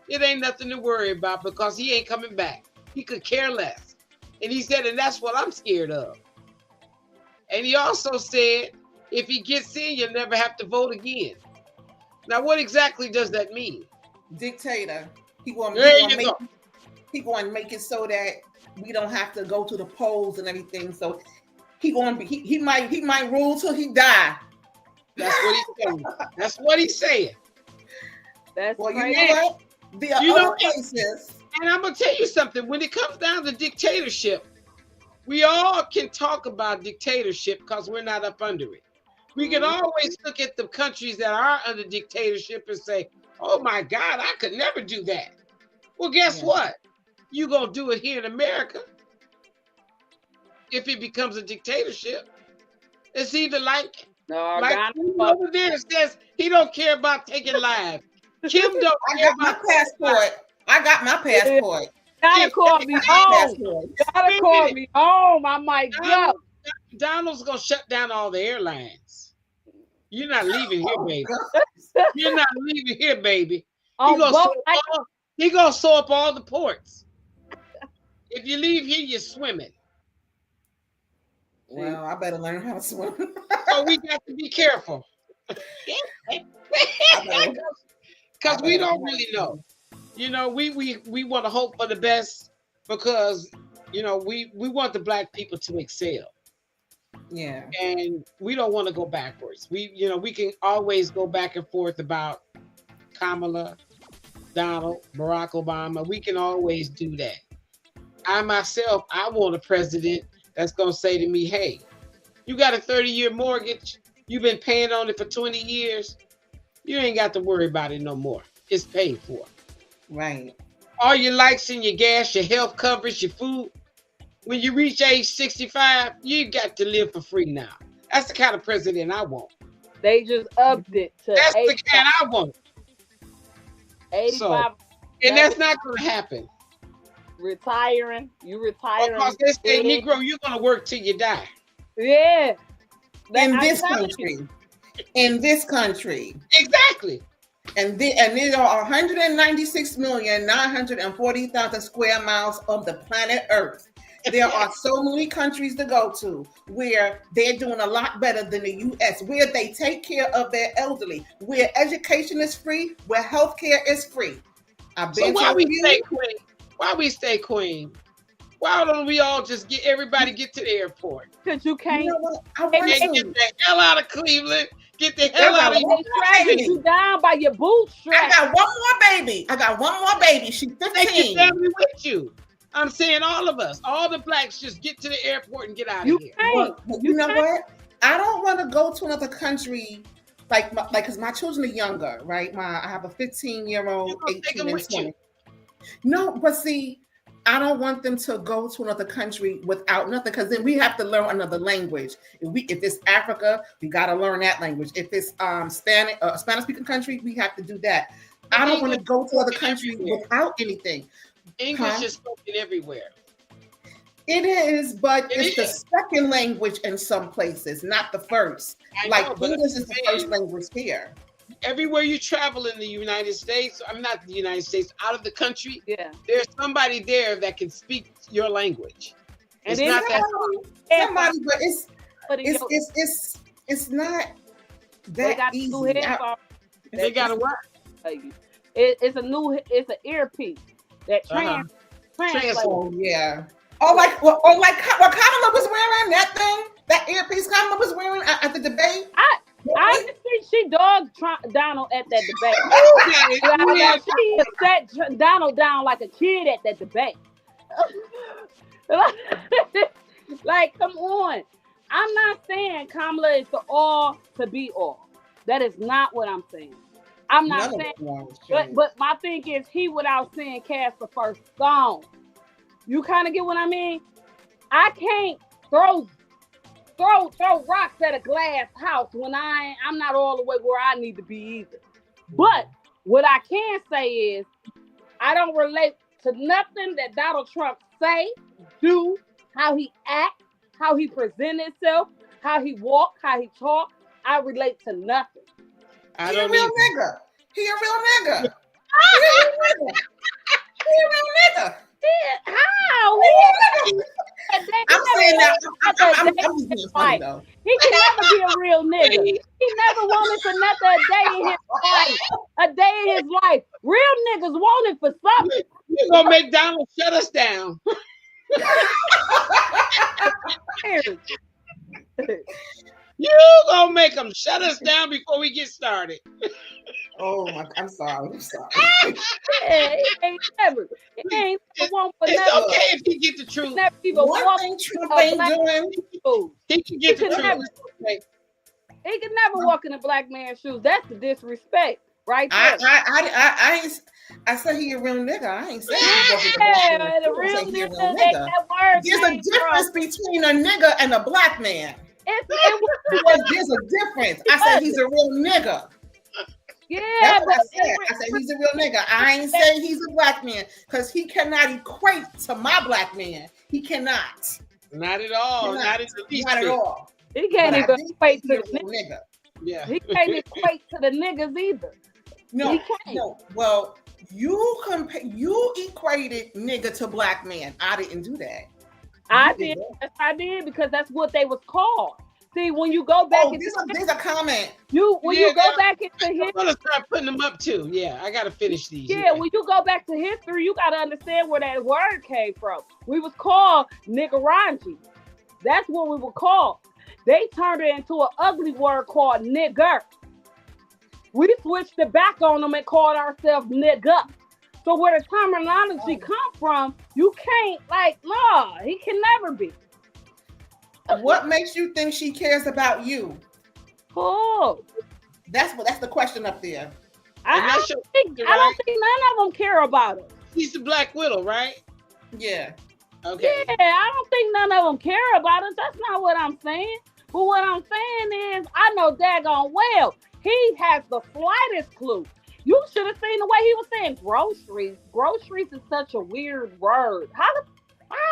A: it ain't nothing to worry about because he ain't coming back. He could care less. And he said, and that's what I'm scared of. And he also said, if he gets in, you'll never have to vote again. Now, what exactly does that mean?
D: Dictator. He going to make it so that we don't have to go to the polls and everything. So he might rule till he die.
A: That's what he's saying. That's what he's saying.
E: That's
D: well,
E: right.
D: You know what? There are other places.
A: And I'm gonna tell you something. When it comes down to dictatorship, we all can talk about dictatorship because we're not up under it. We can always look at the countries that are under dictatorship and say, oh my God, I could never do that. Well, guess what? You're going to do it here in America. If it becomes a dictatorship, it's either like over there says he don't care about taking lives. Kim don't care about
D: passport. I got my passport.
E: Gotta call me home. Gotta call me home. I might go.
A: Donald's going to shut down all the airlines. You're not leaving here, baby. You're not leaving here, baby. He gonna sew up all the ports. If you leave here, you're swimming.
D: Well, I better learn how to swim.
A: So we got to be careful. Because we don't really know. You know, we want to hope for the best because, you know, we want the Black people to excel.
D: Yeah.
A: And we don't want to go backwards. We can always go back and forth about Kamala, Donald, Barack Obama. We can always do that. I myself, I want a president that's going to say to me, hey, you got a 30-year mortgage. You've been paying on it for 20 years. You ain't got to worry about it no more. It's paid for.
D: Right.
A: All your lights and your gas, your health coverage, your food. When you reach age 65, you got to live for free now. That's the kind of president I want.
E: They just upped it to
A: That's the kind I want.
E: 85.
A: So, and that's not going to happen.
E: Retiring. You retiring.
A: Because they say, Negro, you're going to work till you die.
E: Yeah.
D: In this country.
A: Exactly.
D: And there are 196,940,000 square miles of the planet Earth. There are so many countries to go to where they're doing a lot better than the U.S., where they take care of their elderly, where education is free, where healthcare is free.
A: So why we stay queen? Why we stay queen? Why don't we all just get everybody get to the airport?
E: Because you can't.
D: You know what?
A: Get the hell out of Cleveland. Get the hell out of here.
E: Dragging you down by your bootstraps.
D: I got one more baby. She's 15.
A: Take your family with you. I'm saying all of us, all the Blacks, just get to the airport and get out of here.
D: You know what? I don't want to go to another country like because my children are younger, right? I have a 15-year-old, 18 and 20. No, but see, I don't want them to go to another country without nothing, because then we have to learn another language. If it's Africa, we got to learn that language. If it's Spanish speaking country, we have to do that. I don't want to go to other countries without anything.
A: English is spoken everywhere.
D: It is, but it's the second language in some places, not the first. English is the first language here.
A: Everywhere you travel in the United States, I'm not the United States, out of the country,
E: Yeah.
A: there's somebody there that can speak your language.
E: And
A: It's
E: then
A: not that
D: Somebody, but it's not
E: they
D: that
E: got
D: easy.
E: new headphones.
A: they gotta work.
E: It's an earpiece that translates.
D: Oh yeah. Like what Kamala was wearing, that earpiece Kamala was wearing at the debate.
E: I think she dogged Donald at that debate. She set Donald down like a kid at that debate. Like, come on. I'm not saying Kamala is the all to be all. That is not what I'm saying. I'm not saying, but my thing is, he without saying cast the first stone. You kind of get what I mean? I can't throw rocks at a glass house when I'm not all the way where I need to be either. But what I can say is, I don't relate to nothing that Donald Trump say, do, how he act, how he present himself, how he walk, how he talk. I relate to nothing.
D: He a real nigga. He a real nigga.
E: How?
D: I'm saying that. I'm just being funny though.
E: He can never be a real nigga. He never wanted for nothing a day in his life. A day in his life. Real niggas wanted for something.
A: You're gonna make Donald shut us down. You gonna make him shut us down before we get started.
D: Oh my! I'm sorry.
E: It ain't never. It ain't one for
A: It's
E: never.
A: okay if he get the truth.
E: Never even
D: One thing Trump ain't doing.
A: He can get the truth.
E: He can never walk in a black man's shoes. That's the disrespect, right there.
D: I said he a real nigga. I ain't saying
E: the real nigga. That word.
D: There's a difference between a nigga and a black man. There's a difference. I said he's a real nigga.
E: Yeah,
D: that's what I said. I said he's a real nigga. I ain't saying he's a black man because he cannot equate to my black man. He cannot.
A: Not at all. Not
D: at all.
E: He can't even equate to the nigga.
A: Yeah.
E: He can't equate to the niggas either.
D: No,
E: he can't.
D: No. Well, you equated nigga to black man. I didn't do that.
E: I did. Yes, I did because that's what they was called. See, when you go back,
D: there's a comment.
E: You go back into history,
A: I'm gonna start putting them up too. Yeah, I gotta finish these.
E: Yeah, when you go back to history, you gotta understand where that word came from. We was called niggeranji. That's what we were called. They turned it into an ugly word called nigger. We switched it back on them and called ourselves nigga. So where the terminology come from, you can't he can never be.
D: What makes you think she cares about you?
E: Oh,
D: that's the question up there.
E: I don't think none of them care about her.
A: She's the Black Widow, right?
D: Yeah.
A: Okay.
E: Yeah, I don't think none of them care about us. That's not what I'm saying. But what I'm saying is, I know daggone well he has the slightest clue. You should have seen the way he was saying groceries. Groceries is such a weird word. How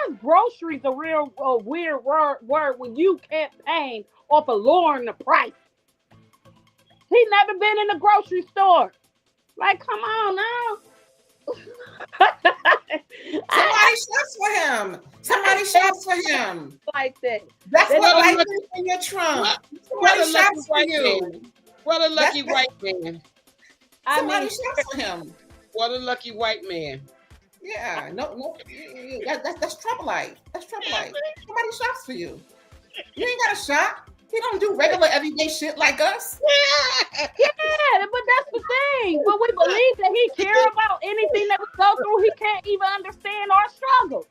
E: is groceries a weird word when you campaign off of lowering the price? He never been in the grocery store. Like, come on now.
D: Somebody shops for him. Somebody shops for him.
E: Like that.
D: That's what I think in your trunk. Somebody shops for you.
A: What a lucky white man.
D: Somebody shops for him.
A: What a lucky white man.
D: Yeah, no, that's trouble life. That's trouble life. Somebody shops for you. You ain't got to shop. He don't do regular everyday shit like us.
E: Yeah, but that's the thing. But we believe that he cares about anything that we go through. He can't even understand our struggle.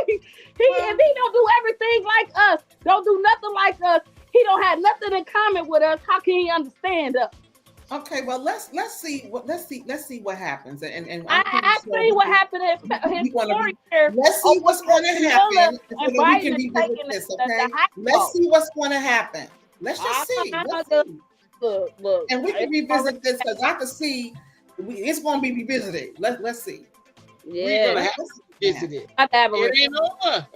E: If he don't do everything like us, don't do nothing like us, he don't have nothing in common with us, how can he understand us?
D: Okay, well let's see what happens, and
E: I see what happened in his story here.
D: Let's see what's going to happen so
E: and
D: that we can
E: Biden is
D: revisit
E: taking
D: this.
E: the
D: Okay,
E: high
D: let's
E: road.
D: see what's going to happen. Let's just see. Let's see.
E: Look,
D: And we can revisit this because I can see it's going to be revisited. Let's see.
A: We're
E: Yeah,
A: gonna have to visit it.
E: about to have a
A: It ain't over.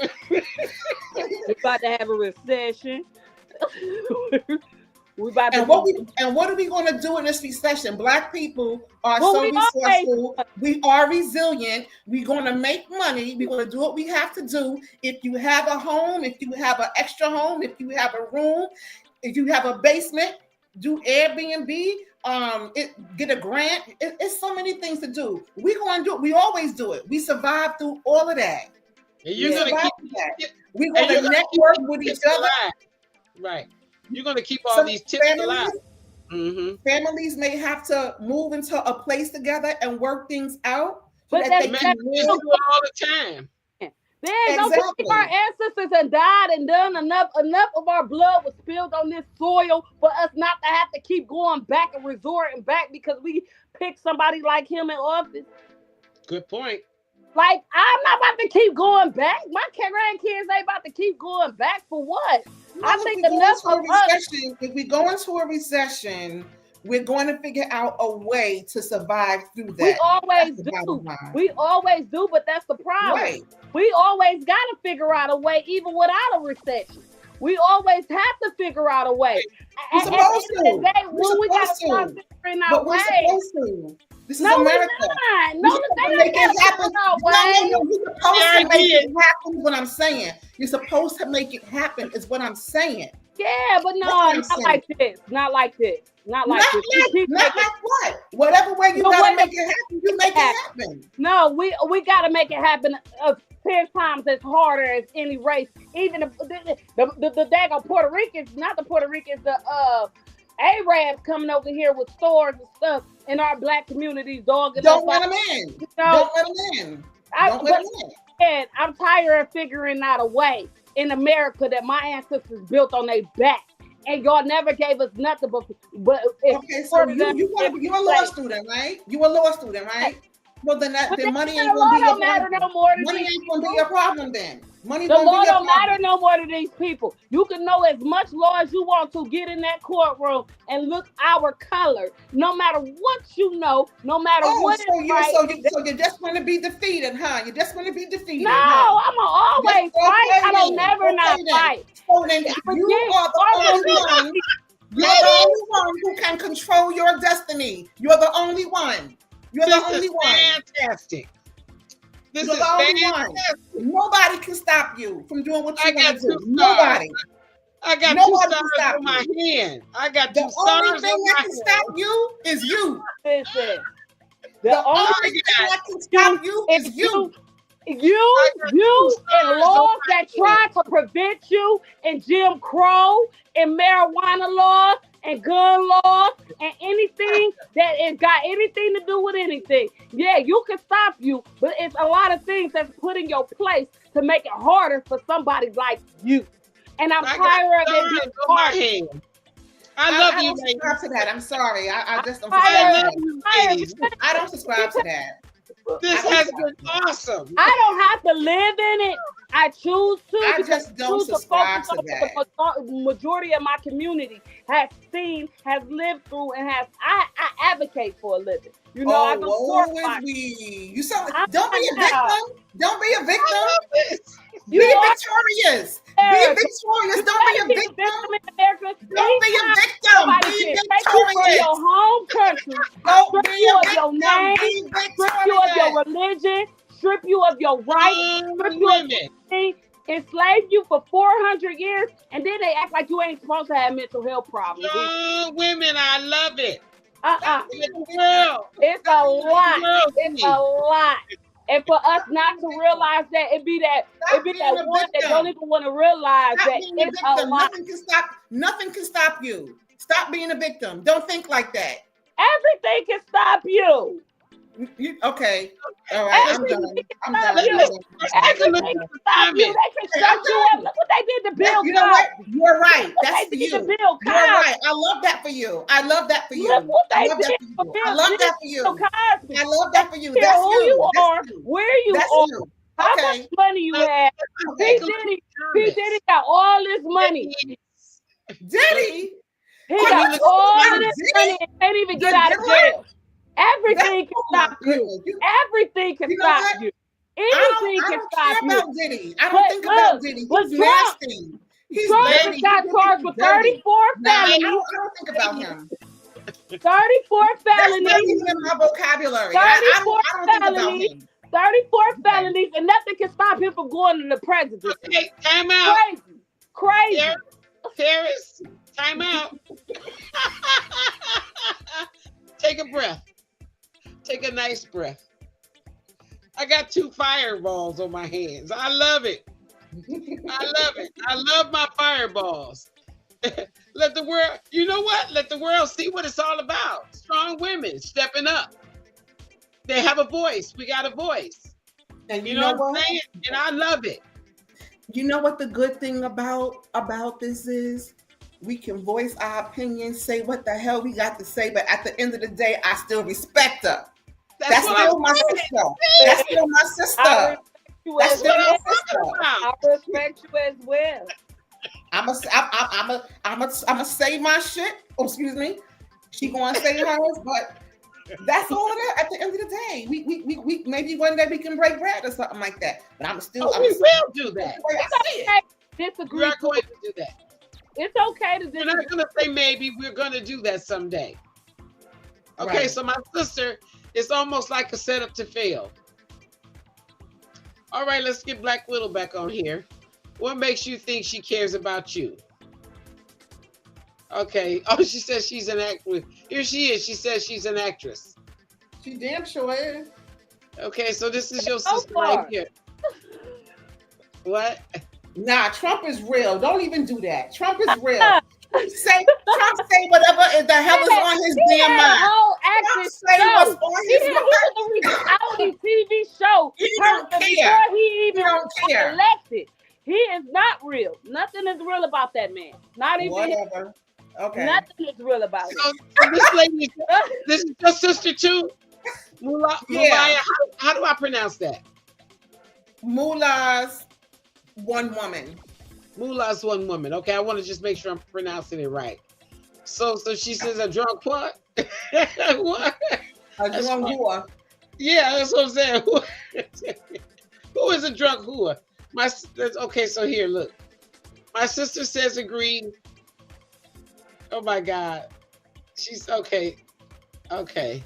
E: we're about to have a recession. we about to
D: And what are we going to do in this recession? Black people are so resourceful. We are resilient. We're going to make money. We're going to do what we have to do. If you have a home, if you have an extra home, if you have a room, if you have a basement, do Airbnb. Get a grant. It's so many things to do. We're going to do it. We always do it. We survive through all of that.
A: And you're gonna keep that.
D: We're going to network with each other.
A: Alive. Right. You're gonna keep all these tips alive. Mm-hmm.
D: Families may have to move into a place together and work things out.
E: But
A: Men do it all the time.
E: Then don't think our ancestors have died and done enough of our blood was spilled on this soil for us not to have to keep going back and resorting back because we picked somebody like him in office.
A: Good point.
E: Like, I'm not about to keep going back. My grandkids ain't about to keep going back for what? I think enough of us.
D: If we go into a recession, we're going to figure out a way to survive through that.
E: We always do. We always do, but that's the problem. Right. We always got to figure out a way, even without a recession. We always have to figure out a way.
D: We're supposed to.
E: We got to start figuring out ways.
D: This is America.
E: No,
D: make it happen. No, you're supposed to make it happen. What I'm saying, you're supposed to make it happen. Is what I'm saying.
E: Yeah, but no, not like this. Not like this. Not like
D: what? Whatever way you gotta make it happen, you make it happen.
E: No, we gotta make it happen 10 times as harder as any race. Even the daggone Puerto Ricans, not the Puerto Ricans, the Arabs coming over here with stores and stuff in our black communities, dogging
D: Don't let them in. Don't let them in. Don't let them in.
E: And I'm tired of figuring out a way in America that my ancestors built on their back. And y'all never gave us nothing but
D: okay, so you're a law student, right? You a law student, right? Well, then money ain't gonna be a problem. Money ain't gonna be a problem then.
E: The law don't matter no more to these people. You can know as much law as you want to, get in that courtroom and look our color. No matter what you know, no matter what.
D: So you're just going to be defeated, huh? You're just going to be defeated.
E: No, I'm gonna always fight. I don't never not fight.
D: So then you are the only one. You're the only one who can control your destiny. You're the only one. You're the only one.
A: Fantastic. This
D: You're
A: is
D: the only
A: fantastic.
D: one. Nobody can stop you from doing what you want to do.
A: Nobody. I got two
D: Nobody
A: stars on my hand. I got
D: the
A: two stars
D: only thing that can stop you is you.
E: Listen,
D: the only thing that can stop you is you.
E: You and laws that try to prevent you, and Jim Crow and marijuana laws and gun laws and anything that has got anything to do with anything. Yeah, you can stop you, but it's a lot of things that's put in your place to make it harder for somebody like you. And I'm tired of it being hard.
A: I love you.
D: I don't subscribe to that. I'm sorry. I just don't
E: subscribe.
D: I don't subscribe to that.
A: This has been awesome.
E: I don't have to live in it. I choose to.
D: I just don't subscribe to that.
E: The majority of my community has lived through, and I advocate for a living. You know, I don't
D: don't be a victim. Don't be a victim. Be victorious. Be victorious. Don't be a victim. Don't be a victim. Be victorious.
E: For your home country.
D: Don't be a victim.
E: Your name. Strip you of your religion. Strip you of your rights. Strip you of your enslave you for 400 years, and then they act like you ain't supposed to have mental health problems.
A: Women, I love it.
E: It's a lot. It's a lot. And for us not to realize that, it'd be that one that don't even want to realize that it's a lot.
D: Nothing can stop you. Stop being a victim. Don't think like that.
E: Everything can stop you.
D: Okay. All right. I'm done. I'm done.
E: Everything can stop you. They can shut you up. Look what they did to Bill
D: You know what?
E: Cosby.
D: You're right. That's for
E: They did
D: you.
E: to Bill
D: You're
E: Cosby.
D: right. I love that for you. I love that for you.
E: Look what
D: I
E: they
D: love
E: did
D: that
E: for
D: for you.
E: Bill
D: I love that for you.
E: Cosby.
D: I love that for you.
E: Care
D: That's
E: who
D: you.
E: you
D: That's
E: are,
D: you.
E: where you
D: That's
E: are,
D: you.
E: how
D: Okay.
E: much money you have. P. Diddy got all this money.
D: Diddy.
E: He
D: Oh,
E: got
D: you
E: all
D: look
E: of this
D: Diddy?
E: money and can't even get
D: The
E: out of
D: Diddy?
E: jail. Everything can
D: Oh my
E: stop you.
D: goodness.
E: Everything can
D: You know
E: stop
D: what?
E: you.
D: I
E: Anything can
D: don't
E: stop
D: care
E: you.
D: about Diddy. I don't
E: But
D: think about
E: look,
D: Diddy.
E: but
D: He's
E: Trump-
D: nasty. He's
E: Trump
D: dirty.
E: got charged with 34
D: Nah, I
E: felonies.
D: don't think about him.
E: 34
D: That's not
E: felonies.
D: even in my vocabulary. I don't think about
E: felonies.
D: him.
E: 34 felonies, and nothing can stop him from going to the presidency.
A: Okay, time out.
E: Crazy.
A: Paris, time out. Take a breath. Take a nice breath. I got 2 fireballs on my hands. I love it. I love it. I love my fireballs. Let the world, you know what? Let the world see what it's all about. Strong women stepping up. They have a voice. We got a voice.
D: And
A: You know what I'm saying? And I love it.
D: You know what the good thing about this is? We can voice our opinions, say what the hell we got to say, but at the end of the day, I still respect her. That's
A: what
D: still
A: I'm
D: my
A: saying.
D: sister. That's still my sister. That's still my sister.
E: I respect you as well.
D: I'ma say my shit. Oh, excuse me. She gonna say hers, but that's all it is. At the end of the day, we maybe one day we can break bread or something like that. But I'm still.
A: We will do that.
D: The way I see it.
E: Disagree.
A: We are going to do that.
E: It's okay to
A: We're
E: disagree.
A: not going to say maybe. We're going to do that someday. Okay,
D: Right.
A: so my sister, it's almost like a setup to fail. All right, let's get Black Widow back on here. What makes you think she cares about you? Okay. Oh, she says she's an actress. Here she is. She says she's an actress.
D: She damn sure is.
A: Okay, so this is your
E: So
A: sister right
E: far.
A: here. What?
D: Nah, Trump is real. Don't even do that. Trump is real. Trump say whatever the hell is on his
E: He
D: damn
E: had a
D: mind.
E: whole
D: Trump
E: acting
D: say what's
E: show.
D: on
E: He
D: his
E: did
D: mind.
E: a reality TV show.
D: He don't
E: Before
D: care.
E: he even
D: He don't
E: got
D: care.
E: elected. He is not real. Nothing is real about that man. Not even
D: Whatever. Okay.
E: nothing is real about
A: So,
E: him.
A: so this lady, this is your sister too? Mullah,
D: Yeah.
A: how do I pronounce that?
D: Mullah's one woman.
A: Mullah's one woman. Okay, I want to just make sure I'm pronouncing it right. So she says a drunk what? What?
D: A
A: That's
D: drunk
A: fine.
D: whore.
A: Yeah, that's what I'm saying. Who is a drunk whore? Okay, so here, look. My sister says agreed. Oh my God. She's okay. Okay.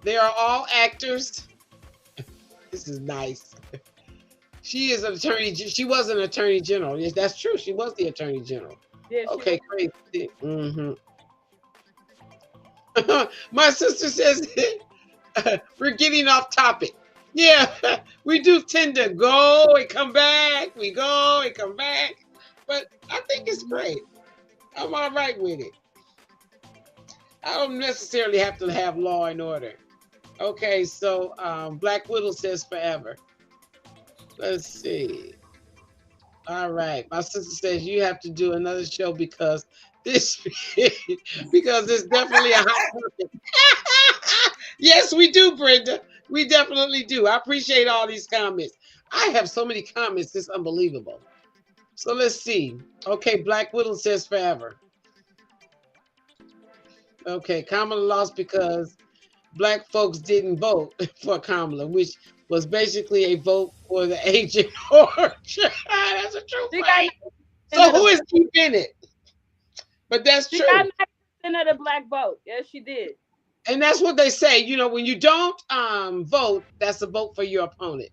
A: They are all actors. This is nice. She is an attorney. She was an attorney general. Yes, that's true. She was the attorney general.
E: Yeah, she
A: Okay, great. Mm-hmm. My sister says we're getting off topic. Yeah, we do tend to go and come back. We go and come back. But I think it's great. I'm all right with it. I don't necessarily have to have law and order. Okay, so Black Widow says forever. Let's see. All right. My sister says you have to do another show because this because it's definitely a hot topic. Yes, we do, Brenda. We definitely do. I appreciate all these comments. I have so many comments, it's unbelievable. So let's see. Okay, Black Widow says forever. Okay, Kamala lost because Black folks didn't vote for Kamala, which was basically a vote for the Agent Orange. That's a true
E: She
A: fact.
E: got
A: So who is keeping it? But that's
E: She
A: true.
E: got 9% of the black vote. Yes, she did.
A: And that's what they say. You know, when you don't vote, that's a vote for your opponent.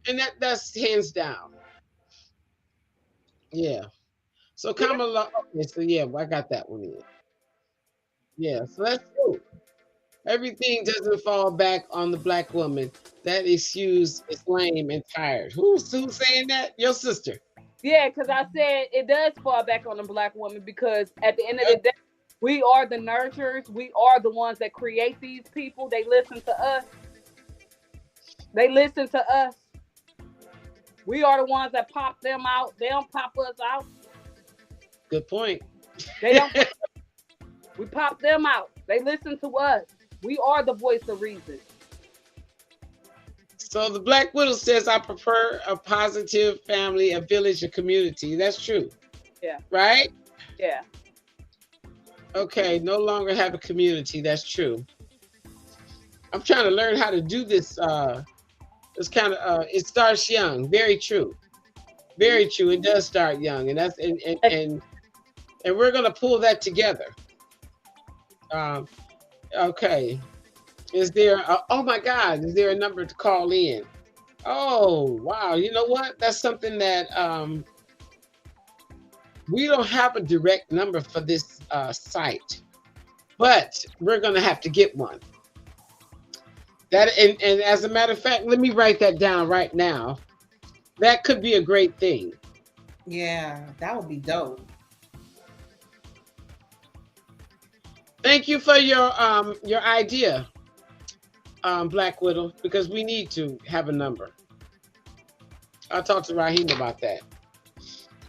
A: And that's hands down. Yeah. So Kamala, okay, so yeah, I got that one in. Yeah, so that's true. Everything doesn't fall back on the Black woman. That excuse is lame and tired. Who's saying that? Your sister.
E: Yeah, because I said it does fall back on the black woman because at the end of the day, we are the nurturers. We are the ones that create these people. They listen to us. They listen to us. We are the ones that pop them out. They don't pop us out.
A: Good point.
E: They don't. We pop them out. They listen to us. We are the voice of reason.
A: So the Black Widow says, I prefer a positive family, a village, a community. That's true.
E: Yeah.
A: Right?
E: Yeah.
A: Okay, no longer have a community. That's true. I'm trying to learn how to do this. It's kind of it starts young. Very true. Very true. It does start young, and that's and we're gonna pull that together. Okay. Is there? Oh my God! Is there a number to call in? Oh wow! You know what? That's something that we don't have a direct number for this site, but we're gonna have to get one. That and as a matter of fact, let me write that down right now. That could be a great thing.
D: Yeah, that would be dope.
A: Thank you for your idea, Black Widow, because we need to have a number. I'll talk to Raheem about that.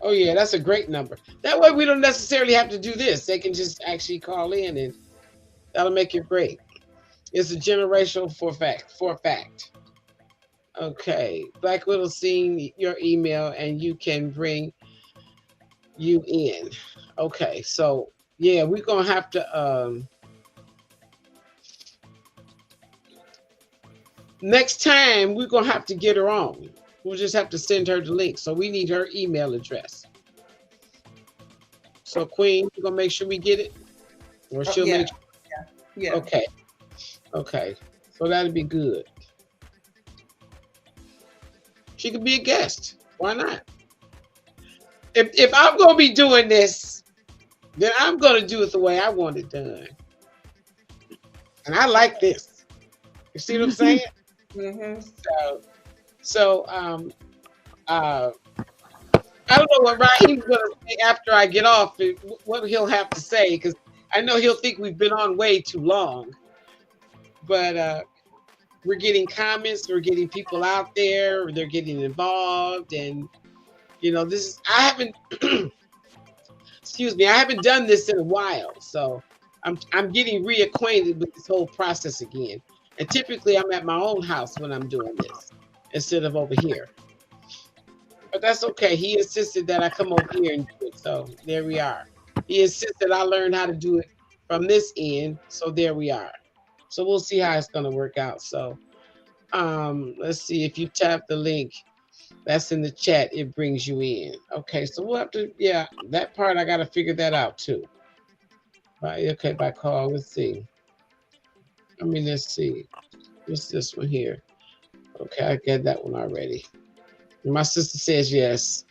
A: Oh yeah, that's a great number. That way we don't necessarily have to do this. They can just actually call in, and that'll make it great. It's a generational for fact. Okay, Black Widow seeing your email, and you can bring you in. Okay, so yeah, we're gonna have to next time we're gonna have to get her on. We'll just have to send her the link. So we need her email address. So Queen, you're gonna make sure we get it, or she'll
D: yeah.
A: make sure.
D: Yeah.
A: Okay. Okay. So that'd be good. She could be a guest. Why not? If I'm gonna be doing this, then I'm gonna do it the way I want it done. And I like this. You see what I'm saying?
D: Mm-hmm.
A: So I don't know what Raheem's gonna say after I get off, what he'll have to say, because I know he'll think we've been on way too long. But we're getting comments, we're getting people out there, they're getting involved, and you know, this is I haven't excuse me, I haven't done this in a while, so I'm getting reacquainted with this whole process again. And typically I'm at my own house when I'm doing this instead of over here. But that's okay. He insisted that I come over here and do it, so there we are. He insisted I learn how to do it from this end, so there we are. So we'll see how it's gonna work out. So let's see, if you tap the link that's in the chat, it brings you in. Okay, so we'll have to, yeah, that part I gotta figure that out too. Okay, by call, let's see. Let's see. What's this one here? Okay, I get that one already. My sister says yes.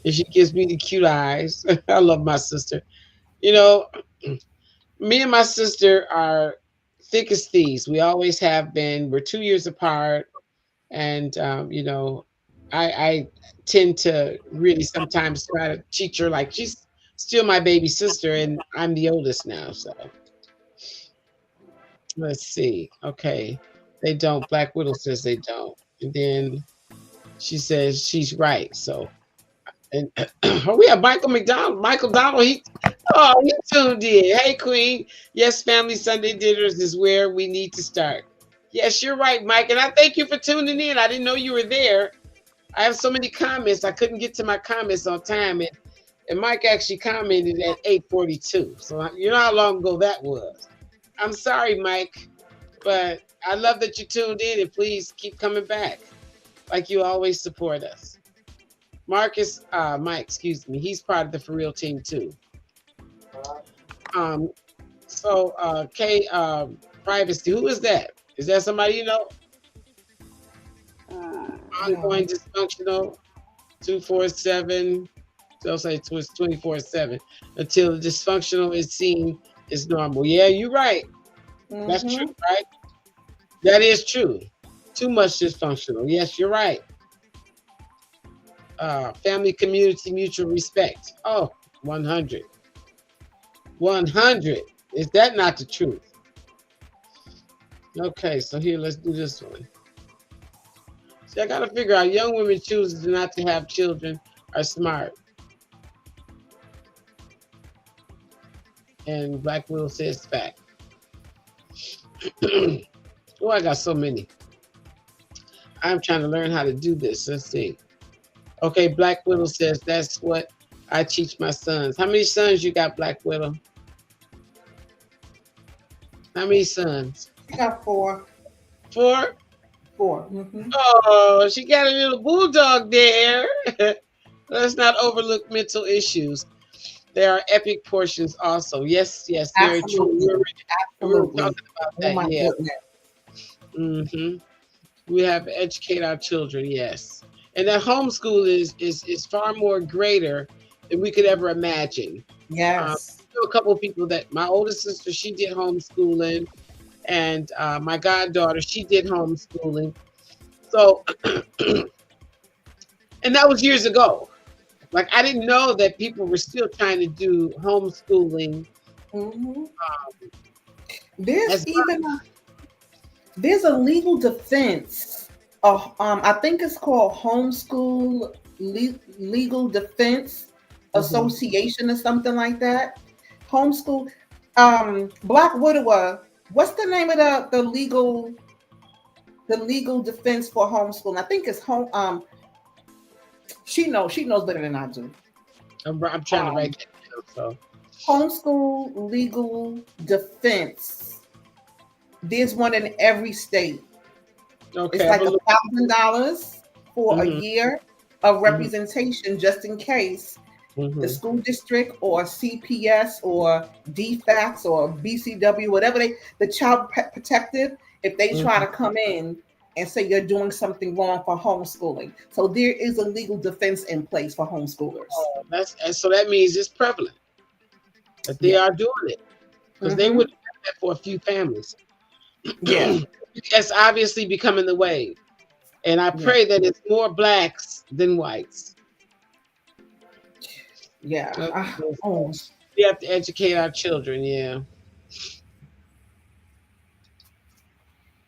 A: And she gives me the cute eyes. I love my sister. You know, me and my sister are thick as thieves. We always have been. We're 2 years apart. And, you know, I tend to really sometimes try to teach her like she's still my baby sister, and I'm the oldest now. So let's see. Okay. They don't. Black Widow says they don't. And then she says she's right. So, and we have Michael McDonald. Michael Donald, he tuned in. Hey, Queen. Yes, Family Sunday dinners is where we need to start. Yes, you're right, Mike. And I thank you for tuning in. I didn't know you were there. I have so many comments. I couldn't get to my comments on time. And Mike actually commented at 8:42. So you know how long ago that was. I'm sorry, Mike, but I love that you tuned in, and please keep coming back like you always support us. Mike, excuse me, he's part of the For Real team too. Privacy, who is that? Is that somebody you know? Ongoing dysfunctional, 247. They'll say it's 24/7 until the dysfunctional is seen as normal. Yeah, you're right. Mm-hmm. That's true, right? That is true. Too much dysfunctional. Yes, you're right. Family, community, mutual respect. Oh, 100. 100. Is that not the truth? Okay, so here, let's do this one. See, I gotta figure out young women choosing not to have children are smart. And Black Widow says fact. Oh, I got so many. I'm trying to learn how to do this. Let's see. Okay, Black Widow says that's what I teach my sons. How many sons you got, Black Widow? How many sons?
D: I got 4.
A: 4?
D: 4. Mm-hmm.
A: Oh, she got a little bulldog there. Let's not overlook mental issues. There are epic portions also. Yes, yes, very
D: Absolutely.
A: true. We were
D: Absolutely.
A: talking about
D: Oh
A: that.
D: my
A: Yeah.
D: goodness.
A: We have to educate our children. Yes, and that homeschool is far more greater than we could ever imagine.
D: Yes.
A: I know a couple of people that my oldest sister, she did homeschooling, and my goddaughter, she did homeschooling. So, and that was years ago. Like I didn't know that people were still trying to do homeschooling.
D: Mm-hmm.
A: As
D: There's a legal defense. I think it's called Homeschool Legal Defense Association or something like that. Homeschool. Black Widower. What's the name of the legal defense for homeschooling? I think it's home. She knows better than I do.
A: I'm trying to write that down. So
D: Homeschool Legal Defense. There's one in every state.
A: okay,
D: It's like $1,000 for a year of representation, just in case the school district or CPS or DFACS or BCW, whatever the Child Protective, if they try to come in and say you're doing something wrong for homeschooling. So there is a legal defense in place for homeschoolers.
A: Oh, so that means it's prevalent that they are doing it, because they would have that for a few families.
D: Yeah.
A: It's obviously becoming the wave, and I pray that it's more blacks than whites.
D: Yeah.
A: We have to educate our children. Yeah.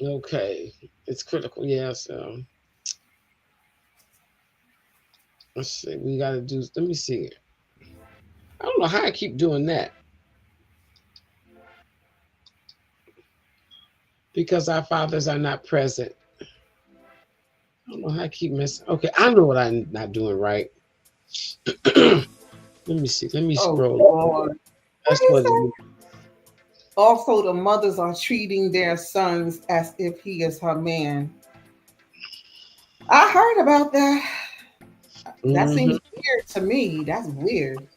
A: Okay, it's critical. Yeah. So let's see. We got to do. Let me see here. I don't know how I keep doing that. Because our fathers are not present. I don't know how I keep messing. Okay, I know what I'm not doing right. Let me see. Let me scroll.
D: Lord.
A: That's what it is.
D: Also, the mothers are treating their sons as if he is her man. I heard about that. That seems weird to me. That's weird.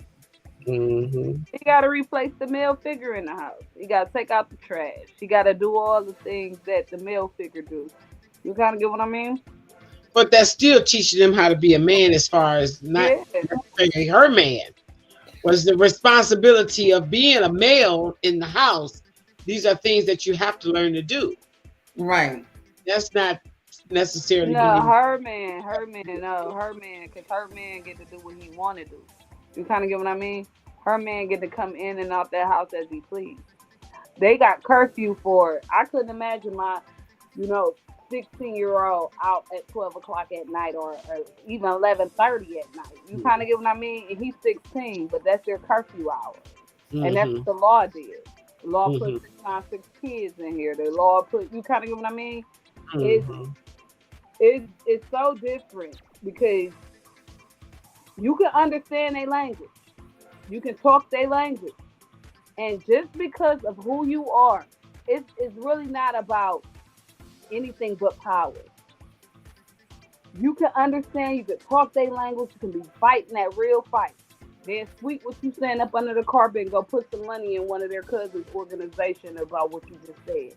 E: You got to replace the male figure in the house. You got to take out the trash. You got to do all the things that the male figure do. You kind of get what I mean?
A: But that's still teaching them how to be a man, as far as not necessarily her man. Was the responsibility of being a male in the house. These are things that you have to learn to do.
D: Right.
A: That's not necessarily.
E: No, her man, because her man get to do what he want to do. You kind of get what I mean? Her man get to come in and out that house as he please. They got curfew for it. I couldn't imagine my, 16-year-old out at 12 o'clock at night or even 11:30 at night. You kind of get what I mean? And he's 16, but that's their curfew hour. And that's what the law did. The law put 6 times 6 kids in here. The law put, you kind of get what I mean? It's so different because you can understand their language. You can talk their language. And just because of who you are, it's really not about anything but power. You can understand, you can talk their language, you can be fighting that real fight. Then sweep what you saying up under the carpet and go put some money in one of their cousins' organization about what you just said.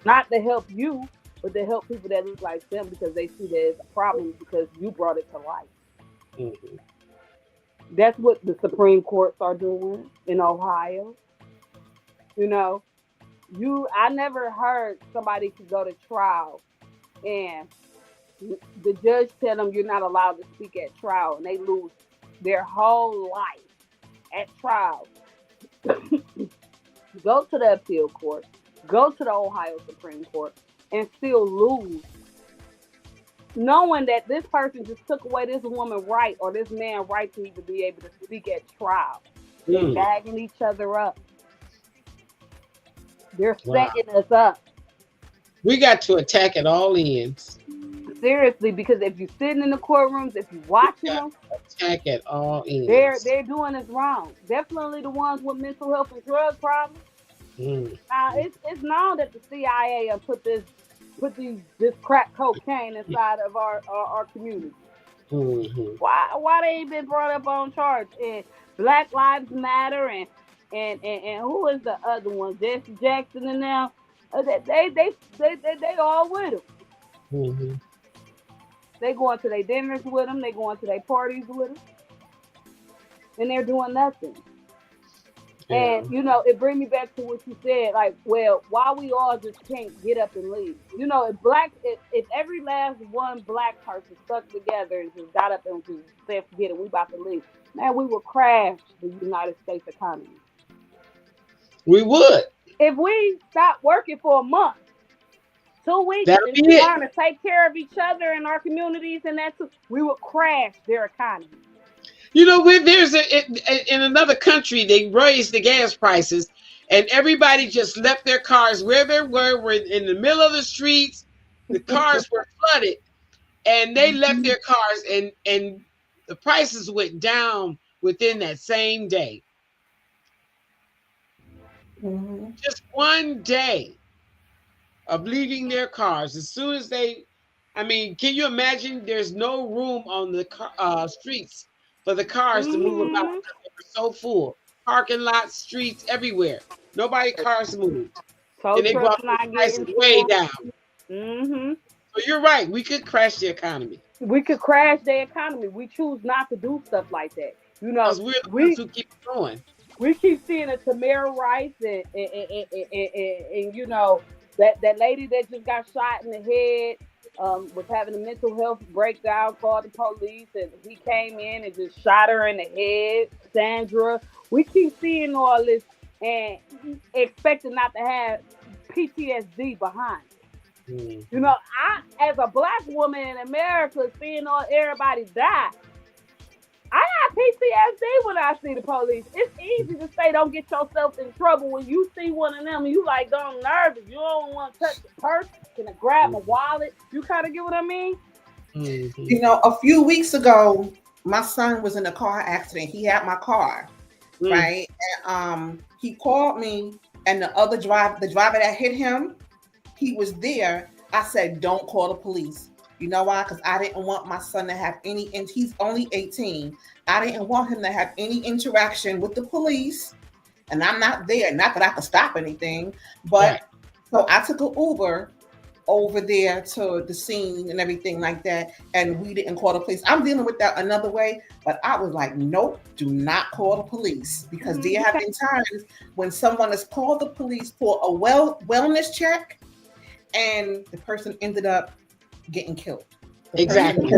E: Not to help you, but to help people that look like them because they see there's a problem because you brought it to life. That's what the Supreme Courts are doing in Ohio. I never heard somebody could go to trial and the judge tell them you're not allowed to speak at trial and they lose their whole life at trial. Go to the appeal court, go to the Ohio Supreme Court, and still lose, knowing that this person just took away this woman right or this man right to even be able to speak at trial. They're bagging each other up. They're setting us up.
A: We got to attack at all ends.
E: Seriously, because if you're sitting in the courtrooms, if you're watching them,
A: attack at all ends.
E: They're doing us wrong. Definitely the ones with mental health and drug problems. Now it's known that the CIA put this crack cocaine inside of our community. Why they ain't been brought up on charge? And Black Lives Matter and who is the other one? Jesse Jackson and them. They all with them. They going to their dinners with them. They going to their parties with them, and they're doing nothing. Yeah. And it brings me back to what you said. Like, well, why we all just can't get up and leave? If every last one Black person stuck together and just got up and just said, "Forget it, we about to leave," man, we would crash the United States economy.
A: We would.
E: If we stopped working for a month, 2 weeks,
A: That'll
E: and
A: be
E: trying to take care of each other in our communities, and we would crash their economy.
A: There's in another country, they raised the gas prices, and everybody just left their cars where they were in the middle of the streets. The cars were flooded, and they left their cars, and the prices went down within that same day. Just one day of leaving their cars. As soon as can you imagine? There's no room on the streets for the cars to move about. They were so full. Parking lots, streets, everywhere. Nobody cars moved. And they brought the prices way down. So you're right. We could crash the economy.
E: We could crash the economy. We choose not to do stuff like that.
A: Because we're the ones who keep going.
E: We keep seeing a Tamir Rice and that lady that just got shot in the head was having a mental health breakdown, called the police, and he came in and just shot her in the head. Sandra, we keep seeing all this and expecting not to have PTSD behind it. I, as a Black woman in America, seeing everybody die, I have PTSD when I see the police. It's easy to say don't get yourself in trouble when you see one of them. You like I'm nervous. You don't want to touch the purse. Can I grab my wallet? You kind of get what I mean?
D: A few weeks ago, my son was in a car accident. He had my car, right? And he called me, and the driver that hit him, he was there. I said, don't call the police. You know why? Because I didn't want my son to have any, and he's only 18. I didn't want him to have any interaction with the police. And I'm not there. Not that I could stop anything, but so I took an Uber over there to the scene and everything like that. And we didn't call the police. I'm dealing with that another way, but I was like, nope, do not call the police, because there have been times when someone has called the police for a wellness check and the person ended up getting killed.
A: Exactly.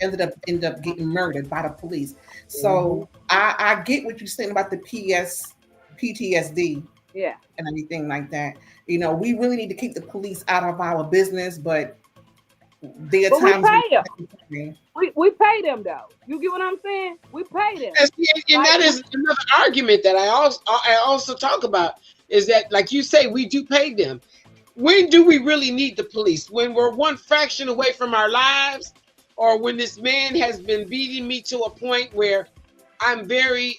D: Ended up getting murdered by the police. So I get what you're saying about the PTSD, and everything like that. We really need to keep the police out of our business, but there are times
E: we pay them though. You get what I'm saying? We pay them.
A: And that is another argument that I also talk about, is that, like you say, we do pay them. When do we really need the police? When we're one fraction away from our lives, or when this man has been beating me to a point where I'm very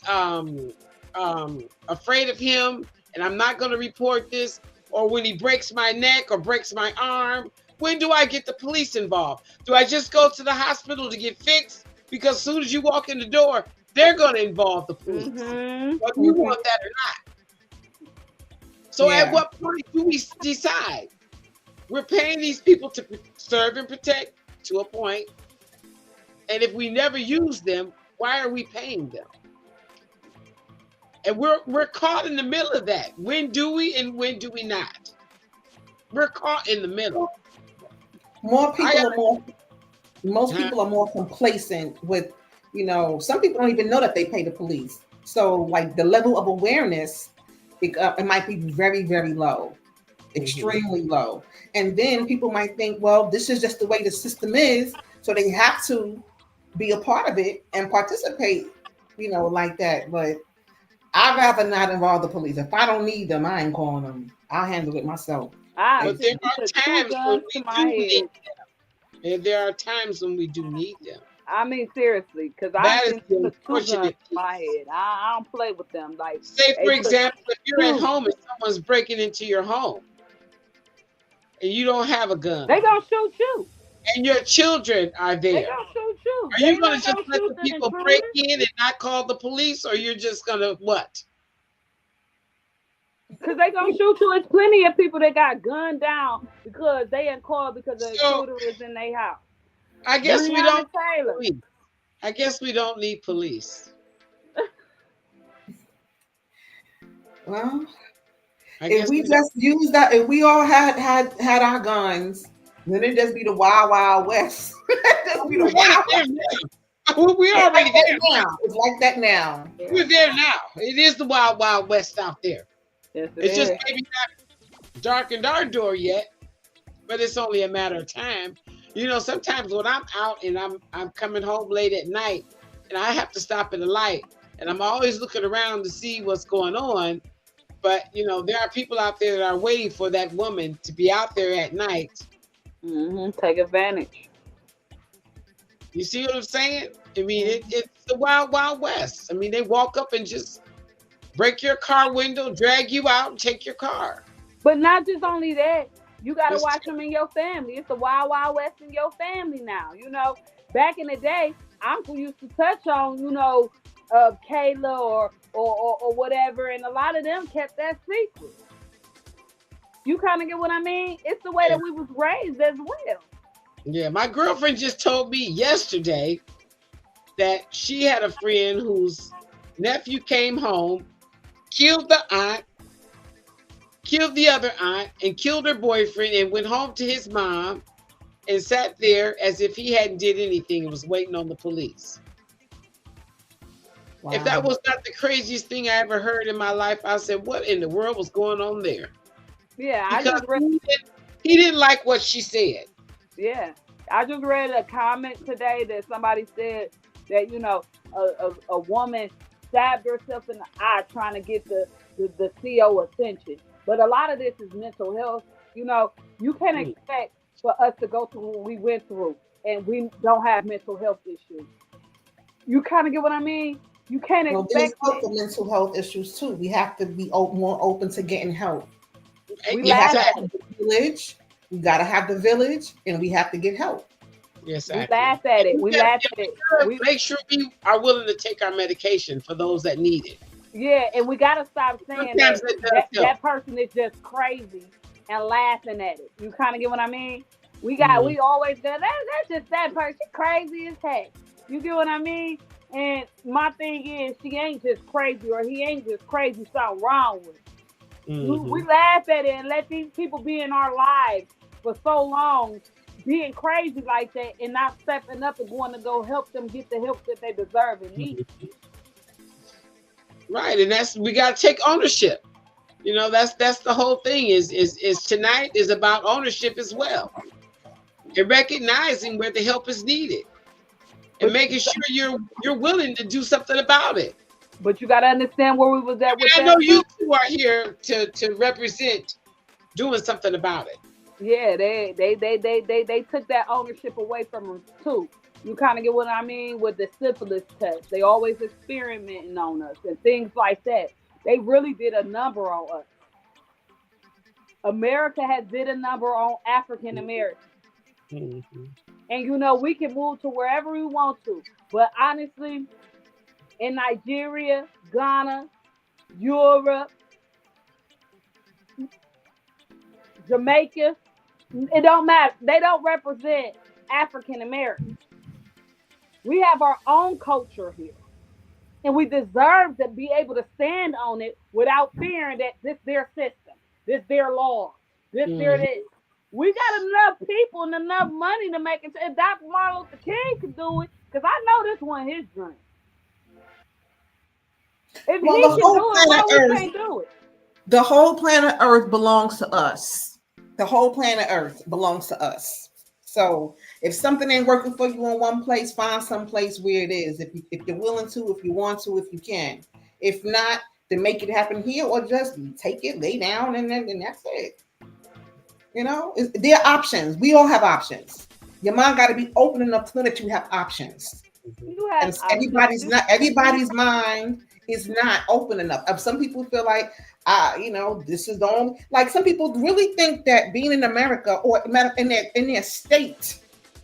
A: afraid of him and I'm not going to report this, or when he breaks my neck or breaks my arm? When do I get the police involved? Do I just go to the hospital to get fixed? Because as soon as you walk in the door, they're going to involve the police, whether you want that or not. So at what point do we decide? We're paying these people to serve and protect to a point. And if we never use them, why are we paying them? And we're caught in the middle of that. When do we and when do we not? We're caught in the middle.
D: Most people are more complacent with, some people don't even know that they pay the police. So like the level of awareness, it might be very, very low. extremely low. And then people might think, well, this is just the way the system is, so they have to be a part of it and participate, like that. But I'd rather not involve the police. If I don't need them, I ain't calling them. I'll handle it myself.
A: But there are times when we do need them. And there are times when we do need them.
E: I mean, seriously, because I put 2 guns in my head. I don't play with them. Like,
A: say, for example, if you're at home and someone's breaking into your home and you don't have a gun,
E: they gonna shoot you.
A: And your children are there.
E: They gonna shoot you.
A: Are you gonna just let the people break in and not call the police, or you're just gonna what?
E: Because they gonna shoot you. There's plenty of people that got gunned down because they ain't called because the shooter is in their house.
A: I guess we don't. I guess we don't need police.
D: Well, if we just use that, if we all had our guns, then it just be the Wild Wild West. Just be the Wild West.
A: Well, we already there
D: now. It's like that now.
A: We're there now. It is the Wild Wild West out there.
E: Yes,
A: it's just maybe not darkened our door yet, but it's only a matter of time. Sometimes when I'm out and I'm coming home late at night and I have to stop at a light and I'm always looking around to see what's going on. But, there are people out there that are waiting for that woman to be out there at night.
E: Take advantage.
A: You see what I'm saying? I mean, it's the Wild Wild West. I mean, they walk up and just break your car window, drag you out, and take your car.
E: But not just only that. You got to watch them in your family. It's the Wild Wild West in your family now. Back in the day, Uncle used to touch on, Kayla or whatever, and a lot of them kept that secret. You kind of get what I mean? It's the way that we was raised as well.
A: Yeah, my girlfriend just told me yesterday that she had a friend whose nephew came home, killed the aunt, killed the other aunt, and killed her boyfriend, and went home to his mom and sat there as if he hadn't did anything and was waiting on the police. Wow. If that was not the craziest thing I ever heard in my life, I said, what in the world was going on there?
E: Yeah,
A: because I just read he didn't like what she said.
E: Yeah, I just read a comment today that somebody said that, a woman stabbed herself in the eye trying to get the CO attention. But a lot of this is mental health. You can't expect for us to go through what we went through and we don't have mental health issues. You kind of get what I mean? You can't expect
D: there's mental health issues too. We have to be more open to getting help.
A: We
D: have to have the village. We got to have the village, and we have to get help.
A: Yes,
E: we laugh at it. We laugh at it.
A: We make sure we are willing to take our medication for those that need it.
E: Yeah, and we got to stop saying that person is just crazy and laughing at it. You kind of get what I mean? We always go, that's just that person. She's crazy as heck. You get what I mean? And my thing is, she ain't just crazy, or he ain't just crazy. Something wrong with it. We laugh at it and let these people be in our lives for so long, being crazy like that, and not stepping up and going to go help them get the help that they deserve and need.
A: Right, and we got to take ownership. That's the whole thing. Is tonight is about ownership as well, and recognizing where the help is needed, and making sure you're willing to do something about it.
E: But you got to understand where we was at with
A: that. I know you two are here to represent doing something about it.
E: Yeah, they took that ownership away from them too. You kind of get what I mean with the syphilis test. They always experimenting on us and things like that. They really did a number on us. America has did a number on African Americans. Mm-hmm. And we can move to wherever we want to. But honestly, in Nigeria, Ghana, Europe, Jamaica, it don't matter. They don't represent African Americans. We have our own culture here. And we deserve to be able to stand on it without fearing that this their system, this their law, this their this. We got enough people and enough money to make it. If Dr. Martin Luther King could do it, because I know this one his dream. If he can do it, why we can't do it?
D: The whole planet Earth belongs to us. The whole planet Earth belongs to us. So if something ain't working for you in one place, find some place where it is. If you're willing to, if you want to, if you can. If not, then make it happen here, or just take it, lay down, and that's it. You know, there are options. We all have options. Your mind got to be open enough to know that you have options.
E: You have
D: And everybody's mind is not open enough. Some people feel like, you know, this is the only, like some people really think that being in America or in their state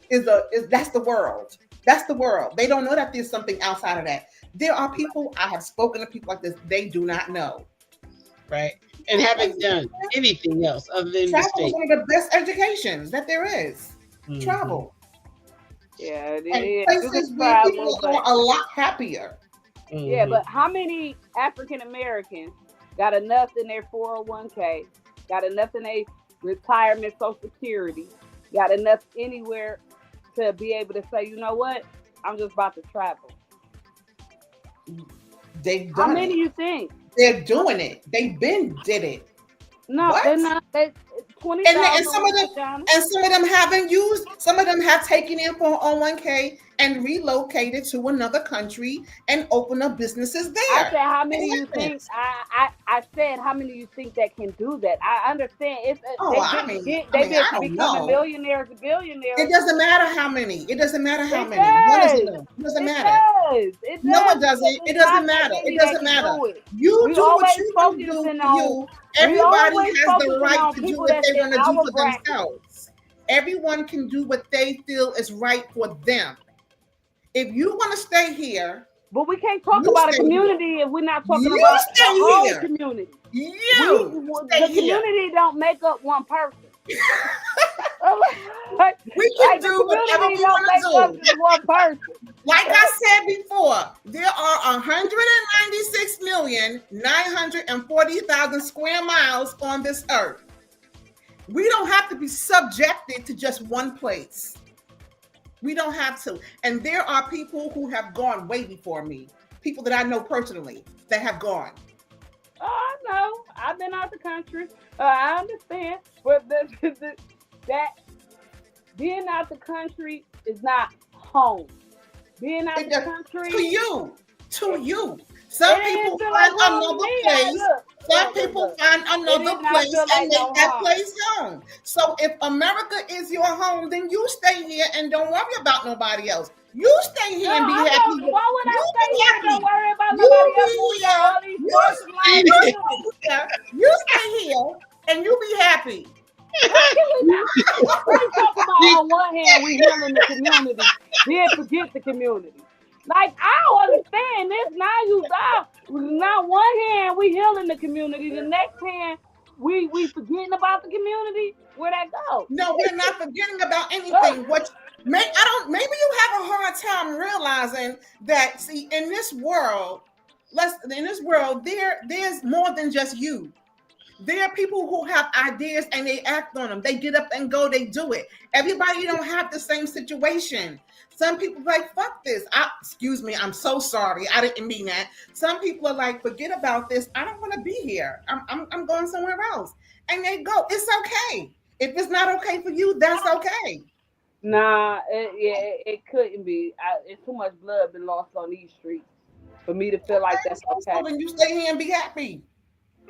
D: is that's the world. That's the world. They don't know that there's something outside of that. There are people, I have spoken to people like this, they do not know.
A: Right. And haven't done anything else other than
D: travel
A: the
D: is
A: state.
D: one of the best educations that there is.
A: Mhm.
D: Travel.
E: Yeah, it
D: And
E: is.
D: places where people are a lot happier.
E: Yeah,
A: Mhm.
E: but how many African Americans got enough in their 401k, got enough in their retirement Social Security, got enough anywhere to be able to say, you know what, I'm just about to travel?
D: They've
E: How
D: done
E: many
D: it.
E: you think?
D: They're doing it. They've been did it.
E: No,
D: What?
E: they're not. They 20,000.
D: And some of them haven't used. Some of them have taken in 401k and relocated to another country and opened up businesses there.
E: I said, how many
D: It
E: you think?
D: happens.
E: I said, how many you think that can do that? I understand. It's
D: Oh,
E: they've
D: I
E: been
D: mean,
E: becoming
D: I don't know.
E: millionaires and billionaires.
D: It doesn't matter how many. It doesn't matter how
E: It
D: many. What does
E: does.
D: it know? It doesn't
E: It
D: matter.
E: does. It does.
D: No, it doesn't.
E: because
D: It
E: it's
D: doesn't
E: not
D: matter.
E: that many
D: It doesn't
E: that can
D: matter.
E: do it.
D: You
E: We
D: do what
E: always
D: you want to do
E: focusing
D: for
E: on-
D: you.
E: we
D: Everybody
E: always
D: has the
E: focusing
D: right
E: on
D: to do
E: people
D: what
E: that's
D: they want to
E: in
D: do
E: our
D: for
E: bracket.
D: themselves. Everyone can do what they feel is right for them. If you want to stay here,
E: But we can't talk
D: You
E: about a
D: stay
E: community if we're not talking
D: You
E: about the
D: stay
E: whole
D: here.
E: community.
D: you
E: The
D: stay here.
E: community don't make up one person.
D: We
E: Like
D: can
E: the
D: do whatever
E: community
D: we
E: don't make up
D: want to do.
E: just one person.
D: Like I said before, there are 196,940,000 square miles on this earth. We don't have to be subjected to just one place. We don't have to. And there are people who have gone way before me, people that I know personally that have gone.
E: Oh, I know. I've been out the country. I understand. But that being out the country is not home. Being out
D: It
E: the
D: does-
E: country.
D: To you. Some
E: it
D: people
E: didn't feel
D: find
E: like home to
D: another
E: me.
D: place. Some people find
E: It
D: another
E: did not
D: place
E: feel like
D: and make
E: no
D: that
E: home.
D: place home. So if America is your home, then you stay here and don't worry about nobody else. You stay here and be
E: No, I
D: happy.
E: don't. Why would I
D: You
E: stay
D: be
E: here and don't
D: happy.
E: worry about
D: You
E: nobody
D: be
E: else who got all these
D: You
E: personal lives?
D: You stay here and you be happy.
E: We talk about on one hand we healing the community, then forget the community. Like I don't understand this. Now one hand we healing the community, the next hand we forgetting about the community. Where that go?
D: No, we're not forgetting about anything. Maybe you have a hard time realizing that. See, in this world, there's more than just you. There are people who have ideas and they act on them. They get up and go. They do it. Everybody don't have the same situation. Some people are like, fuck this. Excuse me, I'm so sorry. I didn't mean that. Some people are like, forget about this. I don't want to be here. I'm going somewhere else. And they go. It's okay. If it's not okay for you, that's okay.
E: Nah, it couldn't be. It's too much blood been lost on these streets for me to feel like that's okay.
D: So then you stay here and be happy.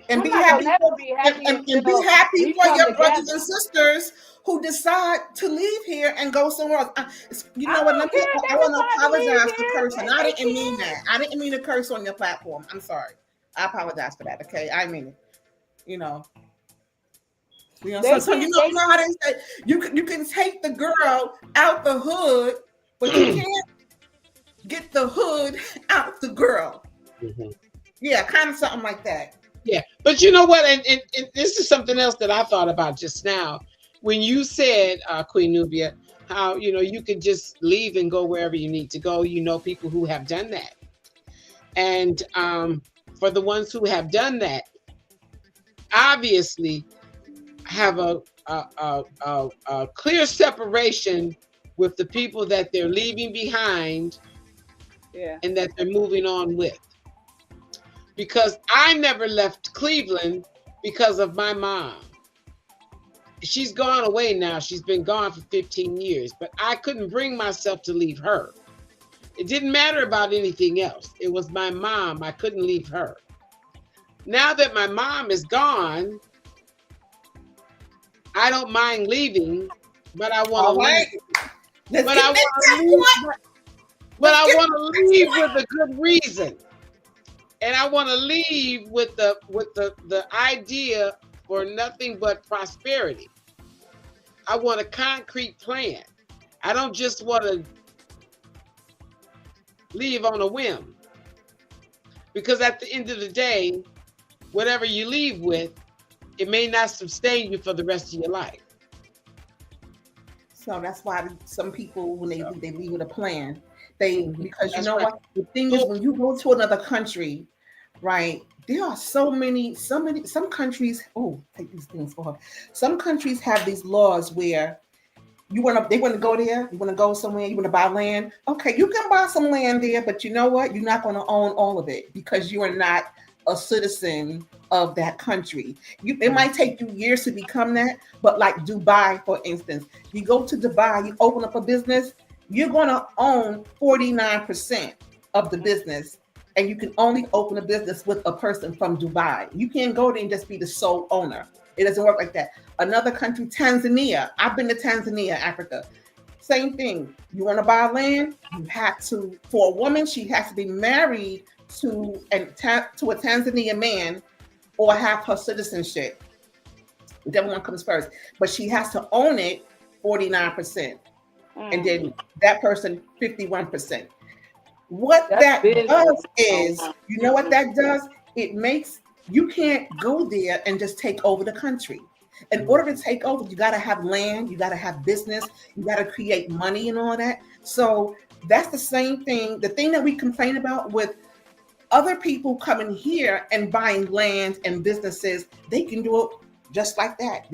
D: And
E: I'm
D: be
E: not
D: happy,
E: gonna never be happy
D: and be
E: until
D: happy
E: we
D: for
E: come
D: your brothers
E: together.
D: and sisters who decide to leave here and go somewhere else. You know
E: I
D: what?
E: don't
D: Let me.
E: care if
D: I want to
E: everybody
D: apologize
E: leave
D: for
E: here.
D: cursing. I
E: They
D: didn't mean
E: can.
D: that. I didn't mean to curse on your platform. I'm sorry. I apologize for that. Okay, I mean it. You know. So you know how they say you can take the girl out the hood, but you can't get the hood out the girl.
A: Mhm.
D: Yeah, kind of something like that.
A: Yeah, but you know what? And this is something else that I thought about just now. When you said, Queen Nubia, how you could just leave and go wherever you need to go. You know people who have done that, and for the ones who have done that, obviously have a clear separation with the people that they're leaving behind, and that they're moving on with. Because I never left Cleveland because of my mom. She's gone away now. She's been gone for 15 years, but I couldn't bring myself to leave her. It didn't matter about anything else. It was my mom. I couldn't leave her. Now that my mom is gone, I don't mind leaving, but I want to leave. But I want to leave with a good reason. And I want to leave with the idea for nothing but prosperity. I want a concrete plan. I don't just want to leave on a whim. Because at the end of the day, whatever you leave with, it may not sustain you for the rest of your life.
D: So that's why some people, when they leave with a plan, because you know
A: right.
D: what? The thing is, when you go to another country, right? There are some countries. Oh, take these things off. Some countries have these laws where they want to go there. You want to go somewhere. You want to buy land. Okay, you can buy some land there, but you know what? You're not going to own all of it because you are not a citizen of that country. It might take you years to become that, but like Dubai, for instance, you go to Dubai, you open up a business, you're going to own 49% of the business, and you can only open a business with a person from Dubai. You can't go there and just be the sole owner. It doesn't work like that. Another country, Tanzania. I've been to Tanzania, Africa. Same thing. You want to buy land, you have to, for a woman, she has to be married to a Tanzanian man or have her citizenship. Whichever one comes first. But she has to own it 49%. And then that person 51%. What that does is, you know what that does? It makes, you can't go there and just take over the country. In order to take over, you got to have land, you got to have business, you got to create money and all that. So that's the same thing. The thing that we complain about with other people coming here and buying land and businesses, they can do it just like that.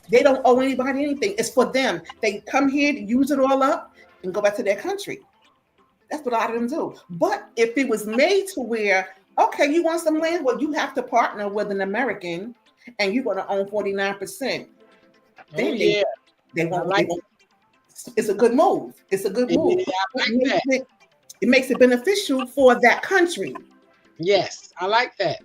D: They don't owe anybody anything. It's for them. They come here to use it all up and go back to their country. That's what a lot of them do. But if it was made to where, okay, you want some land? Well, you have to partner with an American and you're going to own 49%. Then they won't. It's a good move. It's a good move. It makes it beneficial for that country.
A: Yes, I like that.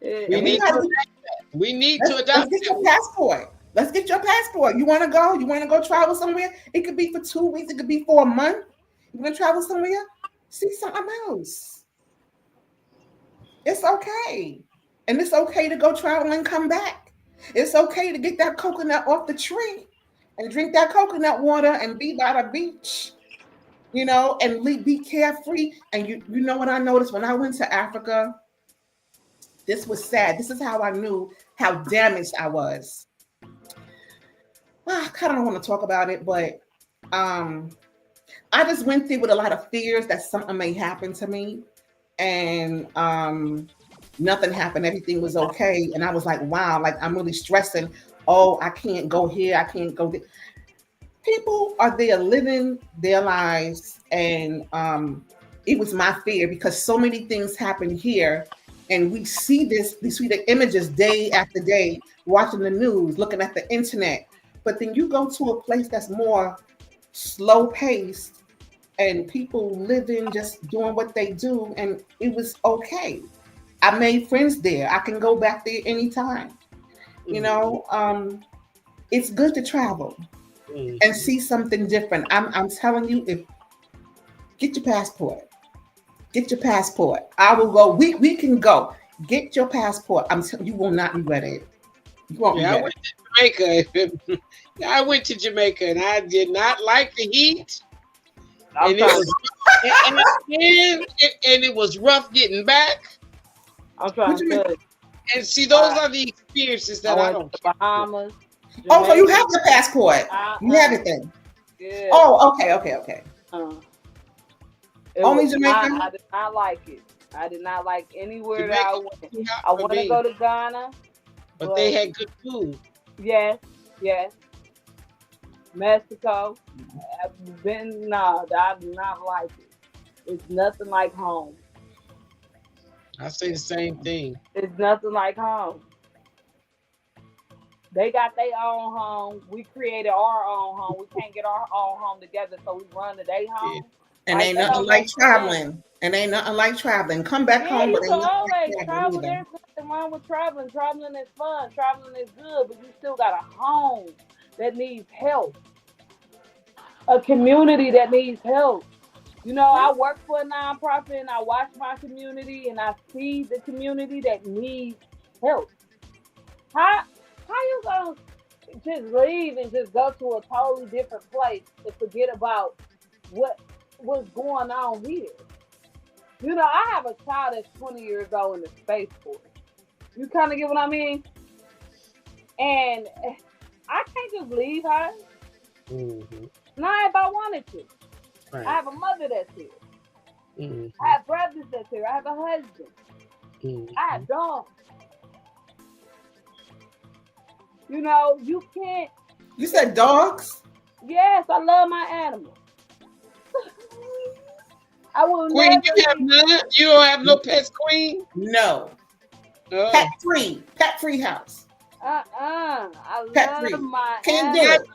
A: We need to adopt.
D: Let's get your passport. Let's get your passport. You want to go? You want to go travel somewhere? It could be for 2 weeks. It could be for a month. You want to travel somewhere? See something else. It's okay. And it's okay to go travel and come back. It's okay to get that coconut off the tree and drink that coconut water and be by the beach, and be carefree. And you know what I noticed when I went to Africa? This was sad. This is how I knew how damaged I was. Well, I kind of don't want to talk about it, but I just went through with a lot of fears that something may happen to me. And nothing happened. Everything was okay. And I was like, wow, like I'm really stressing. Oh, I can't go here. I can't go there. People are there living their lives. And it was my fear because so many things happen here. And we see the images day after day, watching the news, looking at the internet. But then you go to a place that's more slow paced and people living, just doing what they do. And it was okay. I made friends there. I can go back there anytime. It's good to travel and see something different. I'm telling you, get your passport. Get your passport. I will go. We can go. Get your passport. I'm telling you, will not regret it. You won't regret it.
A: I went to Jamaica and I did not like the heat. And it was rough getting back.
E: I'm trying to.
A: And see, those are the experiences that I don't.
E: To the Bahamas. Jamaica.
D: Oh, so you have the passport? You have everything.
E: Yeah.
D: Oh, okay. Only Jamaica.
E: I did not like it. I did not like anywhere that I went. I want to go to Ghana,
A: but they had good food.
E: Yes. Mexico. I do not like it. It's nothing like home.
A: I say the same thing.
E: It's nothing like home. They got their own home. We created our own home. We can't get our own home together, so we run to their home.
D: And
E: Like,
D: ain't
E: that
D: nothing
E: don't
D: like
E: make sense.
D: traveling. And ain't nothing like traveling. Come back
E: Yeah,
D: home,
E: you
D: but
E: can
D: ain't nothing
E: always
D: like
E: travel.
D: traveling
E: There's
D: either.
E: nothing wrong with traveling. Traveling is fun. Traveling is good, but you still got a home that needs help, a community that needs help. You know, I work for a nonprofit and I watch my community and I see the community that needs help. How you gonna just leave and just go to a totally different place and forget about what what's going on here? You know, I have a child that's 20 years old in the Space Force. You kind of get what I mean? And I can't just leave her.
A: Mm-hmm.
E: Not if I wanted to.
A: Right.
E: I have a mother that's here.
A: Mm-hmm.
E: I have brothers that's here. I have a husband.
A: Mm-hmm.
E: I have dogs. You know, you can't.
D: You said dogs?
E: Yes, I love my animals. I will
A: Queen,
E: never
A: you have
E: leave.
A: none? You don't have no pets, Queen?
D: No.
A: Oh.
D: Pet free house.
E: I
D: Pet free.
E: love my
D: Can't do
E: animals.
D: it.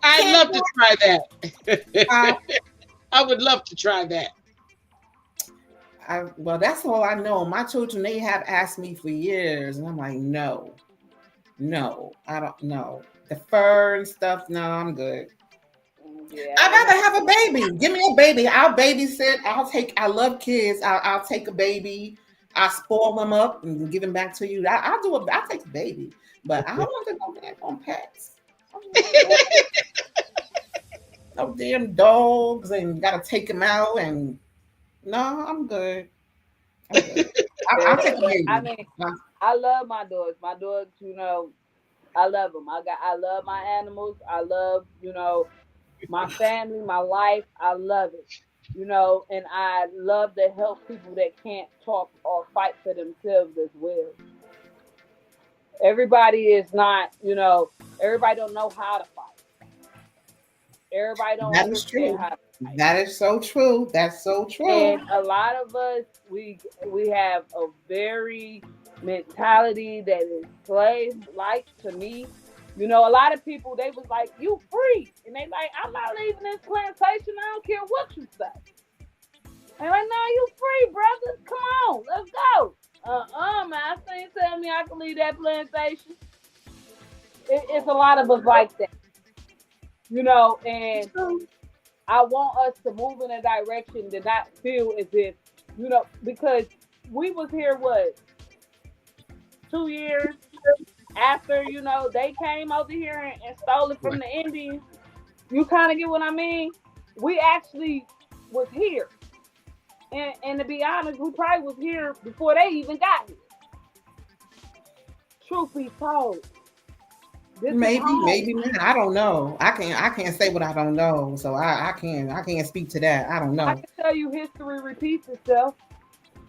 A: I'd
D: Can't
A: love
D: do
A: to try that.
D: Uh,
A: I would love to try that.
D: well, that's all I know. My children, they have asked me for years, and I'm like, no, I don't know. The fur and stuff, no, I'm good.
E: Yeah,
D: I'd rather have a baby. Give me a baby. I'll babysit. I love kids. I'll take a baby. I'll spoil them up and give them back to you. I'll take a baby, but I don't want to go back on pets. No damn dogs and gotta take them out and no, I'm good. I'll take a baby.
E: I mean, I love my dogs. My dogs, you know, I love them. I love my animals. I love, you know, my family, my life. I love it. You know, and I love to help people that can't talk or fight for themselves as well. Everybody is not, you know, everybody don't know how to fight. Everybody don't
D: That is true.
E: understand how to fight.
D: That is so true. That's so true.
E: And a lot of us, we have a very mentality that is slave-like to me. You know, a lot of people, they was like, you free. And they like, I'm not leaving this plantation. I don't care what you say. And like, no, you free, brothers. Come on, let's go. Man, I ain't tell me I can leave that plantation. It's a lot of us like that. You know, and I want us to move in a direction to not feel as if, you know, because we was here, what, 2 years after, you know, they came over here and stole it from the Indians. You kind of get what I mean? We actually was here. And to be honest, we probably was here before they even got here. Truth be told.
D: Maybe not. I don't know. I can't say what I don't know. So I can't speak to that. I don't know.
E: I can tell you history repeats itself.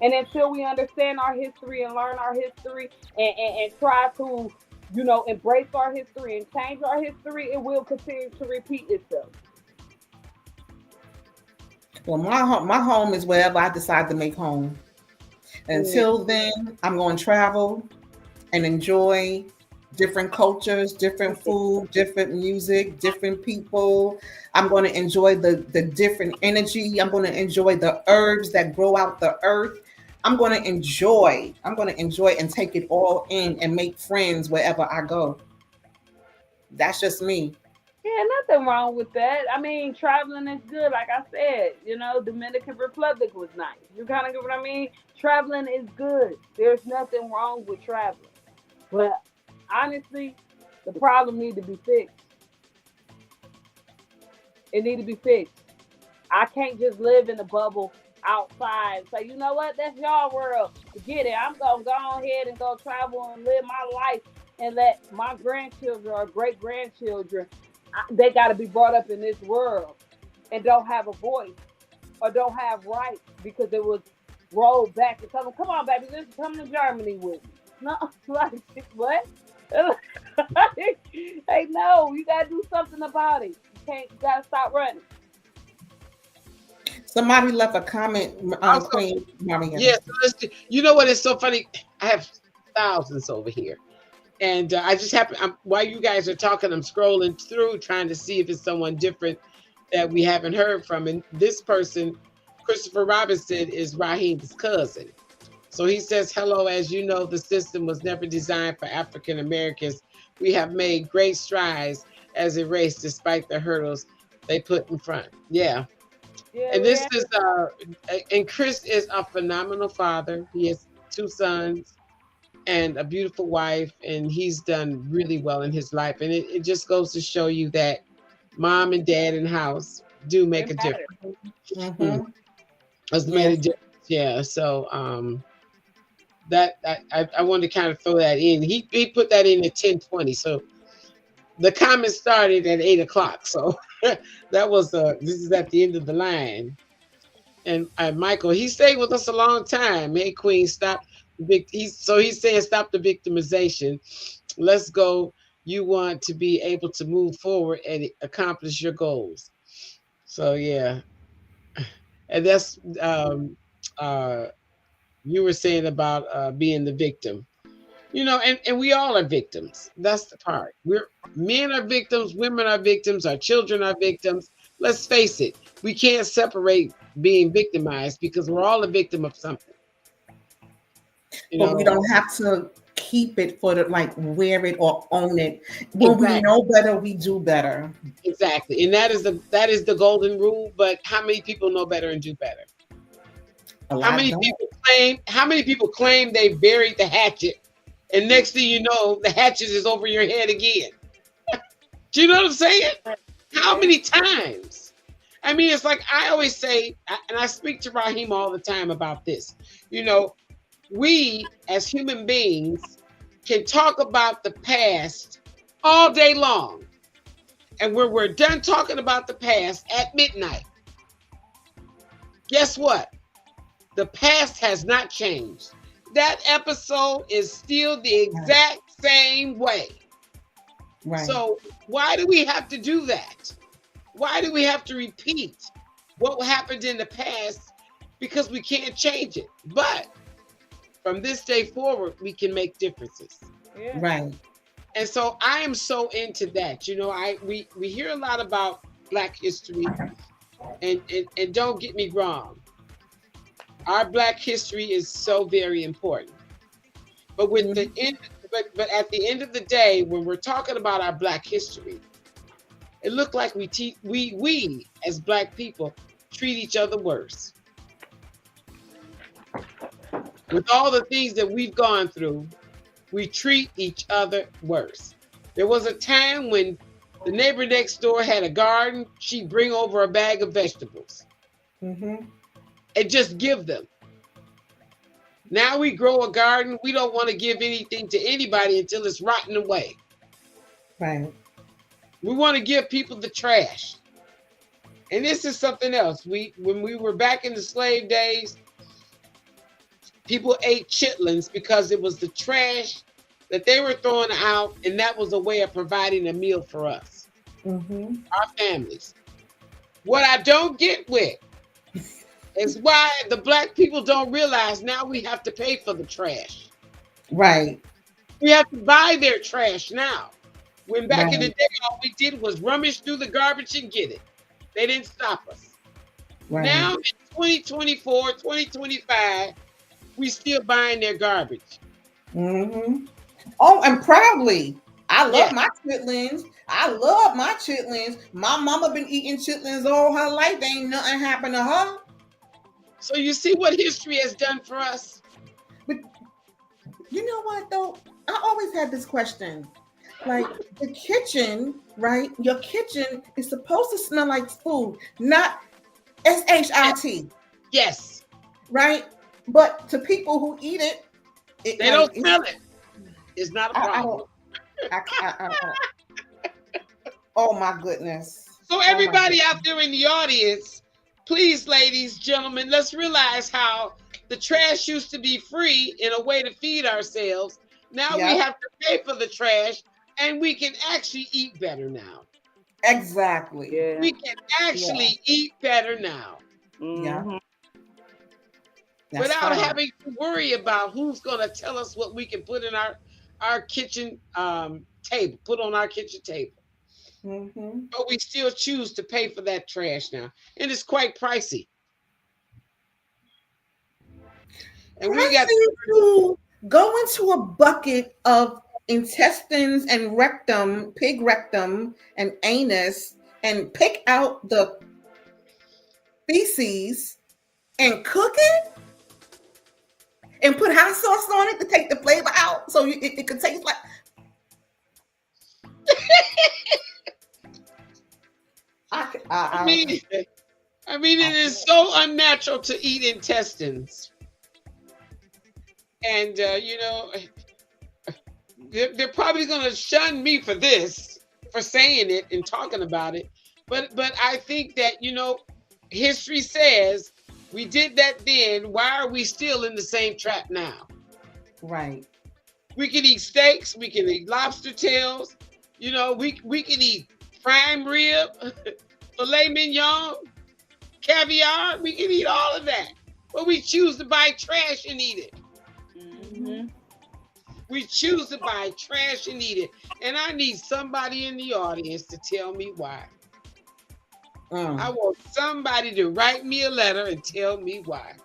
E: And until we understand our history and learn our history and try to, you know, embrace our history and change our history, it will continue to repeat itself.
D: Well, my home is wherever I decide to make home. Until then, I'm going to travel and enjoy different cultures, different food, different music, different people. I'm going to enjoy the different energy. I'm going to enjoy the herbs that grow out the earth. I'm going to enjoy and take it all in and make friends wherever I go. That's just me.
E: Yeah, nothing wrong with that. I mean, traveling is good. Like I said, you know, Dominican Republic was nice. You kind of get what I mean? Traveling is good. There's nothing wrong with traveling. But honestly, the problem needs to be fixed. It needs to be fixed. I can't just live in a bubble outside. Say, you know what? That's y'all world. Forget it. I'm going to go ahead and go travel and live my life and let my grandchildren or great-grandchildren, they got to be brought up in this world and don't have a voice or don't have rights because it was rolled back and tell them, come on, baby, let's come to Germany with me. No, like, what? Hey, no, you got to do something about it. You got to stop running.
D: Somebody left a comment on Queen Maria.
A: Yes, you know what is so funny? I have thousands over here. And I just happen, while you guys are talking, I'm scrolling through trying to see if it's someone different that we haven't heard from. And this person, Christopher Robinson, is Raheem's cousin. So he says, hello, as you know, the system was never designed for African Americans. We have made great strides as a race despite the hurdles they put in front. Yeah. And this is, and Chris is a phenomenal father. He has 2 sons and a beautiful wife, and he's done really well in his life. And it just goes to show you that mom and dad in the house do make a difference.
D: Mhm.
A: Has made a difference. Yeah. So that I wanted to kind of throw that in. He put that in at 10:20. So the comment started at 8 o'clock. So that was this is at the end of the line. And Michael, he stayed with us a long time. Hey, Queen, stop. He's saying stop the victimization. Let's go. You want to be able to move forward and accomplish your goals. So yeah, and that's you were saying about being the victim. You know, and we all are victims. That's the part. Men are victims, women are victims, our children are victims. Let's face it, we can't separate being victimized because we're all a victim of something.
D: But we don't have to keep it for wear it or own it. When we know better, we do better.
A: Exactly. And that is the golden rule. But how many people know better and do better? How many people claim they buried the hatchet? And next thing you know, the hatchet is over your head again. Do you know what I'm saying? How many times? I mean, it's like I always say, and I speak to Raheem all the time about this. You know, we as human beings can talk about the past all day long. And when we're done talking about the past at midnight, guess what? The past has not changed. That episode is still the exact same way.
D: Right.
A: So why do we have to do that? Why do we have to repeat what happened in the past? Because we can't change it. But from this day forward, we can make differences.
E: Yeah.
D: Right.
A: And so I am so into that. You know, we hear a lot about Black history, and don't get me wrong. Our Black history is so very important. But at the end of the day, when we're talking about our Black history, it looked like we as Black people treat each other worse. With all the things that we've gone through, we treat each other worse. There was a time when the neighbor next door had a garden, she'd bring over a bag of vegetables.
D: Mm-hmm.
A: And just give them. Now we grow a garden, we don't want to give anything to anybody until it's rotten away.
D: Right.
A: We want to give people the trash. And this is something else. When we were back in the slave days, people ate chitlins because it was the trash that they were throwing out, and that was a way of providing a meal for us, our families. What I don't get with is why the Black people don't realize now we have to pay for the trash.
D: Right.
A: We have to buy their trash now. When back in the day, all we did was rummage through the garbage and get it. They didn't stop us.
D: Right.
A: Now in 2024, 2025, we still buying their garbage.
D: Mm-hmm. Oh, and proudly. I love my chitlins. I love my chitlins. My mama been eating chitlins all her life. Ain't nothing happened to her.
A: So you see what history has done for us?
D: But you know what though? I always had this question. Like the kitchen, right? Your kitchen is supposed to smell like food, not SHIT.
A: Yes.
D: Right? But to people who eat it,
A: they don't smell it. It's not a problem.
D: Oh my goodness.
A: So everybody out there in the audience, please, ladies, gentlemen, let's realize how the trash used to be free in a way to feed ourselves. Now we have to pay for the trash, and we can actually eat better now.
D: Exactly.
E: Yeah.
A: We can actually eat better now.
E: Mm-hmm.
A: Without having to worry about who's going to tell us what we can put in our our kitchen table, put on our kitchen table.
D: Mm-hmm.
A: But we still choose to pay for that trash now. And it's quite pricey. And we got
D: To go into a bucket of intestines and rectum, pig rectum and anus, and pick out the feces and cook it and put hot sauce on it to take the flavor out so it could taste like.
A: I mean, it is so unnatural to eat intestines. And, they're probably going to shun me for this, for saying it and talking about it. But I think that, history says we did that then. Why are we still in the same trap now?
D: Right.
A: We can eat steaks. We can eat lobster tails. We can eat prime rib, filet mignon, caviar. We can eat all of that. But we choose to buy trash and eat it.
E: Mm-hmm.
A: We choose to buy trash and eat it. And I need somebody in the audience to tell me why. I want somebody to write me a letter and tell me why.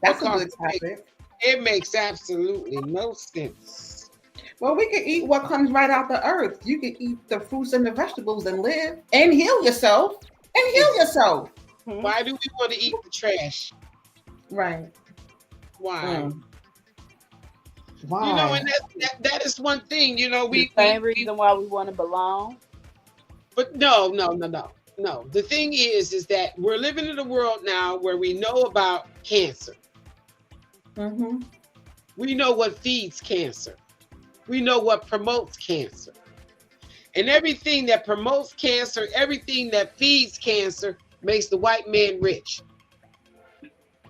D: That's
A: Because
D: a good topic.
A: it makes absolutely no sense.
D: Well, we can eat what comes right out the earth. You can eat the fruits and the vegetables and live and heal yourself.
A: Why do we want to eat the trash?
D: Right.
A: Why?
D: Why?
A: And that is one thing,
E: The same reason why we want to belong.
A: But no. The thing is that we're living in a world now where we know about cancer.
D: Mm-hmm.
A: We know what feeds cancer. We know what promotes cancer. And everything that promotes cancer, everything that feeds cancer makes the white man rich.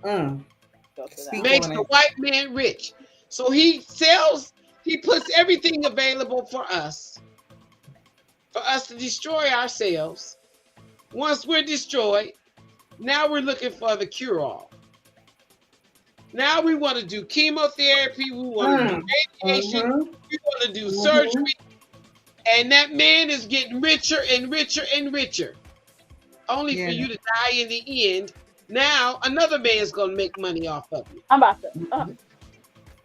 A: Makes the white man rich. So he puts everything available for us to destroy ourselves. Once we're destroyed, now we're looking for the cure-all. Now we want to do chemotherapy, we want to do radiation, we want to do surgery, and that man is getting richer and richer and richer. Only for you to die in the end. Now another man's going to make money off of you.
E: I'm about to.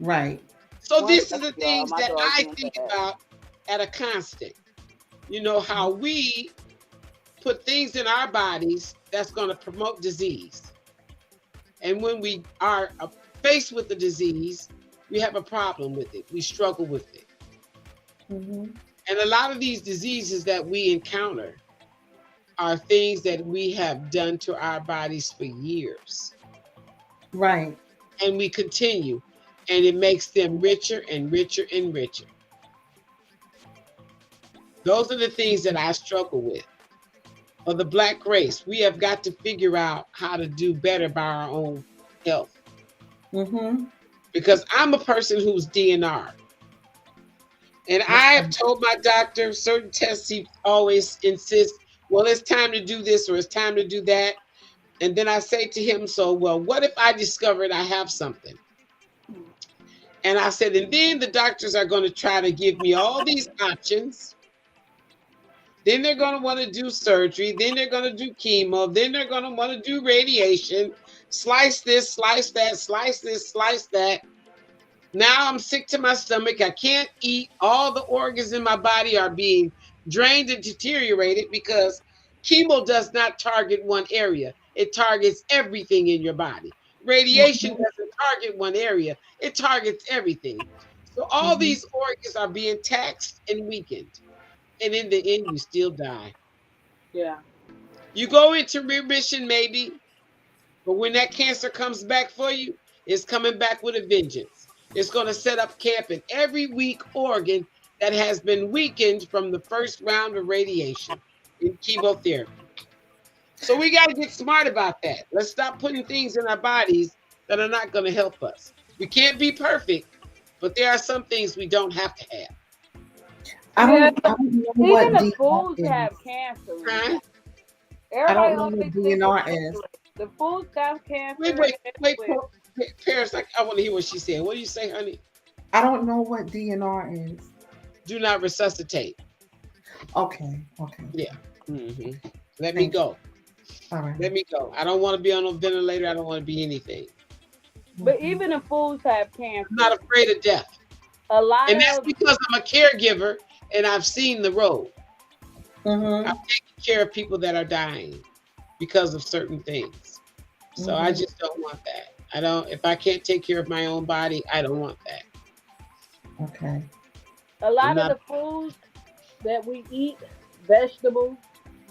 D: Right.
A: So this is the things that I think about at a constant. How we put things in our bodies that's going to promote disease. And when we are faced with the disease, we have a problem with it. We struggle with it.
D: Mm-hmm.
A: And a lot of these diseases that we encounter are things that we have done to our bodies for years.
D: Right.
A: And we continue. And it makes them richer and richer and richer. Those are the things that I struggle with. For the Black race, we have got to figure out how to do better by our own health.
D: Mm-hmm.
A: Because I'm a person who's DNR. And I have told my doctor certain tests, he always insists, well, it's time to do this or it's time to do that. And then I say to him, what if I discovered I have something? And I said, and then the doctors are going to try to give me all these options. Then they're going to want to do surgery. Then they're going to do chemo. Then they're going to want to do radiation. Slice this, slice that, slice this, slice that. Now I'm sick to my stomach. I can't eat. All the organs in my body are being drained and deteriorated because chemo does not target one area. It targets everything in your body. Radiation doesn't target one area. It targets everything. So all these organs are being taxed and weakened. And in the end, you still die.
E: Yeah.
A: You go into remission maybe, but when that cancer comes back for you, it's coming back with a vengeance. It's going to set up camp in every weak organ that has been weakened from the first round of radiation in chemotherapy. So we got to get smart about that. Let's stop putting things in our bodies that are not going to help us. We can't be perfect, but there are some things we don't have to have.
D: I don't know what
E: even the
D: DNR
E: foods
D: is.
E: have cancer.
A: Huh?
D: I don't know
E: Everybody
D: what
E: thinks
D: DNR
E: it's
D: is.
E: The foods have cancer.
A: Wait, Paris, I want to hear what she said. What do you say, honey?
D: I don't know what DNR is.
A: Do not resuscitate.
D: Okay.
A: Mm-hmm. Let me go.
D: All right.
A: Let me go. I don't want to be on a ventilator. I don't want to be anything.
E: But even the fools have cancer.
A: I'm not afraid of death.
E: A lot
A: And that's
E: of
A: because I'm a caregiver and I've seen the road.
D: Mm-hmm.
A: I've taken care of people that are dying because of certain things. So I just don't want that. I don't, if I can't take care of my own body, I don't want that.
D: Okay.
E: a lot
A: not-
E: of the foods that we eat, vegetables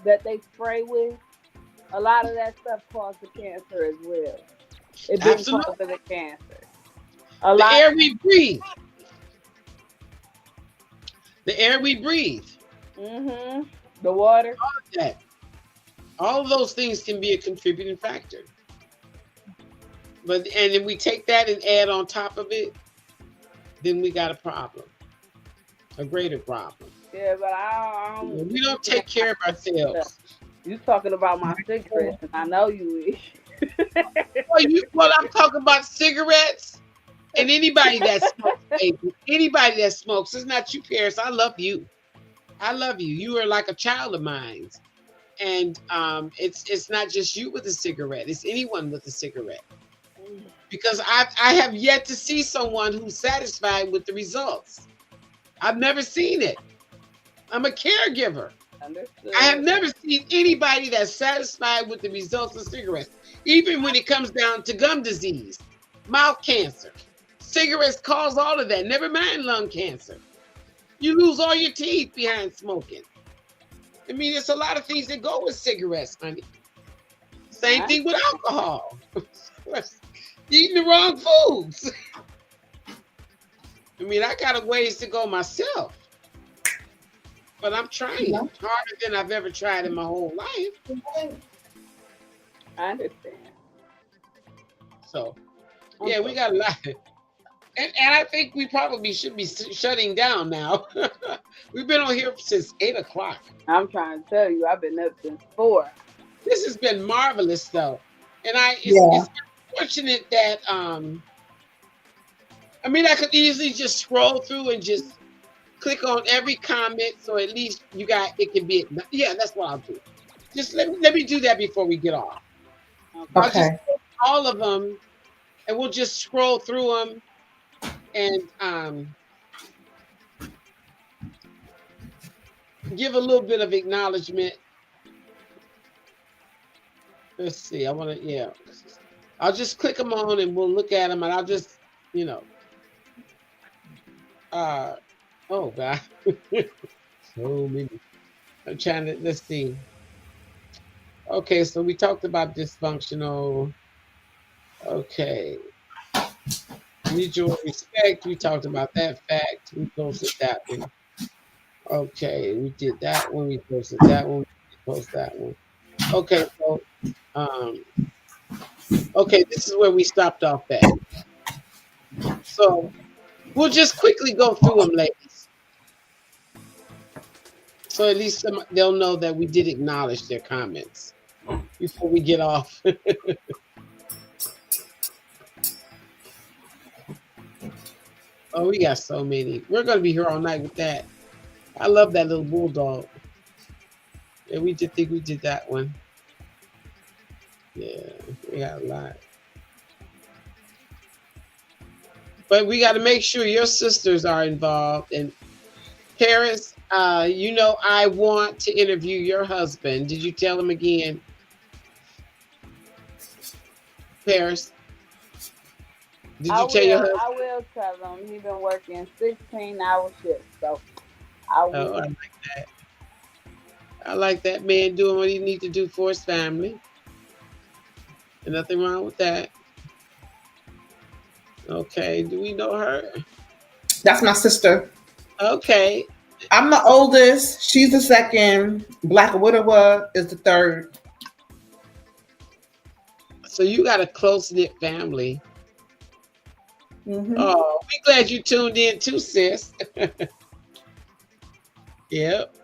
E: that they spray with, a lot of that stuff causes cancer as well. It didn't
A: Absolutely.
E: cause the cancer. A
A: The
E: lot.
A: air we breathe. The air we breathe.
E: Mm-hmm. The water.
A: That. All of those things can be a contributing factor. But and if we take that and add on top of it, then we got a problem. A greater problem.
E: Yeah, but I don't.
A: We don't take care of ourselves.
E: You talking about my cigarettes, and I know you is.
A: Well, I'm talking about cigarettes and anybody that smokes, baby. Anybody that smokes. It's not you, Paris. I love you. I love you. You are like a child of mine. And it's not just you with a cigarette. It's anyone with a cigarette. Because I have yet to see someone who's satisfied with the results. I've never seen it. I'm a caregiver.
E: Understood.
A: I have never seen anybody that's satisfied with the results of cigarettes, even when it comes down to gum disease, mouth cancer. Cigarettes cause all of that, never mind lung cancer. You lose all your teeth behind smoking. I mean, there's a lot of things that go with cigarettes, honey. Same thing with alcohol. Eating the wrong foods. I mean, I got a ways to go myself. But I'm trying harder than I've ever tried in my whole life.
E: I understand.
A: So, yeah, we got a lot. And I think we probably should be shutting down now. We've been on here since 8 o'clock.
E: I'm trying to tell you, I've been up since 4.
A: This has been marvelous, though. And it's fortunate that, I mean, I could easily just scroll through and just click on every comment, so at least you got, it can be, yeah, that's what I'll do. Just let me do that before we get off. I'll just click all of them, and we'll just scroll through them, and give a little bit of acknowledgement. Let's see, I want to, yeah. I'll just click them on, and we'll look at them, and I'll just, you know, oh God, so many. I'm trying to, let's see. Okay, so we talked about dysfunctional. Okay. Mutual respect, we talked about that fact. We posted that one. Okay, we did that one. We posted that one. We posted that one. Okay, so, okay, this is where we stopped off at. So, we'll just quickly go through them, ladies. So at least they'll know that we did acknowledge their comments before we get off. Oh, we got so many. We're going to be here all night with that. I love that little bulldog. Yeah, we did think we did that one. Yeah, we got a lot. But we got to make sure your sisters are involved. And Paris, you know, I want to interview your husband. Did you tell him again? Paris? Did you tell your husband?
E: I will tell him. He's been working 16-hour shifts, so I will.
A: Oh, I like that. I like that man doing what he needs to do for his family. And nothing wrong with that. Okay, do we know her?
D: That's my sister.
A: Okay.
D: I'm the oldest. She's the second. Black Widower is the third.
A: So you got a close-knit family.
D: Mm-hmm.
A: Oh, we glad you tuned in too, sis. Yep.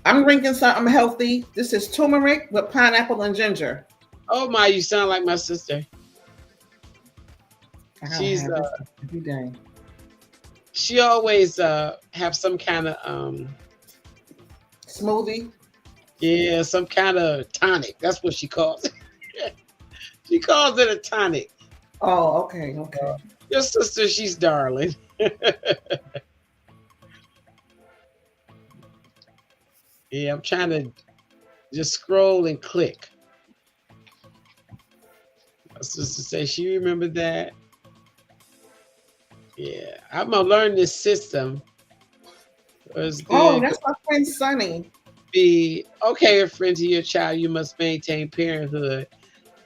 D: I'm drinking something healthy. This is turmeric with pineapple and ginger.
A: Oh my, you sound like my sister.
D: I
A: She's
D: have this every day.
A: She always have some kind of
D: Smoothie.
A: yeah, some kind of tonic. That's what she calls it. She calls it a tonic.
D: Oh, okay, okay.
A: Your sister, she's darling. Yeah, I'm trying to just scroll and click. My sister say she remembered that. Yeah, I'm gonna learn this system. It's
D: Oh,
A: good.
D: that's my friend Sunny.
A: Be okay, a friend to your child, you must maintain parenthood.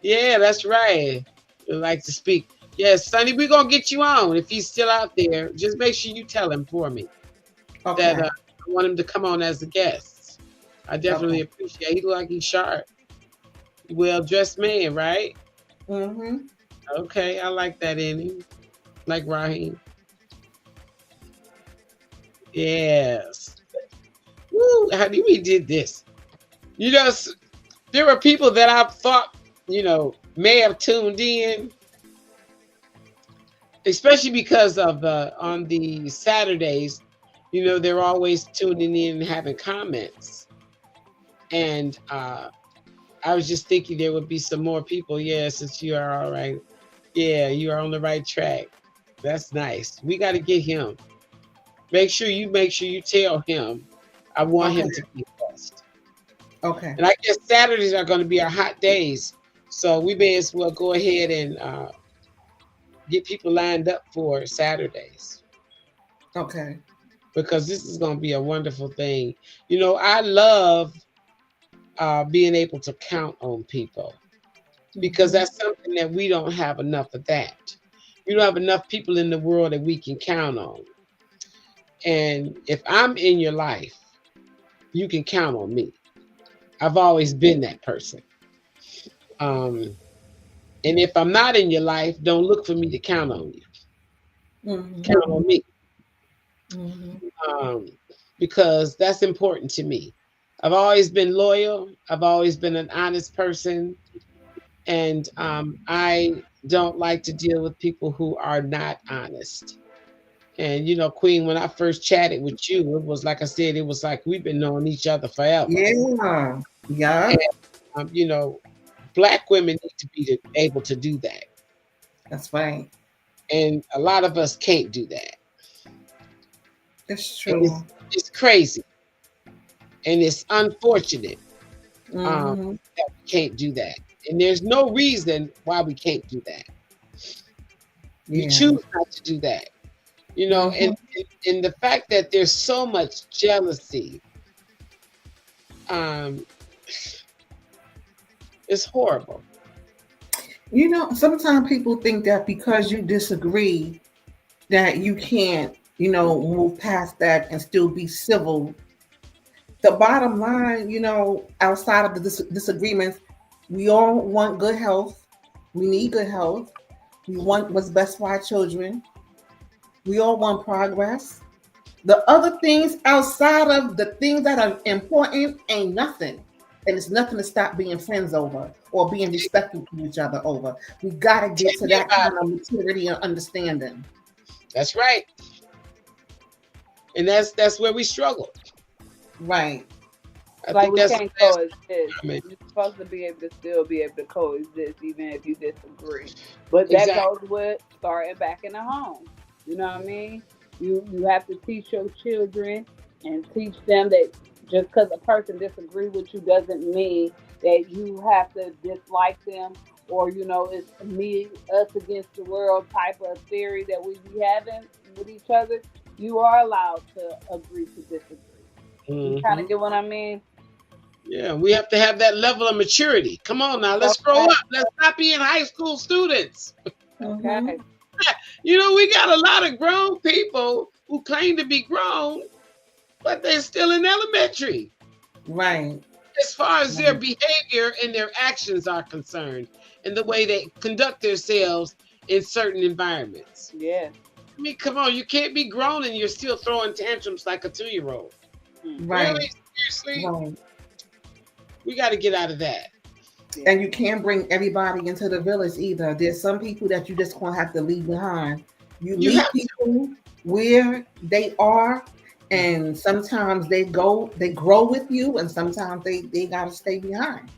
A: Yeah, that's right. You like to speak. Yes, Sonny, we're gonna get you on. If he's still out there, just make sure you tell him for me
D: Okay.
A: that I want him to come on as a guest. I definitely
D: Okay.
A: appreciate. He look like he's sharp, well dressed man, right?
D: Mm-hmm.
A: Okay, I like that in him. Like Raheem. Yes. Woo, how do we did this? You know, there were people that I thought, may have tuned in, especially because of on the Saturdays, they're always tuning in and having comments. And I was just thinking there would be some more people. Yeah, since you are all right. Yeah, you are on the right track. That's nice. We got to get him. Make sure you tell him I want him to be blessed.
D: Okay.
A: And I guess Saturdays are going to be our hot days. So we may as well go ahead and get people lined up for Saturdays.
D: Okay.
A: Because this is going to be a wonderful thing. I love being able to count on people, because that's something that we don't have enough of that. We don't have enough people in the world that we can count on. And if I'm in your life, you can count on me. I've always been that person. And if I'm not in your life, don't look for me to count on you.
D: Mm-hmm.
A: Count on me.
D: Mm-hmm.
A: Because that's important to me. I've always been loyal. I've always been an honest person. And I don't like to deal with people who are not honest. And Queen, when I first chatted with you, it was like I said, it was like we've been knowing each other forever.
D: Yeah. Yeah.
A: And, Black women need to be able to do that.
D: That's right.
A: And a lot of us can't do that.
D: It's true.
A: It's crazy. And it's unfortunate
D: Mm-hmm.
A: that we can't do that. And there's no reason why we can't do that. We choose not to do that. And the fact that there's so much jealousy, it's horrible.
D: Sometimes people think that because you disagree that you can't, move past that and still be civil. The bottom line, outside of the disagreements, we all want good health. We need good health. We want what's best for our children. We all want progress. The other things outside of the things that are important ain't nothing. And it's nothing to stop being friends over or being respectful to each other over. We got to get to that kind of maturity and understanding.
A: That's right. And that's where we struggle.
D: Right.
E: Like we can't coexist.
A: You're
E: supposed to be able to still be able to coexist even if you disagree. But that goes with starting back in the home. You know what I mean? You have to teach your children and teach them that just because a person disagrees with you doesn't mean that you have to dislike them, or it's me, us against the world type of theory that we be having with each other. You are allowed to agree to disagree. You kind of get what I mean?
A: Yeah, we have to have that level of maturity. Come on now, let's grow up. Let's not be in high school students.
E: Okay.
A: We got a lot of grown people who claim to be grown, but they're still in elementary.
D: Right.
A: As far as their behavior and their actions are concerned, and the way they conduct themselves in certain environments.
E: Yeah.
A: I mean, come on, you can't be grown and you're still throwing tantrums like a 2-year-old.
D: Right.
A: Really? Seriously?
D: Right.
A: We got to get out of that.
D: And you can't bring everybody into the village either. There's some people that you just gonna have to leave behind. You meet people where they are, and sometimes they grow with you, and sometimes they gotta stay behind.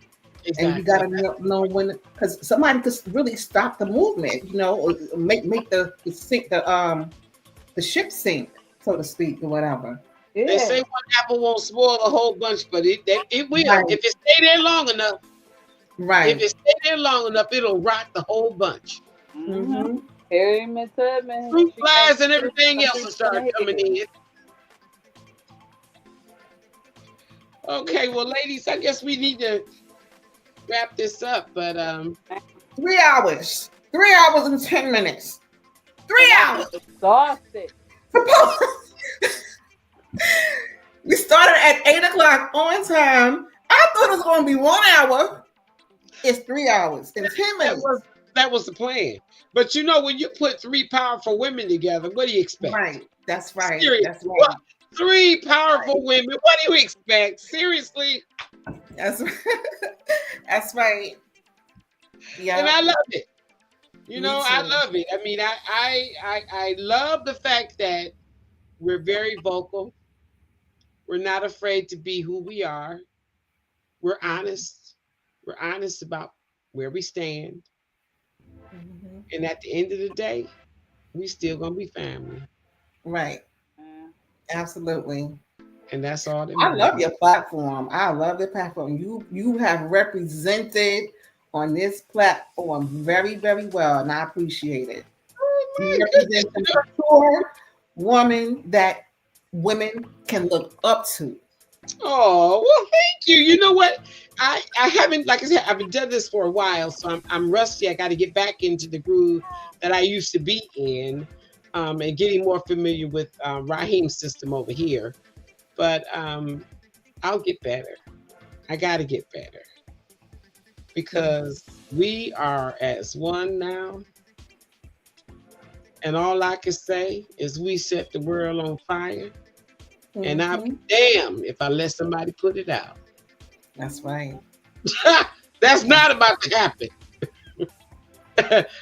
A: Exactly.
D: And you gotta know when, because somebody could really stop the movement, or make the ship sink, so to speak, or whatever.
A: They say one apple won't spoil the whole bunch, but it will. Right. If it stay there long enough.
D: Right.
A: If it stay there long enough, it'll rot the whole bunch.
E: Mm-hmm. Harry Tubman.
A: Fruit flies and everything else will start coming in. Okay, well, ladies, I guess we need to wrap this up, but
D: 3 hours. 3 hours and 10 minutes. 3 hours.
E: Exhausted.
D: We started at 8 o'clock on time. I thought it was going to be 1 hour. It's 3 hours and 10 minutes.
A: That was the plan. But when you put 3 powerful women together, what do you expect?
D: Right. That's right.
A: Seriously.
D: That's right. What?
A: 3 powerful women. What do you expect? Seriously.
D: That's right. That's right. Yeah.
A: And I love it. I love it. I mean, I love the fact that we're very vocal. We're not afraid to be who we are. We're honest. We're honest about where we stand. Mm-hmm. And at the end of the day, we still gonna be family.
D: Right. Absolutely.
A: And that's all that
D: I love your platform. I love the platform. You have represented on this platform very, very well, and I appreciate it. You represent a mature woman that women can look up to.
A: Oh, well, thank you. You know what? I haven't, like I said, I've done this for a while, so I'm rusty. I got to get back into the groove that I used to be in, and getting more familiar with Raheem's system over here. But I'll get better. I got to get better because we are as one now. And all I can say is we set the world on fire. Mm-hmm. And I'll be damned if I let somebody put it out.
D: That's right.
A: That's not about to happen.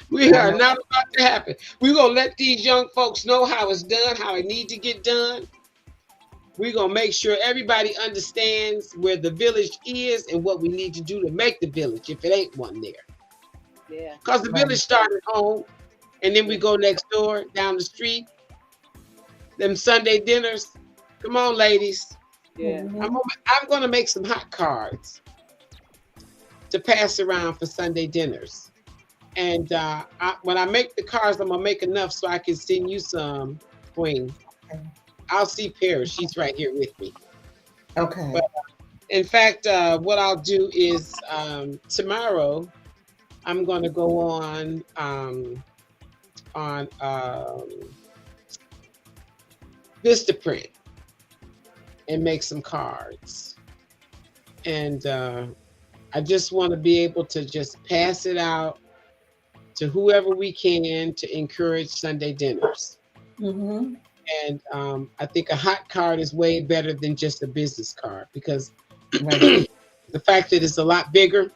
A: We are not about to happen. We're going to let these young folks know how it's done, how it needs to get done. We're going to make sure everybody understands where the village is and what we need to do to make the village if it ain't one there.
E: Yeah.
A: Because the village started home, and then we go next door, down the street. Them Sunday dinners. Come on, ladies.
E: Yeah.
A: I'm going to make some hot cards to pass around for Sunday dinners. And when I make the cards, I'm going to make enough so I can send you some, Queen. Okay. I'll see Paris. She's right here with me.
D: Okay.
A: But, in fact, what I'll do is tomorrow, I'm going to go on Vistaprint and make some cards. And I just want to be able to just pass it out to whoever we can to encourage Sunday dinners. Mm-hmm. And I think a hot card is way better than just a business card because the fact that it's a lot bigger,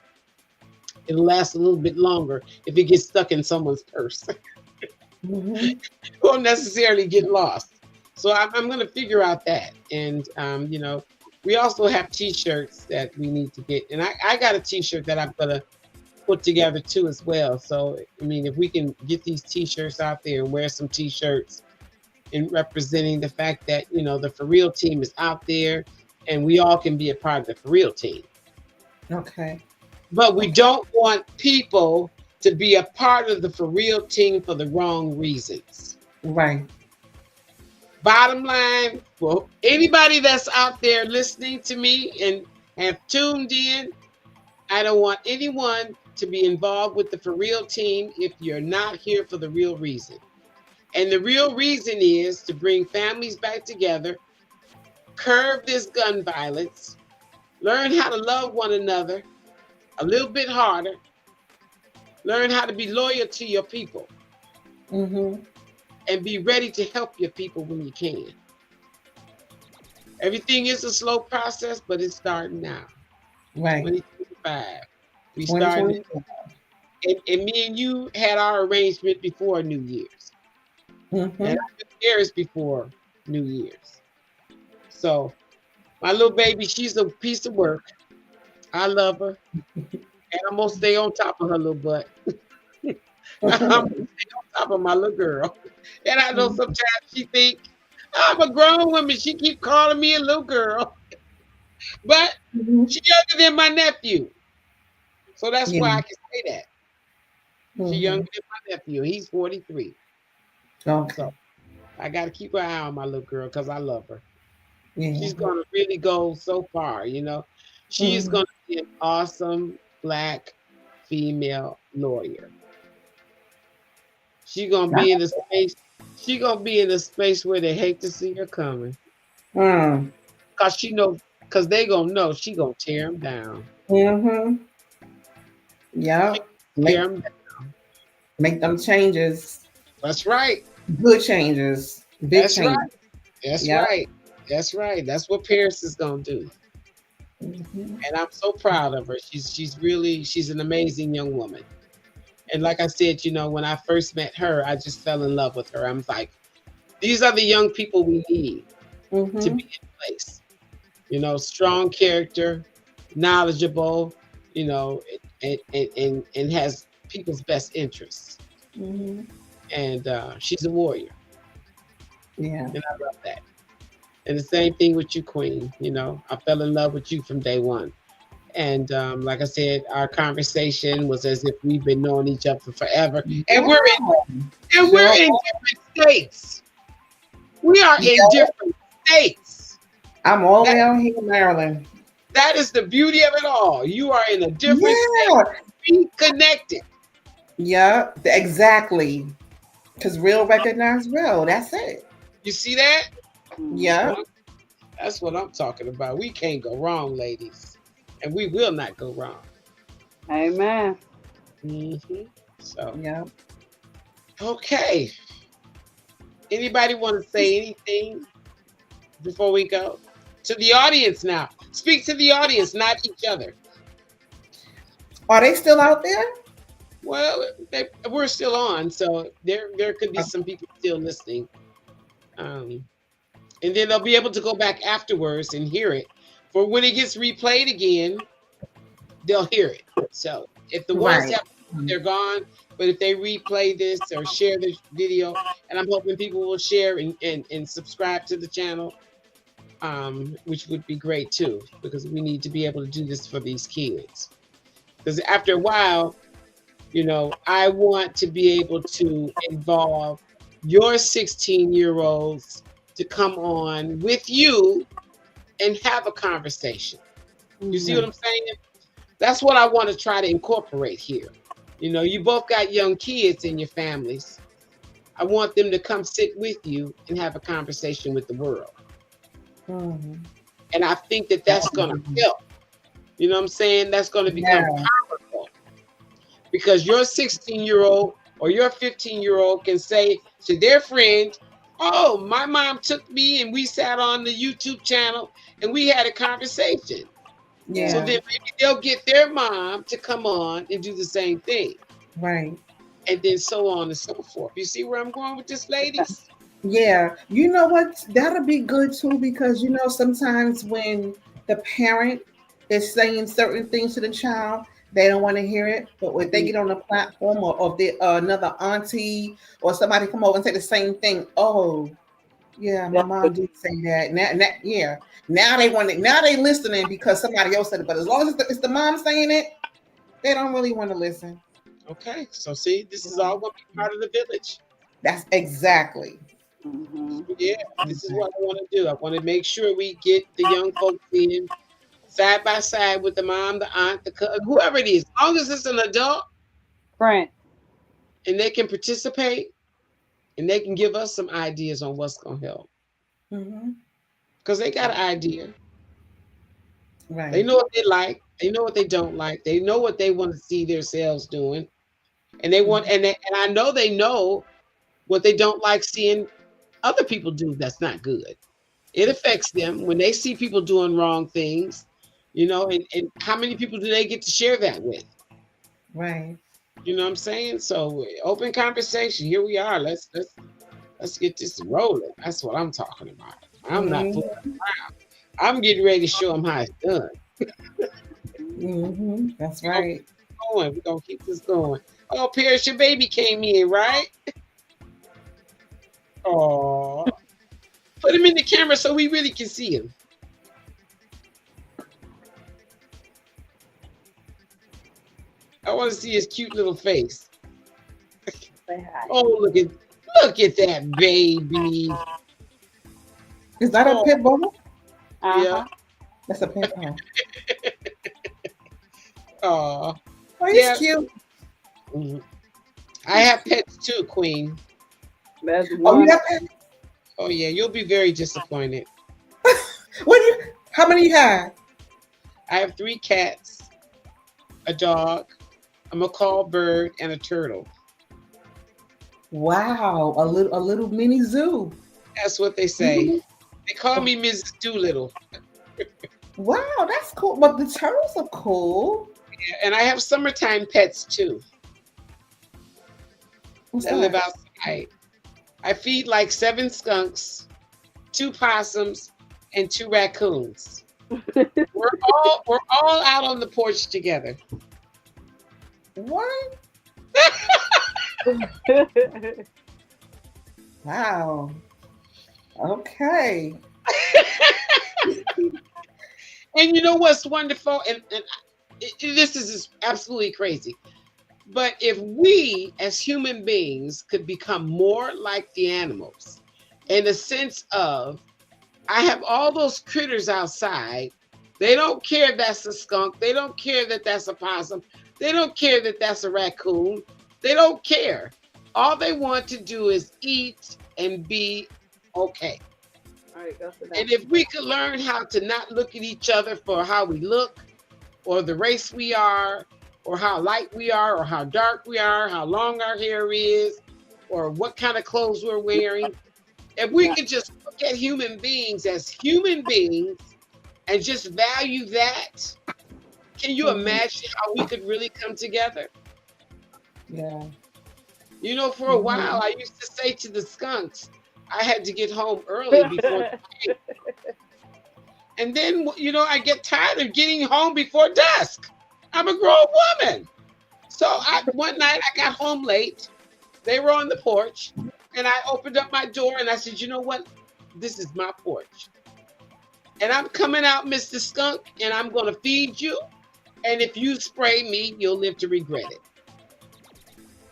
A: it'll last a little bit longer if it gets stuck in someone's purse. Mm-hmm. It won't necessarily get lost. So I'm going to figure out that. And, we also have T-shirts that we need to get. And I got a T-shirt that I'm going to put together too as well. So, I mean, if we can get these T-shirts out there and wear some T-shirts in representing the fact that, the For Real team is out there and we all can be a part of the For Real team.
D: Okay.
A: But we don't want people to be a part of the For Real team for the wrong reasons.
D: Right.
A: Bottom line, well, anybody that's out there listening to me and have tuned in, I don't want anyone to be involved with the For Real team if you're not here for the real reason. And the real reason is to bring families back together, curb this gun violence, learn how to love one another a little bit harder, learn how to be loyal to your people. Mm-hmm. And be ready to help your people when you can. Everything is a slow process, but it's starting now.
D: Right.
A: 2025. We started. And me and you had our arrangement before New Year's. Mm-hmm. And years before New Year's. So my little baby, she's a piece of work. I love her, and I'm gonna stay on top of her little butt. I'm gonna stay on top of my little girl. And I know sometimes she think I'm a grown woman. She keep calling me a little girl, but she's younger than my nephew, so that's why I can say that. She's younger than my nephew. He's 43.
D: Okay.
A: So I got to keep an eye on my little girl because I love her.
D: Yeah.
A: She's gonna really go so far, She's gonna be an awesome Black female lawyer. She's gonna be in a space. She's gonna be in a space where they hate to see her coming. Cause they gonna know she gonna tear them down.
D: Yeah.
A: Tear them down.
D: Make them changes.
A: That's right.
D: Good changes. Big
A: That's
D: changes.
A: right. That's right. That's right. That's what Paris is gonna do. And I'm so proud of her. She's an amazing young woman. And like I said, when I first met her, I just fell in love with her. I'm like, these are the young people we need to be in place. Strong character, knowledgeable, and has people's best interests. And she's a warrior.
D: Yeah.
A: And I love that. And the same thing with you, Queen. I fell in love with you from day one. And like I said, our conversation was as if we've been knowing each other for forever. And we're in different states. We are in different states.
D: I'm all the way out here in Maryland.
A: That is the beauty of it all. You are in a different state. Be connected.
D: Yeah, exactly. Because real recognize real. That's it.
A: You see that?
D: Yeah.
A: That's what I'm talking about. We can't go wrong, ladies. And we will not go wrong.
E: Amen.
A: So,
D: yeah.
A: Okay. Anybody want to say anything before we go? To the audience now. Speak to the audience, not each other.
D: Are they still out there?
A: Well, we're still on, so there could be some people still listening. And then they'll be able to go back afterwards and hear it. For when it gets replayed again, they'll hear it. So if the ones they're gone, but if they replay this or share this video, and I'm hoping people will share and subscribe to the channel, which would be great too, because we need to be able to do this for these kids. Because after a while, I want to be able to involve your 16-year-olds to come on with you and have a conversation. You see what I'm saying? That's what I want to try to incorporate here. You both got young kids in your families. I want them to come sit with you and have a conversation with the world. And I think that's going to help. You know what I'm saying? That's going to become powerful. Because your 16-year-old or your 15-year-old can say to their friend, oh, my mom took me and we sat on the YouTube channel and we had a conversation.
D: Yeah.
A: So then maybe they'll get their mom to come on and do the same thing.
D: Right.
A: And then so on and so forth. You see where I'm going with this, ladies?
D: Yeah. You know what? That'll be good too, because sometimes when the parent is saying certain things to the child, they don't want to hear it. But when they get on the platform, or if they, another auntie or somebody come over and say the same thing, oh, yeah, my mom did say that. Now they want it. Now they listening because somebody else said it. But as long as it's the mom saying it, they don't really want to listen.
A: Okay. So see, this is all going to be part of the village.
D: That's exactly.
A: Yeah, this is what I want to do. I want to make sure we get the young folks in side by side with the mom, the aunt, the cousin, whoever it is. As long as it's an adult,
E: Right.
A: And they can participate, and they can give us some ideas on what's going to help. Because they got an idea.
D: Right.
A: They know what they like. They know what they don't like. They know what they want to see themselves doing, and they want. And I know they know what they don't like seeing other people do. That's not good. It affects them when they see people doing wrong things. And how many people do they get to share that with?
D: Right.
A: You know what I'm saying? So open conversation. Here we are. Let's Let's get this rolling. That's what I'm talking about. I'm not
D: Mhm.
A: fooling around. I'm getting ready to show them how it's done.
D: That's right.
A: We're gonna keep this going. Oh, Paris, your baby came in, right? Oh, put him in the camera so we really can see him. I want to see his cute little face.
E: Say hi.
A: Oh, look at that baby.
D: Is that a pit bull?
E: Uh-huh.
D: That's a pit bull.
A: Oh,
D: Oh, he's
A: Yeah.
D: cute.
A: mhm. I have pets too, Queen.
E: That's
D: Oh,
E: one.
D: you got pets?
A: Oh yeah, you'll be very disappointed.
D: How many you have?
A: I have 3 cats, a dog, a macaw bird, and a turtle.
D: Wow, a little mini zoo.
A: That's what they say. They call me Mrs. Doolittle.
D: Wow, that's cool. But the turtles are cool.
A: And I have summertime pets too
D: What's
A: that live
D: that?
A: outside. I feed like 7 skunks, 2 possums, and 2 raccoons. We're all out on the porch together.
D: What? Wow. Okay.
A: And you know what's wonderful? And this is just absolutely crazy. But if we as human beings could become more like the animals, in the sense of, I have all those critters outside. They don't care if that's a skunk. They don't care that that's a possum. They don't care that that's a raccoon. They don't care. All they want to do is eat and be okay.
E: All right, go sit down.
A: And if we could learn how to not look at each other for how we look, or the race we are, or how light we are, or how dark we are, how long our hair is, or what kind of clothes we're wearing, if we could just look at human beings as human beings and just value that, can you imagine how we could really come together?
D: Yeah.
A: You know, for a while, I used to say to the skunks, I had to get home early before. And then, you know, I get tired of getting home before dusk. I'm a grown woman. So one night I got home late. They were on the porch. And I opened up my door and I said, you know what? This is my porch. And I'm coming out, Mr. Skunk, and I'm going to feed you. And if you spray me, you'll live to regret it.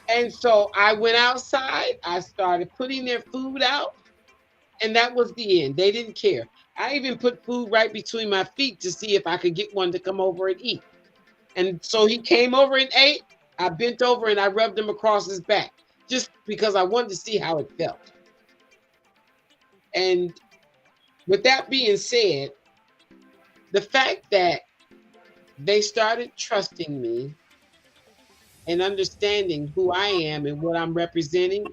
A: And so I went outside. I started putting their food out. And that was the end. They didn't care. I even put food right between my feet to see if I could get one to come over and eat. And so he came over and ate. I bent over and I rubbed him across his back just because I wanted to see how it felt. And with that being said, the fact that they started trusting me and understanding who I am and what I'm representing,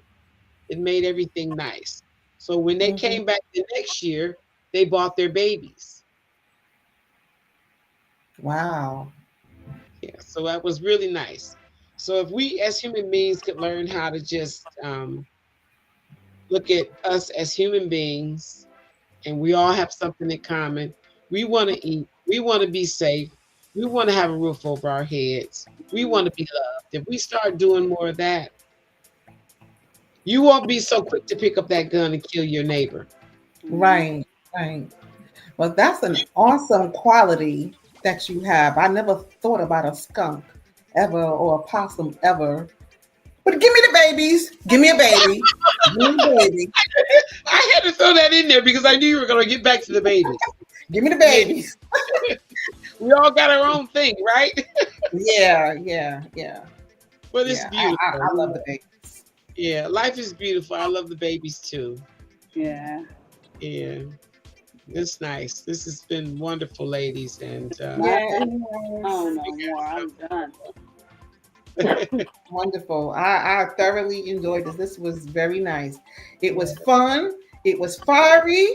A: it made everything nice. So when they came back the next year, they bought their babies.
D: Wow.
A: Yeah, so that was really nice. So if we as human beings could learn how to just look at us as human beings, and we all have something in common. We want to eat. We want to be safe. We want to have a roof over our heads. We want to be loved. If we start doing more of that, you won't be so quick to pick up that gun and kill your neighbor.
D: Right. Right. Well, that's an awesome quality that you have. I never thought about a skunk ever or a possum ever. But give me the babies. Give me a baby. Give me a baby.
A: I had to throw that in there because I knew you were going to get back to the babies.
D: Give me the babies.
A: We all got our own thing, right?
D: Yeah.
A: But it's
D: Yeah,
A: beautiful.
D: I love the babies.
A: Yeah, life is beautiful. I love the babies too.
E: Yeah.
A: Yeah, it's nice. This has been wonderful, ladies. And
D: Yeah.
E: Oh no more. I'm done.
D: Wonderful. I thoroughly enjoyed this. This was very nice. It was fun. It was fiery.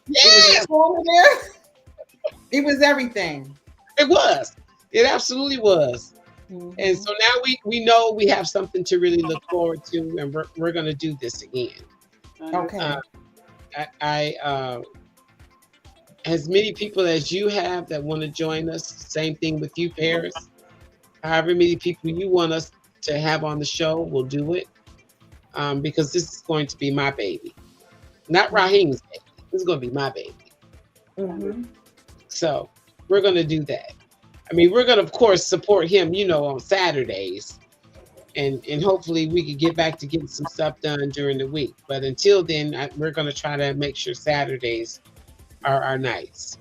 A: yes,
D: It was informative. It was everything.
A: it was. It absolutely was.
D: Mhm.
A: And so now we know we have something to really look forward to, and we're going to do this again.
D: Okay.
A: As many people as you have that want to join us, same thing with you, Paris. However many people you want us to have on the show, we'll do it. Because this is going to be my baby, not Raheem's baby. This is going to be my baby.
D: Mm-hmm.
A: So we're going to do that. I mean, we're going to, of course, support him, on Saturdays. And hopefully we can get back to getting some stuff done during the week. But until then, we're going to try to make sure Saturdays are our nights.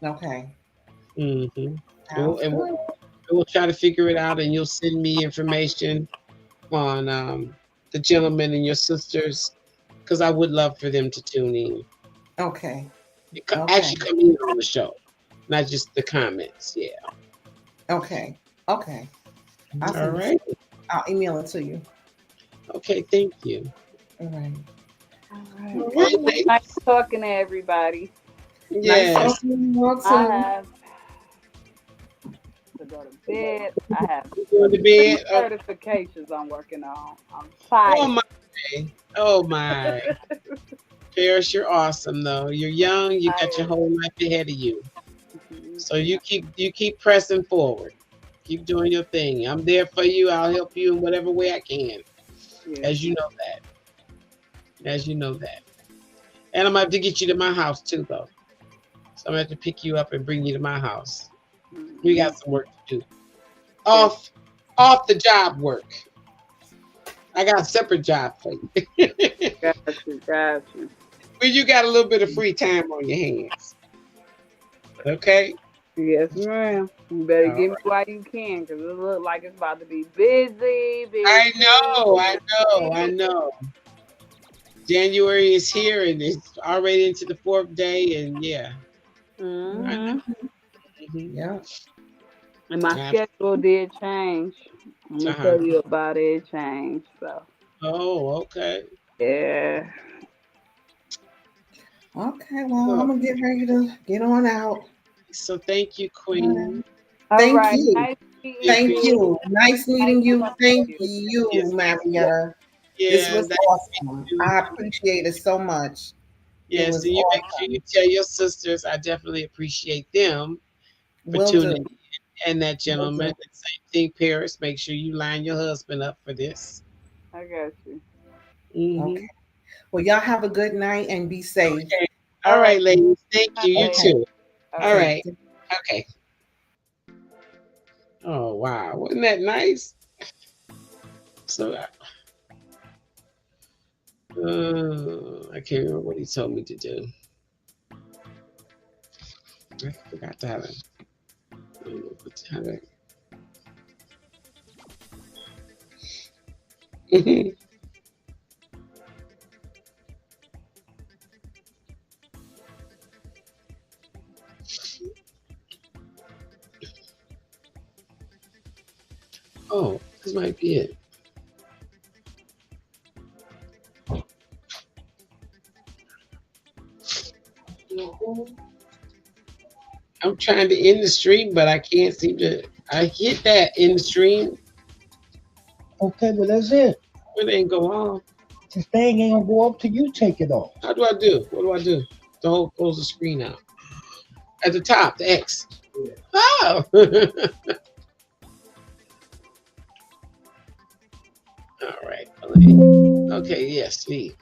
D: Okay.
A: Mm-hmm. We'll try to figure it out, and you'll send me information on the gentleman and your sisters, because I would love for them to tune in.
D: Okay.
A: Actually come in on the show, not just the comments. Yeah.
D: Okay. Okay.
A: All right.
D: I'll email it to you.
A: Okay, thank you.
D: All right.
E: All right. Nice talking to everybody.
A: Yes.
D: Nice talking to you.
E: I have to go to bed. I have
A: go to bed.
E: Certifications I'm working on. I'm tired.
A: Oh my. Paris, you're awesome though. You're young. You got your whole life ahead of you. So you keep pressing forward. Keep doing your thing. I'm there for you. I'll help you in whatever way I can. Yeah. As you know that. And I'm going to have to get you to my house too, though. So I'm going to have to pick you up and bring you to my house. We got some work to do. Off the job work. I got a separate job for you.
E: Got you.
A: But you got a little bit of free time on your hands. Okay?
E: Yes, ma'am. You better give me while you can, because it looks like it's about to be busy.
A: I know. January is here, and it's already into the 4th day, and yeah.
E: Mm-hmm.
D: Yeah.
E: And my schedule did change. I'm going to tell you about it. It changed, so.
A: Oh, okay.
E: Yeah.
D: Okay, well, I'm going to get ready to get on out.
A: So thank you, Queen.
D: Thank you.
E: Nice
D: Thank you. Nice meeting you. Thank you, Marietta. This was awesome. I appreciate it so much.
A: Yes, and you make sure you tell your sisters I definitely appreciate them for tuning in. And that gentleman, the same thing, Paris. Make sure you line your husband up for this.
E: I got you.
A: Mm-hmm.
D: Okay. Well, y'all have a good night and be safe.
A: Okay. All right, ladies. Thank you. You too. All right. Okay. Oh, wow. Wasn't that nice? So, I can't remember what he told me to do. I forgot to have it. Oh, this might be it. I'm trying to end the stream, but I can't seem to. I hit that in the stream.
B: Okay, well, that's it.
A: It ain't go on.
B: This thing ain't gonna go up till you take it off.
A: How do I do? What do I do? Don't close the screen out. At the top, the X. Yeah. Oh! All right. Okay, yes, leave.